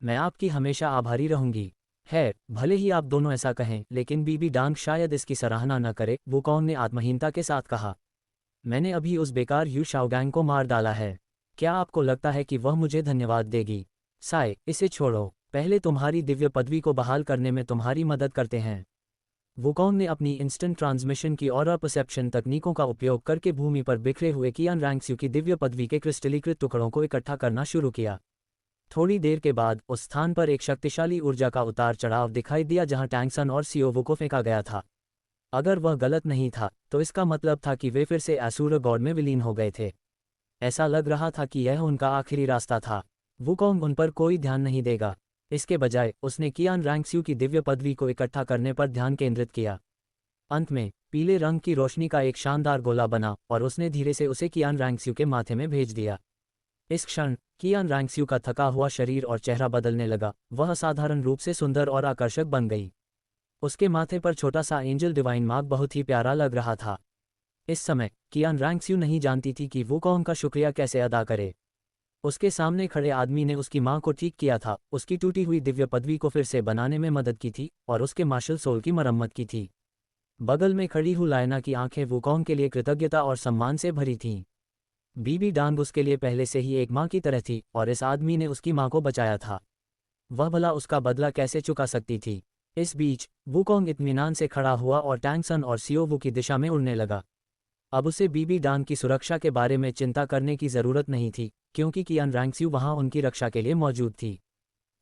मैं आपकी हमेशा आभारी रहूंगी। है, भले ही आप दोनों ऐसा कहें, लेकिन बीबी डांग शायद इसकी सराहना न करे, वुकोंग ने आत्महीनता के साथ कहा। मैंने अभी उस बेकार यू शाओगैंग को मार डाला है। क्या आपको लगता है कि वह मुझे धन्यवाद देगी? साय, इसे छोड़ो, पहले तुम्हारी दिव्य पदवी को बहाल करने में तुम्हारी मदद करते हैं। वुकोंग ने अपनी इंस्टेंट ट्रांसमिशन की ऑरा परसेप्शन तकनीकों का उपयोग करके भूमि पर बिखरे हुए कियान रैंक्स्यू की दिव्य पदवी के क्रिस्टलीकृत टुकड़ों को इकट्ठा करना शुरू किया। थोड़ी देर के बाद उस स्थान पर एक शक्तिशाली ऊर्जा का उतार चढ़ाव दिखाई दिया जहां टैंगसन और सियोवो को फेंका गया था। अगर वह गलत नहीं था तो इसका मतलब था कि वे फिर से असुर गॉड में विलीन हो गए थे। ऐसा लग रहा था कि यह उनका आखिरी रास्ता था। वुकोंग उन पर कोई ध्यान नहीं देगा। इसके बजाय उसने कियान रैंक्स्यू की दिव्य पदवी को इकट्ठा करने पर ध्यान केंद्रित किया। अंत में पीले रंग की रोशनी का एक शानदार गोला बना और उसने धीरे से उसे कियान रैंक्स्यू के माथे में भेज दिया। इस क्षण कियान रैंक्स्यू का थका हुआ शरीर और चेहरा बदलने लगा। वह असाधारण रूप से सुंदर और आकर्षक बन गई। उसके माथे पर छोटा सा एंजल डिवाइन मार्क बहुत ही प्यारा लग रहा था। इस समय कियान रैंक्स्यू नहीं जानती थी कि वुकोंग का शुक्रिया कैसे अदा करे। उसके सामने खड़े आदमी ने उसकी मां को ठीक किया था, उसकी टूटी हुई दिव्य पदवी को फिर से बनाने में मदद की थी और उसके मार्शल सोल की मरम्मत की थी। बगल में खड़ी हु लायना की आंखें वुकोंग के लिए कृतज्ञता और सम्मान से भरी थीं। बीबी डांग उसके लिए पहले से ही एक मां की तरह थी और इस आदमी ने उसकी मां को बचाया था। वह भला उसका बदला कैसे चुका सकती थी? इस बीच वुकोंग इत्मीनान से खड़ा हुआ और टैंगसन और सियोवू की दिशा में उड़ने लगा। अब उसे बीबी डांग की सुरक्षा के बारे में चिंता करने की जरूरत नहीं थी, क्योंकि कियान रैंक्स्यू वहां उनकी रक्षा के लिए मौजूद थी।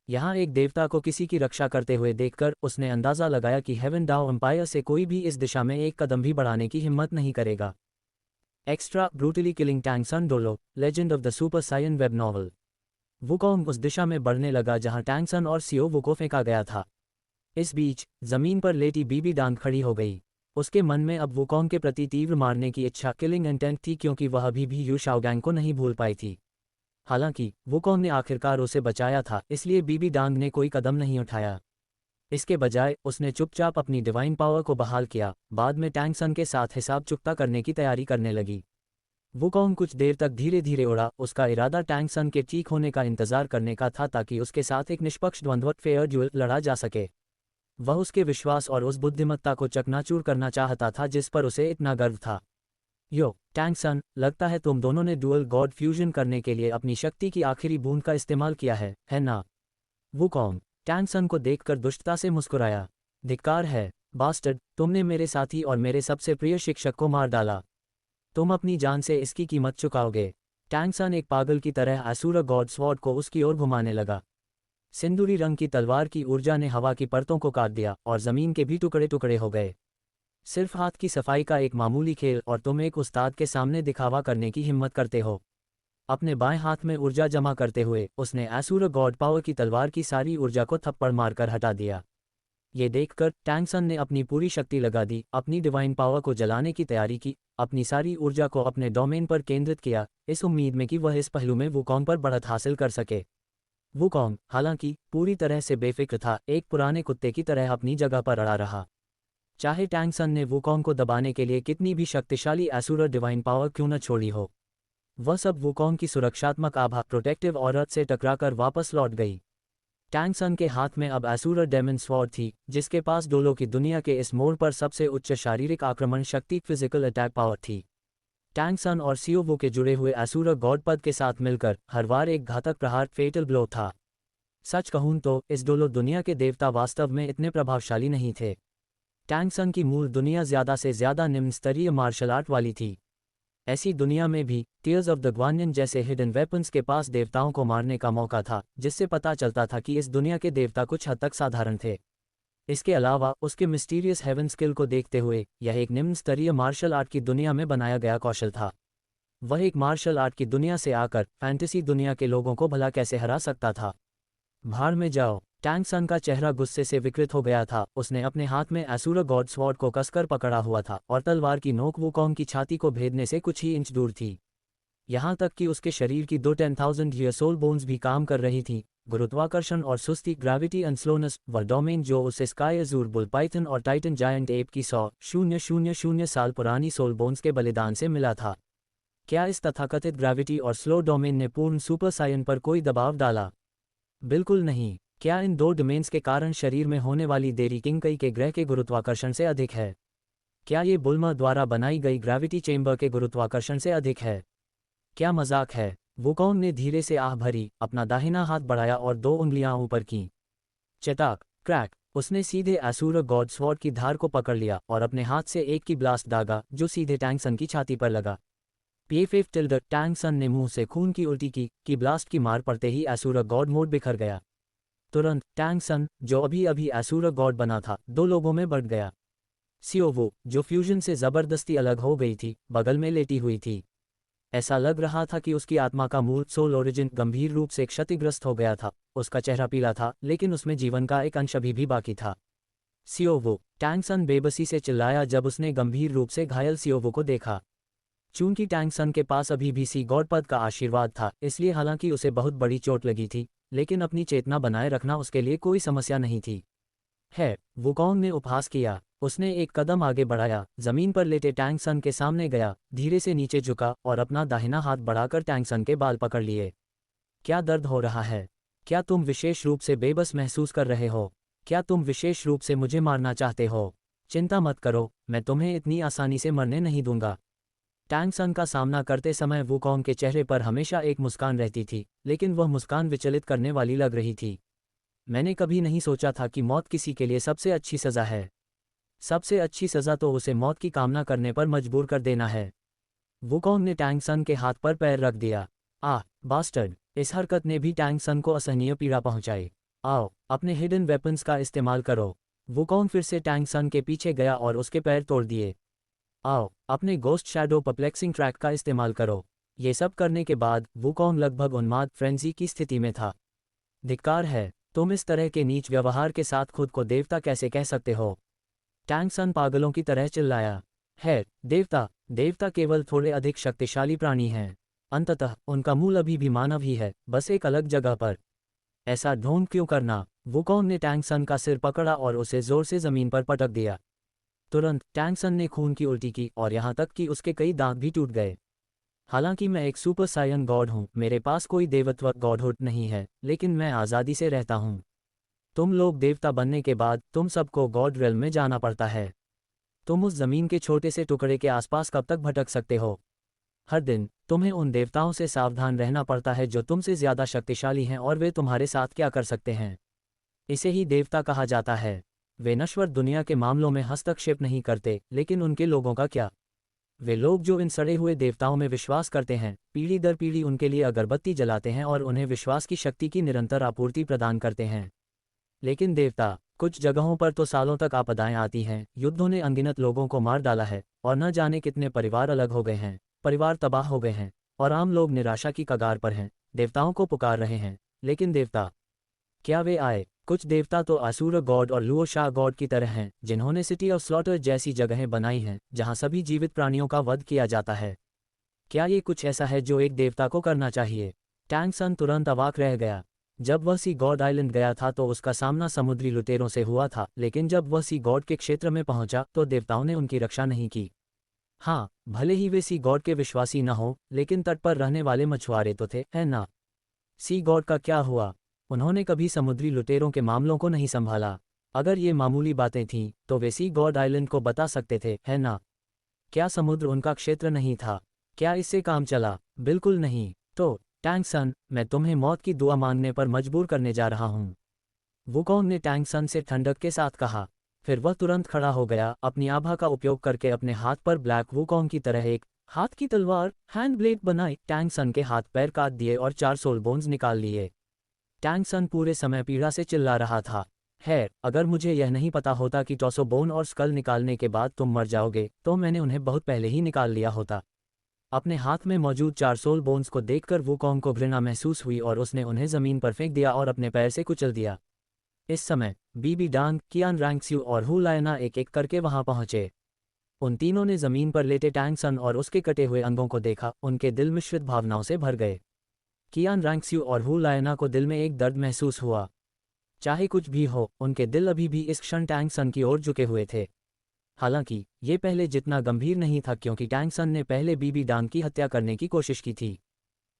यहाँ एक देवता को किसी की रक्षा करते हुए देखकर उसने अंदाजा लगाया कि हेवन डाओ एम्पायर से कोई भी इस दिशा में एक कदम भी बढ़ाने की हिम्मत नहीं करेगा। एक्स्ट्रा ब्रूटली किलिंग टैंगसन डोलो, legend of the super Saiyan web novel. Wukong उस दिशा में बढ़ने लगा जहां टैंगसन और सियोवू को फेंका गया था। इस बीच जमीन पर लेटी बीबी डांग खड़ी हो गई। उसके मन में अब वुकोंग के प्रति तीव्र मारने की इच्छा, किलिंग इंटेंट थी, क्योंकि वह अभी भी यू शाओगैंग को नहीं भूल पाई थी। हालांकि वुकोंग ने आखिरकार उसे बचाया था, इसलिए बीबी डांग ने कोई कदम नहीं उठाया। इसके बजाय उसने चुपचाप अपनी डिवाइन पावर को बहाल किया। बाद में टैंगसन के साथ हिसाब चुकता करने की तैयारी करने लगी। वुकोंग कुछ देर तक धीरे धीरे उड़ा। उसका इरादा टैंगसन के ठीक होने का इंतजार करने का था ताकि उसके साथ एक निष्पक्ष द्वंद्व फेयर ड्यूल लड़ा जा सके। वह उसके विश्वास और उस बुद्धिमत्ता को चकनाचूर करना चाहता था जिस पर उसे इतना गर्व था। यो टैंगसन, लगता है तुम दोनों ने डुअल गॉड फ्यूजन करने के लिए अपनी शक्ति की आखिरी बूंद का इस्तेमाल किया है ना? वुकोंग टैंगसन को देखकर दुष्टता से मुस्कुराया। धिक्कार है, बास्टर्ड, तुमने मेरे साथी और मेरे सबसे प्रिय शिक्षक को मार डाला। तुम अपनी जान से इसकी कीमत चुकाओगे। टैंगसन एक पागल की तरह असुर गॉड स्वॉर्ड को उसकी ओर घुमाने लगा। सिंदूरी रंग की तलवार की ऊर्जा ने हवा की परतों को काट दिया और जमीन के भी टुकड़े टुकड़े हो गए। सिर्फ हाथ की सफाई का एक मामूली खेल और तुम एक उस्ताद के सामने दिखावा करने की हिम्मत करते हो। अपने बाएं हाथ में ऊर्जा जमा करते हुए उसने असुर गॉड पावर की तलवार की सारी ऊर्जा को थप्पड़ मारकर हटा दिया। ये देखकर टैंग सन ने अपनी पूरी शक्ति लगा दी, अपनी डिवाइन पावर को जलाने की तैयारी की, अपनी सारी ऊर्जा को अपने डोमेन पर केंद्रित किया, इस उम्मीद में कि वह इस पहलू में वुकोंग पर बढ़त हासिल कर सके। वुकोंग हालांकि पूरी तरह से बेफिक्र था, एक पुराने कुत्ते की तरह अपनी जगह पर अड़ा रहा। चाहे टैंग सन ने वुकोंग को दबाने के लिए कितनी भी शक्तिशाली असुर डिवाइन पावर क्यों न छोड़ी हो, वह सब वुकोंग की सुरक्षात्मक आभा प्रोटेक्टिव औरत से टकराकर वापस लौट गई। टैंग सन के हाथ में अब असुर डेमन स्वॉर्ड थी, जिसके पास डोलो की दुनिया के इस मोड़ पर सबसे उच्च शारीरिक आक्रमण शक्ति फिजिकल अटैक पावर थी। टैंग सन और सियोवो के जुड़े हुए असुर गॉड पद के साथ मिलकर हर बार एक घातक प्रहार फेटल ब्लो था। सच कहूं तो इस डोलो दुनिया के देवता वास्तव में इतने प्रभावशाली नहीं थे। टैंग सन की मूल दुनिया ज्यादा से ज्यादा निम्न स्तरीय मार्शल आर्ट वाली थी। ऐसी दुनिया में भी टीयर्स ऑफ द ग्वानियन जैसे हिडन वेपन्स के पास देवताओं को मारने का मौका था, जिससे पता चलता था कि इस दुनिया के देवता कुछ हद तक साधारण थे। इसके अलावा उसके मिस्टीरियस हेवन स्किल को देखते हुए यह एक निम्न स्तरीय मार्शल आर्ट की दुनिया में बनाया गया कौशल था। वह एक मार्शल आर्ट की दुनिया से आकर फैंटेसी दुनिया के लोगों को भला कैसे हरा सकता था। भाड़ में जाओ। टैंग सन का चेहरा गुस्से से विकृत हो गया था। उसने अपने हाथ में असुर गॉड स्वॉर्ड को कसकर पकड़ा हुआ था और तलवार की नोक वुकोंग की छाती को भेदने से कुछ ही इंच दूर थी। यहाँ तक कि उसके शरीर की 10,000 ईयर सोल बोन्स भी काम कर रही थीं। गुरुत्वाकर्षण और सुस्ती, ग्रेविटी एंड स्लोनेस, वह डोमेन जो उसे स्काई अजूर बुल पाइथन और टाइटन जायंट एप की 100,000 साल पुरानी सोल बोन्स के बलिदान से मिला था। क्या इस तथाकथित ग्रेविटी और स्लो डोमेन ने पूर्ण सुपर सायन पर कोई दबाव डाला? बिल्कुल नहीं। क्या इन दो डोमेन्स के कारण शरीर में होने वाली देरी किंगकई के ग्रह के गुरुत्वाकर्षण से अधिक है? क्या ये बुल्मा द्वारा बनाई गई ग्रेविटी चेंबर के गुरुत्वाकर्षण से अधिक है? क्या मजाक है? वुकोंग ने धीरे से आह भरी, अपना दाहिना हाथ बढ़ाया और 2 उंगलियां ऊपर की। चटाक क्रैक, उसने सीधे असुर गॉड स्वॉर्ड की धार को पकड़ लिया और अपने हाथ से एक की ब्लास्ट दागा, जो सीधे टैंग सन की छाती पर लगा। पीएफएफ टिल्डर, टैंग सन ने मुंह से खून की उल्टी की ब्लास्ट की मार पड़ते ही असुर गॉड मोड बिखर गया। तुरंत टैंग सन, जो अभी अभी असुर गॉड बना था, 2 लोगों में बढ़ गया। सियोवो, जो फ्यूजन से जबरदस्ती अलग हो गई थी, बगल में लेटी हुई थी। ऐसा लग रहा था कि उसकी आत्मा का मूल सोल ओरिजिन गंभीर रूप से क्षतिग्रस्त हो गया था। उसका चेहरा पीला था, लेकिन उसमें जीवन का एक अंश अभी भी बाकी था। सियोवो, टैंग सन बेबसी से चिल्लाया जब उसने गंभीर रूप से घायल सियोवो को देखा। चूंकि टैंग सन के पास अभी भी सी गॉड पद का आशीर्वाद था, इसलिए हालांकि उसे बहुत बड़ी चोट लगी थी, लेकिन अपनी चेतना बनाए रखना उसके लिए कोई समस्या नहीं थी। वुकोंग ने उपहास किया। उसने एक कदम आगे बढ़ाया, जमीन पर लेटे टैंग सन के सामने गया, धीरे से नीचे झुका और अपना दाहिना हाथ बढ़ाकर टैंग सन के बाल पकड़ लिए। क्या दर्द हो रहा है? क्या तुम विशेष रूप से बेबस महसूस कर रहे हो? क्या तुम विशेष रूप से मुझे मारना चाहते हो? चिंता मत करो, मैं तुम्हें इतनी आसानी से मरने नहीं दूंगा। टैंग सन का सामना करते समय वुकोंग के चेहरे पर हमेशा एक मुस्कान रहती थी, लेकिन वह मुस्कान विचलित करने वाली लग रही थी। मैंने कभी नहीं सोचा था कि मौत किसी के लिए सबसे अच्छी सज़ा है। सबसे अच्छी सज़ा तो उसे मौत की कामना करने पर मजबूर कर देना है। वुकोंग ने टैंग सन के हाथ पर पैर रख दिया। बास्टर्ड! इस हरकत ने भी टैंग सन को असहनीय पीड़ा पहुंचाई। आओ, अपने हिडन वेपन्स का इस्तेमाल करो। वुकोंग फिर से टैंग सन के पीछे गया और उसके पैर तोड़ दिए। आओ, अपने गोस्ट शैडो परप्लेक्सिंग ट्रैक का इस्तेमाल करो। ये सब करने के बाद वुकोंग लगभग उन्माद फ्रेंजी की स्थिति में था। धिक्कार है, तुम इस तरह के नीच व्यवहार के साथ खुद को देवता कैसे कह सकते हो? टैंग सन पागलों की तरह चिल्लाया। देवता केवल थोड़े अधिक शक्तिशाली प्राणी हैं। अंततः उनका मूल अभी भी मानव ही है, बस एक अलग जगह पर। ऐसा ढोंग क्यों करना? वुकोंग ने टैंग सन का सिर पकड़ा और उसे जोर से जमीन पर पटक दिया। तुरंत टैंग सन ने खून की उल्टी की और यहाँ तक कि उसके कई दांत भी टूट गए। हालांकि मैं एक सुपर सायन गॉड हूँ, मेरे पास कोई देवत्व गॉडहुड नहीं है, लेकिन मैं आज़ादी से रहता हूँ। तुम लोग देवता बनने के बाद तुम सबको गॉड रेल्म में जाना पड़ता है। तुम उस जमीन के छोटे से टुकड़े के आसपास कब तक भटक सकते हो? हर दिन तुम्हें उन देवताओं से सावधान रहना पड़ता है जो तुमसे ज्यादा शक्तिशाली हैं और वे तुम्हारे साथ क्या कर सकते हैं। इसे ही देवता कहा जाता है। वे नश्वर दुनिया के मामलों में हस्तक्षेप नहीं करते, लेकिन उनके लोगों का क्या? वे लोग जो इन सड़े हुए देवताओं में विश्वास करते हैं, पीढ़ी दर पीढ़ी उनके लिए अगरबत्ती जलाते हैं और उन्हें विश्वास की शक्ति की निरंतर आपूर्ति प्रदान करते हैं। लेकिन देवता कुछ जगहों पर तो सालों तक आपदाएं आती हैं, युद्धों ने अनगिनत लोगों को मार डाला है, और न जाने कितने परिवार अलग हो गए हैं, परिवार तबाह हो गए हैं, और आम लोग निराशा की कगार पर हैं, देवताओं को पुकार रहे हैं। लेकिन देवता, क्या वे आए? कुछ देवता तो आसुर गॉड और लुओ शाह गॉड की तरह हैं, जिन्होंने सिटी ऑफ स्लॉटर जैसी जगहें बनाई हैं, जहां सभी जीवित प्राणियों का वध किया जाता है। क्या ये कुछ ऐसा है जो एक देवता को करना चाहिए? टैंग सन तुरंत अवाक रह गया। जब वह सी गॉड आइलैंड गया था तो उसका सामना समुद्री लुटेरों से हुआ था, लेकिन जब वह सी गॉड के क्षेत्र में पहुंचा तो देवताओं ने उनकी रक्षा नहीं की। हाँ, भले ही वे सी गॉड के विश्वासी न हो, लेकिन तट पर रहने वाले मछुआरे तो थे, है ना? सी गॉड का क्या हुआ? उन्होंने कभी समुद्री लुटेरों के मामलों को नहीं संभाला। अगर ये मामूली बातें थीं, तो वे सी गॉड आइलैंड को बता सकते थे, है ना? क्या समुद्र उनका क्षेत्र नहीं था? क्या इससे काम चला? बिल्कुल नहीं। तो टैंग सन, मैं तुम्हें मौत की दुआ मांगने पर मजबूर करने जा रहा हूँ, वुकोंग ने टैंग सन से ठंडक के साथ कहा। फिर वह तुरंत खड़ा हो गया, अपनी आभा का उपयोग करके अपने हाथ पर ब्लैक वुकोंग की तरह एक हाथ की तलवार हैंड ब्लेड बनाई, टैंग सन के हाथ पैर काट दिए और 4 सोल बोन्स निकाल लिए। टैंग सन पूरे समय पीड़ा से चिल्ला रहा था। है, अगर मुझे यह नहीं पता होता कि टॉसो बोन और स्कल निकालने के बाद तुम मर जाओगे, तो मैंने उन्हें बहुत पहले ही निकाल लिया होता। अपने हाथ में मौजूद 4 सोल बोन्स को देखकर वुकोंग को घृणा महसूस हुई और उसने उन्हें जमीन पर फेंक दिया और अपने पैर से कुचल दिया। इस समय बीबी डांग, कियान रैंक्स्यू और हु लायना एक एक करके वहां पहुंचे। उन तीनों ने जमीन पर लेटे टैंग सन और उसके कटे हुए अंगों को देखा। उनके दिल मिश्रित भावनाओं से भर गए। कियान रैंक्स्यू और हु लायना को दिल में एक दर्द महसूस हुआ। चाहे कुछ भी हो, उनके दिल अभी भी इस क्षण टैंग सन की ओर झुके हुए थे। हालांकि ये पहले जितना गंभीर नहीं था, क्योंकि टैंग सन ने पहले बीबी डांग की हत्या करने की कोशिश की थी।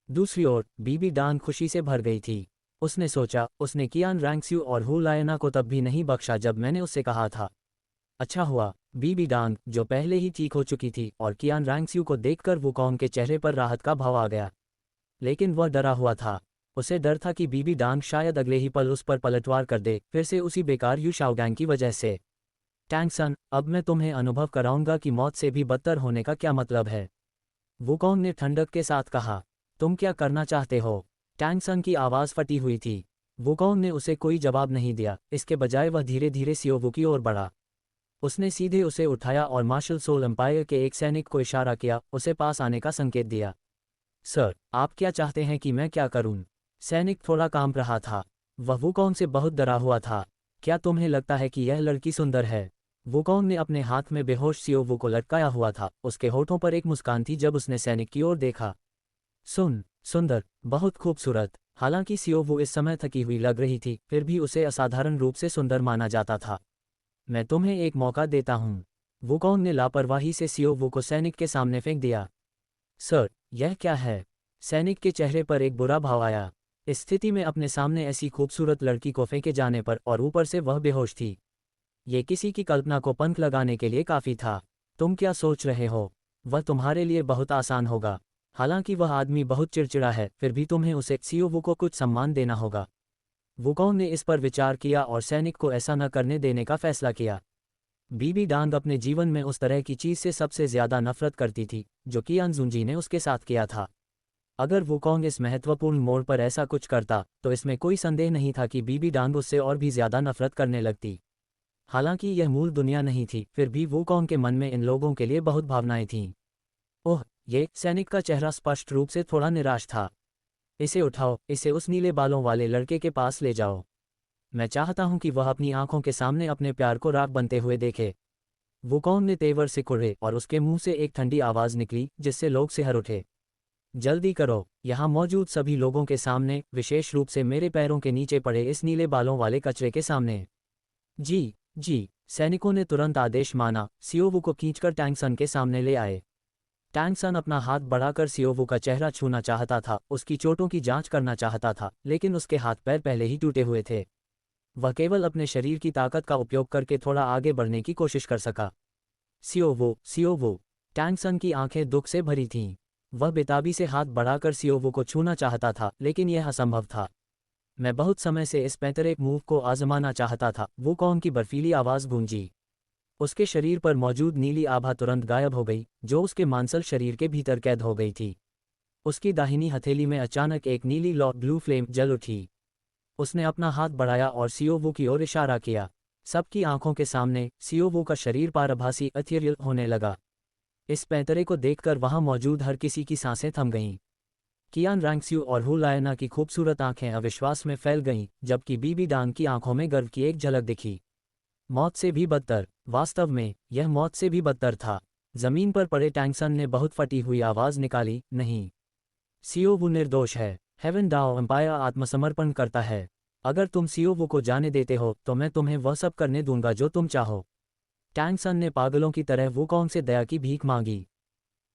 दूसरी ओर बीबी डांग खुशी से भर गई थी। उसने सोचा, उसने कियान रैंक्स्यू और हु लायना को तब भी नहीं बख्शा जब मैंने उससे कहा था। अच्छा हुआ। बीबी डांग, जो पहले ही ठीक हो चुकी थी, और कियान रैंक्स्यू को देखकर वुकोंग के चेहरे पर राहत का भाव आ गया। लेकिन वह डरा हुआ था। उसे डर था कि बीबी डांग शायद अगले ही पल उस पर पलटवार कर दे, फिर से उसी बेकार यू शाओगैंग की वजह से। टैंग सन, अब मैं तुम्हें अनुभव कराऊंगा कि मौत से भी बदतर होने का क्या मतलब है, वुकोंग ने ठंडक के साथ कहा। तुम क्या करना चाहते हो? टैंग सन की आवाज़ फटी हुई थी। वुकोंग ने उसे कोई जवाब नहीं दिया, इसके बजाय वह धीरे धीरे सियोवू की ओर बढ़ा। उसने सीधे उसे उठाया और मार्शल सोल एम्पायर के एक सैनिक को इशारा किया, उसे पास आने का संकेत दिया। सर, आप क्या चाहते हैं कि मैं क्या करूं? सैनिक थोड़ा कांप रहा था। वह वुकोंग से बहुत डरा हुआ था। क्या तुम्हें लगता है कि यह लड़की सुंदर है? वुकोंग ने अपने हाथ में बेहोश सियोवू को लटकाया हुआ था। उसके होठों पर एक मुस्कान थी जब उसने सैनिक की ओर देखा। सुंदर, बहुत खूबसूरत। हालांकि सियोवू इस समय थकी हुई लग रही थी, फिर भी उसे असाधारण रूप से सुंदर माना जाता था। मैं तुम्हें एक मौका देता हूं। वुकोंग ने लापरवाही से सियोवू को सैनिक के सामने फेंक दिया। सर, यह क्या है? सैनिक के चेहरे पर एक बुरा भाव आया। इस स्थिति में अपने सामने ऐसी खूबसूरत लड़की को फेंके जाने पर, और ऊपर से वह बेहोश थी, ये किसी की कल्पना को पंख लगाने के लिए काफी था। तुम क्या सोच रहे हो? वह तुम्हारे लिए बहुत आसान होगा। हालांकि वह आदमी बहुत चिड़चिड़ा है, फिर भी तुम्हें उसे सियोवू को कुछ सम्मान देना होगा। वुकोंग ने इस पर विचार किया और सैनिक को ऐसा न करने देने का फैसला किया। बीबी डांग अपने जीवन में उस तरह की चीज से सबसे ज्यादा नफरत करती थी, जो कियान जुंजी ने उसके साथ किया था। अगर वुकोंग इस महत्वपूर्ण मोड़ पर ऐसा कुछ करता, तो इसमें कोई संदेह नहीं था कि बीबी डांग उससे और भी ज्यादा नफरत करने लगती। हालांकि यह मूल दुनिया नहीं थी, फिर भी वुकोंग के मन में इन लोगों के लिए बहुत भावनाएं थीं। ओह, ये सैनिक का चेहरा स्पष्ट रूप से थोड़ा निराश था। इसे उठाओ, इसे उस नीले बालों वाले लड़के के पास ले जाओ। मैं चाहता हूं कि वह अपनी आंखों के सामने अपने प्यार को राख बनते हुए देखे। वुकोंग ने तेवर से कुर्रे और उसके मुंह से एक ठंडी आवाज निकली, जिससे लोग सिहर उठे। जल्दी करो, यहाँ मौजूद सभी लोगों के सामने, विशेष रूप से मेरे पैरों के नीचे पड़े इस नीले बालों वाले कचरे के सामने। जी जी, सैनिकों ने तुरंत आदेश माना। सियोवू को खींचकर टैंग सन के सामने ले आए। टैंग सन अपना हाथ बढ़ाकर सियोवू का चेहरा छूना चाहता था, उसकी चोटों की जांच करना चाहता था, लेकिन उसके हाथ पैर पहले ही टूटे हुए थे। वह केवल अपने शरीर की ताकत का उपयोग करके थोड़ा आगे बढ़ने की कोशिश कर सका। सियोवू, टैंग सन की आंखें दुख से भरी थीं। वह बेताबी से हाथ बढ़ाकर सियोवू को छूना चाहता था, लेकिन यह असंभव था। मैं बहुत समय से इस पैतरेक मूव को आजमाना चाहता था, वुकोंग की बर्फीली आवाज़ गूंजी। उसके शरीर पर मौजूद नीली आभा तुरंत गायब हो गई, जो उसके मांसल शरीर के भीतर कैद हो गई थी। उसकी दाहिनी हथेली में अचानक एक नीली ब्लू फ्लेम जल उठी। उसने अपना हाथ बढ़ाया और सियोवू की ओर इशारा किया। सबकी आंखों के सामने सियोवू का शरीर पारभासी अथियरियल होने लगा। इस पैंतरे को देखकर वहां मौजूद हर किसी की सांसें थम गईं। कियान रैंक्स्यू और हु लायना की खूबसूरत आंखें अविश्वास में फैल गईं, जबकि बीबी डांग की आंखों में गर्व की एक झलक दिखी। मौत से भी बदतर। वास्तव में यह मौत से भी बदतर था। जमीन पर पड़े टैंगसन ने बहुत फटी हुई आवाज निकाली, नहीं, सियोवू निर्दोष है। हेवन डाओ एम्पायर आत्मसमर्पण करता है। अगर तुम सियोवू को जाने देते हो तो मैं तुम्हें वह सब करने दूंगा जो तुम चाहो। टैंगसन ने पागलों की तरह वुकोंग से दया की भीख मांगी।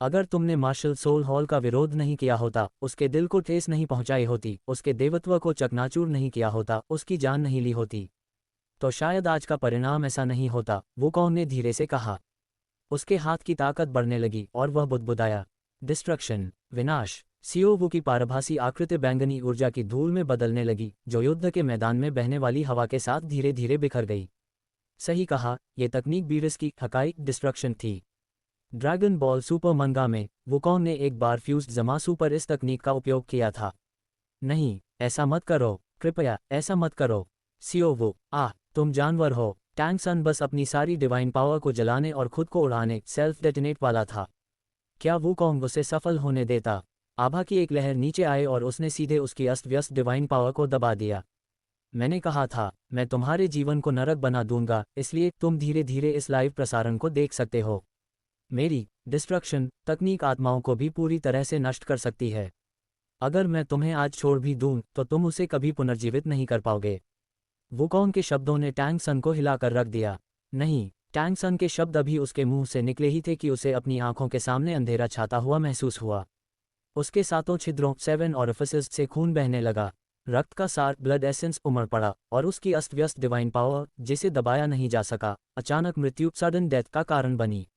अगर तुमने मार्शल सोल हॉल का विरोध नहीं किया होता, उसके दिल को ठेस नहीं पहुंचाई होती, उसके देवत्व को चकनाचूर नहीं किया होता, उसकी जान नहीं ली होती, तो शायद आज का परिणाम ऐसा नहीं होता, वुकोंग ने धीरे से कहा। उसके हाथ की ताकत बढ़ने लगी और वह बुदबुदाया, डिस्ट्रक्शन, विनाश। सियोवू की पारभासी आकृति बैंगनी ऊर्जा की धूल में बदलने लगी, जो युद्ध के मैदान में बहने वाली हवा के साथ धीरे धीरे बिखर गई। सही कहा, यह तकनीक बीरस की हकाई डिस्ट्रक्शन थी। ड्रैगन बॉल सुपर मंगा में वुकोंग ने एक बार फ्यूज्ड जमासू पर इस तकनीक का उपयोग किया था। नहीं, ऐसा मत करो, कृपया ऐसा मत करो। सियोवू, तुम जानवर हो। टैंगसन बस अपनी सारी डिवाइन पावर को जलाने और खुद को उड़ाने सेल्फ डेटोनेट वाला था। क्या वुकोंग उसे सफल होने देता? आभा की एक लहर नीचे आए और उसने सीधे उसकी अस्त व्यस्त डिवाइन पावर को दबा दिया। मैंने कहा था, मैं तुम्हारे जीवन को नरक बना दूंगा, इसलिए तुम धीरे धीरे इस लाइव प्रसारण को देख सकते हो। मेरी डिस्ट्रक्शन तकनीक आत्माओं को भी पूरी तरह से नष्ट कर सकती है। अगर मैं तुम्हें आज छोड़ भी दूं तो तुम उसे कभी पुनर्जीवित नहीं कर पाओगे। वुकोंग के शब्दों ने टैंगसन को हिलाकर रख दिया। नहीं, टैंगसन के शब्द अभी उसके मुंह से निकले ही थे कि उसे अपनी आंखों के सामने अंधेरा छाता हुआ महसूस हुआ। उसके सातों छिद्रों 7 ओरिफिसेस से खून बहने लगा। रक्त का सार ब्लड एसेंस उमड़ पड़ा और उसकी अस्त व्यस्त डिवाइन पावर, जिसे दबाया नहीं जा सका, अचानक मृत्यु सडन डेथ का कारण बनी।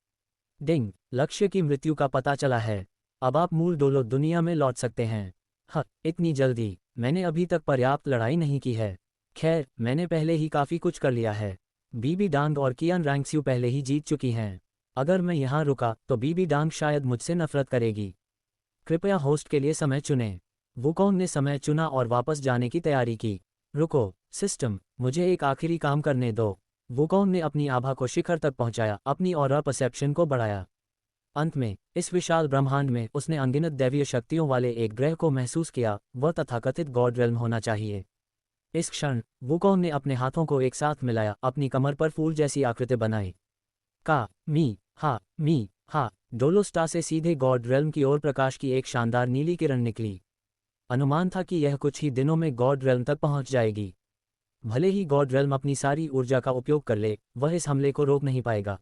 डिंग, लक्ष्य की मृत्यु का पता चला है। अब आप मूल डोलो दुनिया में लौट सकते हैं। इतनी जल्दी? मैंने अभी तक पर्याप्त लड़ाई नहीं की है। खैर, मैंने पहले ही काफ़ी कुछ कर लिया है। बीबी डांग और कियान रैंक्स्यू पहले ही जीत चुकी हैं। अगर मैं यहाँ रुका तो बीबी डांग शायद मुझसे नफरत करेगी। कृपया होस्ट के लिए समय चुनें। वुकोंग ने समय चुना और वापस जाने की तैयारी की। रुको, सिस्टम, मुझे एक आखिरी काम करने दो। वुकोंग ने अपनी आभा को शिखर तक पहुंचाया, अपनी ऑरा परसेप्शन को बढ़ाया। अंत में, इस विशाल ब्रह्मांड में उसने अनगिनत दैवीय शक्तियों वाले एक ग्रह को महसूस किया, वह तथाकथित गॉड रेल्म होना चाहिए। इस क्षण वुकोंग ने अपने हाथों को एक साथ मिलाया, अपनी कमर पर फूल जैसी आकृति बनाई। मी हा। डोलो स्टार से सीधे गॉड रेल्म की ओर प्रकाश की एक शानदार नीली किरण निकली। अनुमान था कि यह कुछ ही दिनों में गॉड रेल्म तक पहुंच जाएगी। भले ही गॉड रेल्म अपनी सारी ऊर्जा का उपयोग कर ले, वह इस हमले को रोक नहीं पाएगा।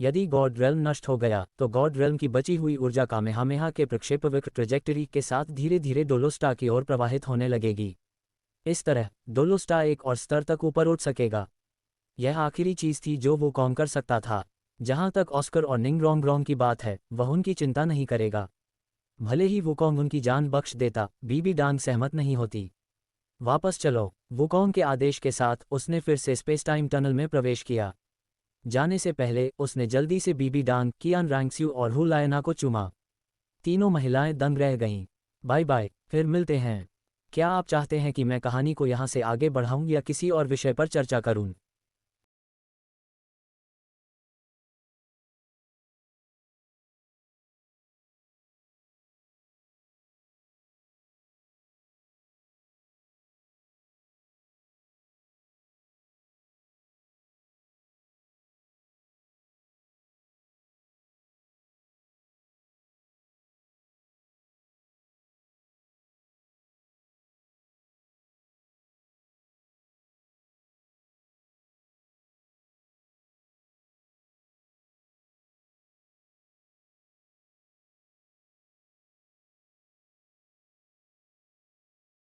यदि गॉड रेल्म नष्ट हो गया तो गॉड रेल्म की बची हुई ऊर्जा कामेहामेहा के प्रक्षेपवक्र ट्रेजेक्टरी के साथ धीरे धीरे डोलो स्टार की ओर प्रवाहित होने लगेगी। इस तरह डोलो स्टार एक और स्तर तक ऊपर उठ सकेगा। यह आखिरी चीज थी जो वुकोंग कर सकता था। जहां तक ऑस्कर और निंगरोंग की बात है, वह उनकी चिंता नहीं करेगा। भले ही वुकोंग उनकी जान बख्श देता, बीबी डांग सहमत नहीं होती। वापस चलो। वुकोंग के आदेश के साथ उसने फिर से स्पेस टाइम टनल में प्रवेश किया। जाने से पहले उसने जल्दी से बीबी डांग, कियान रैंक्स्यू और हु लायना को चूमा। तीनों महिलाएं दंग रह गईं। बाय बाय, फिर मिलते हैं। क्या आप चाहते हैं कि मैं कहानी को यहाँ से आगे बढ़ाऊं या किसी और विषय पर चर्चा करूं?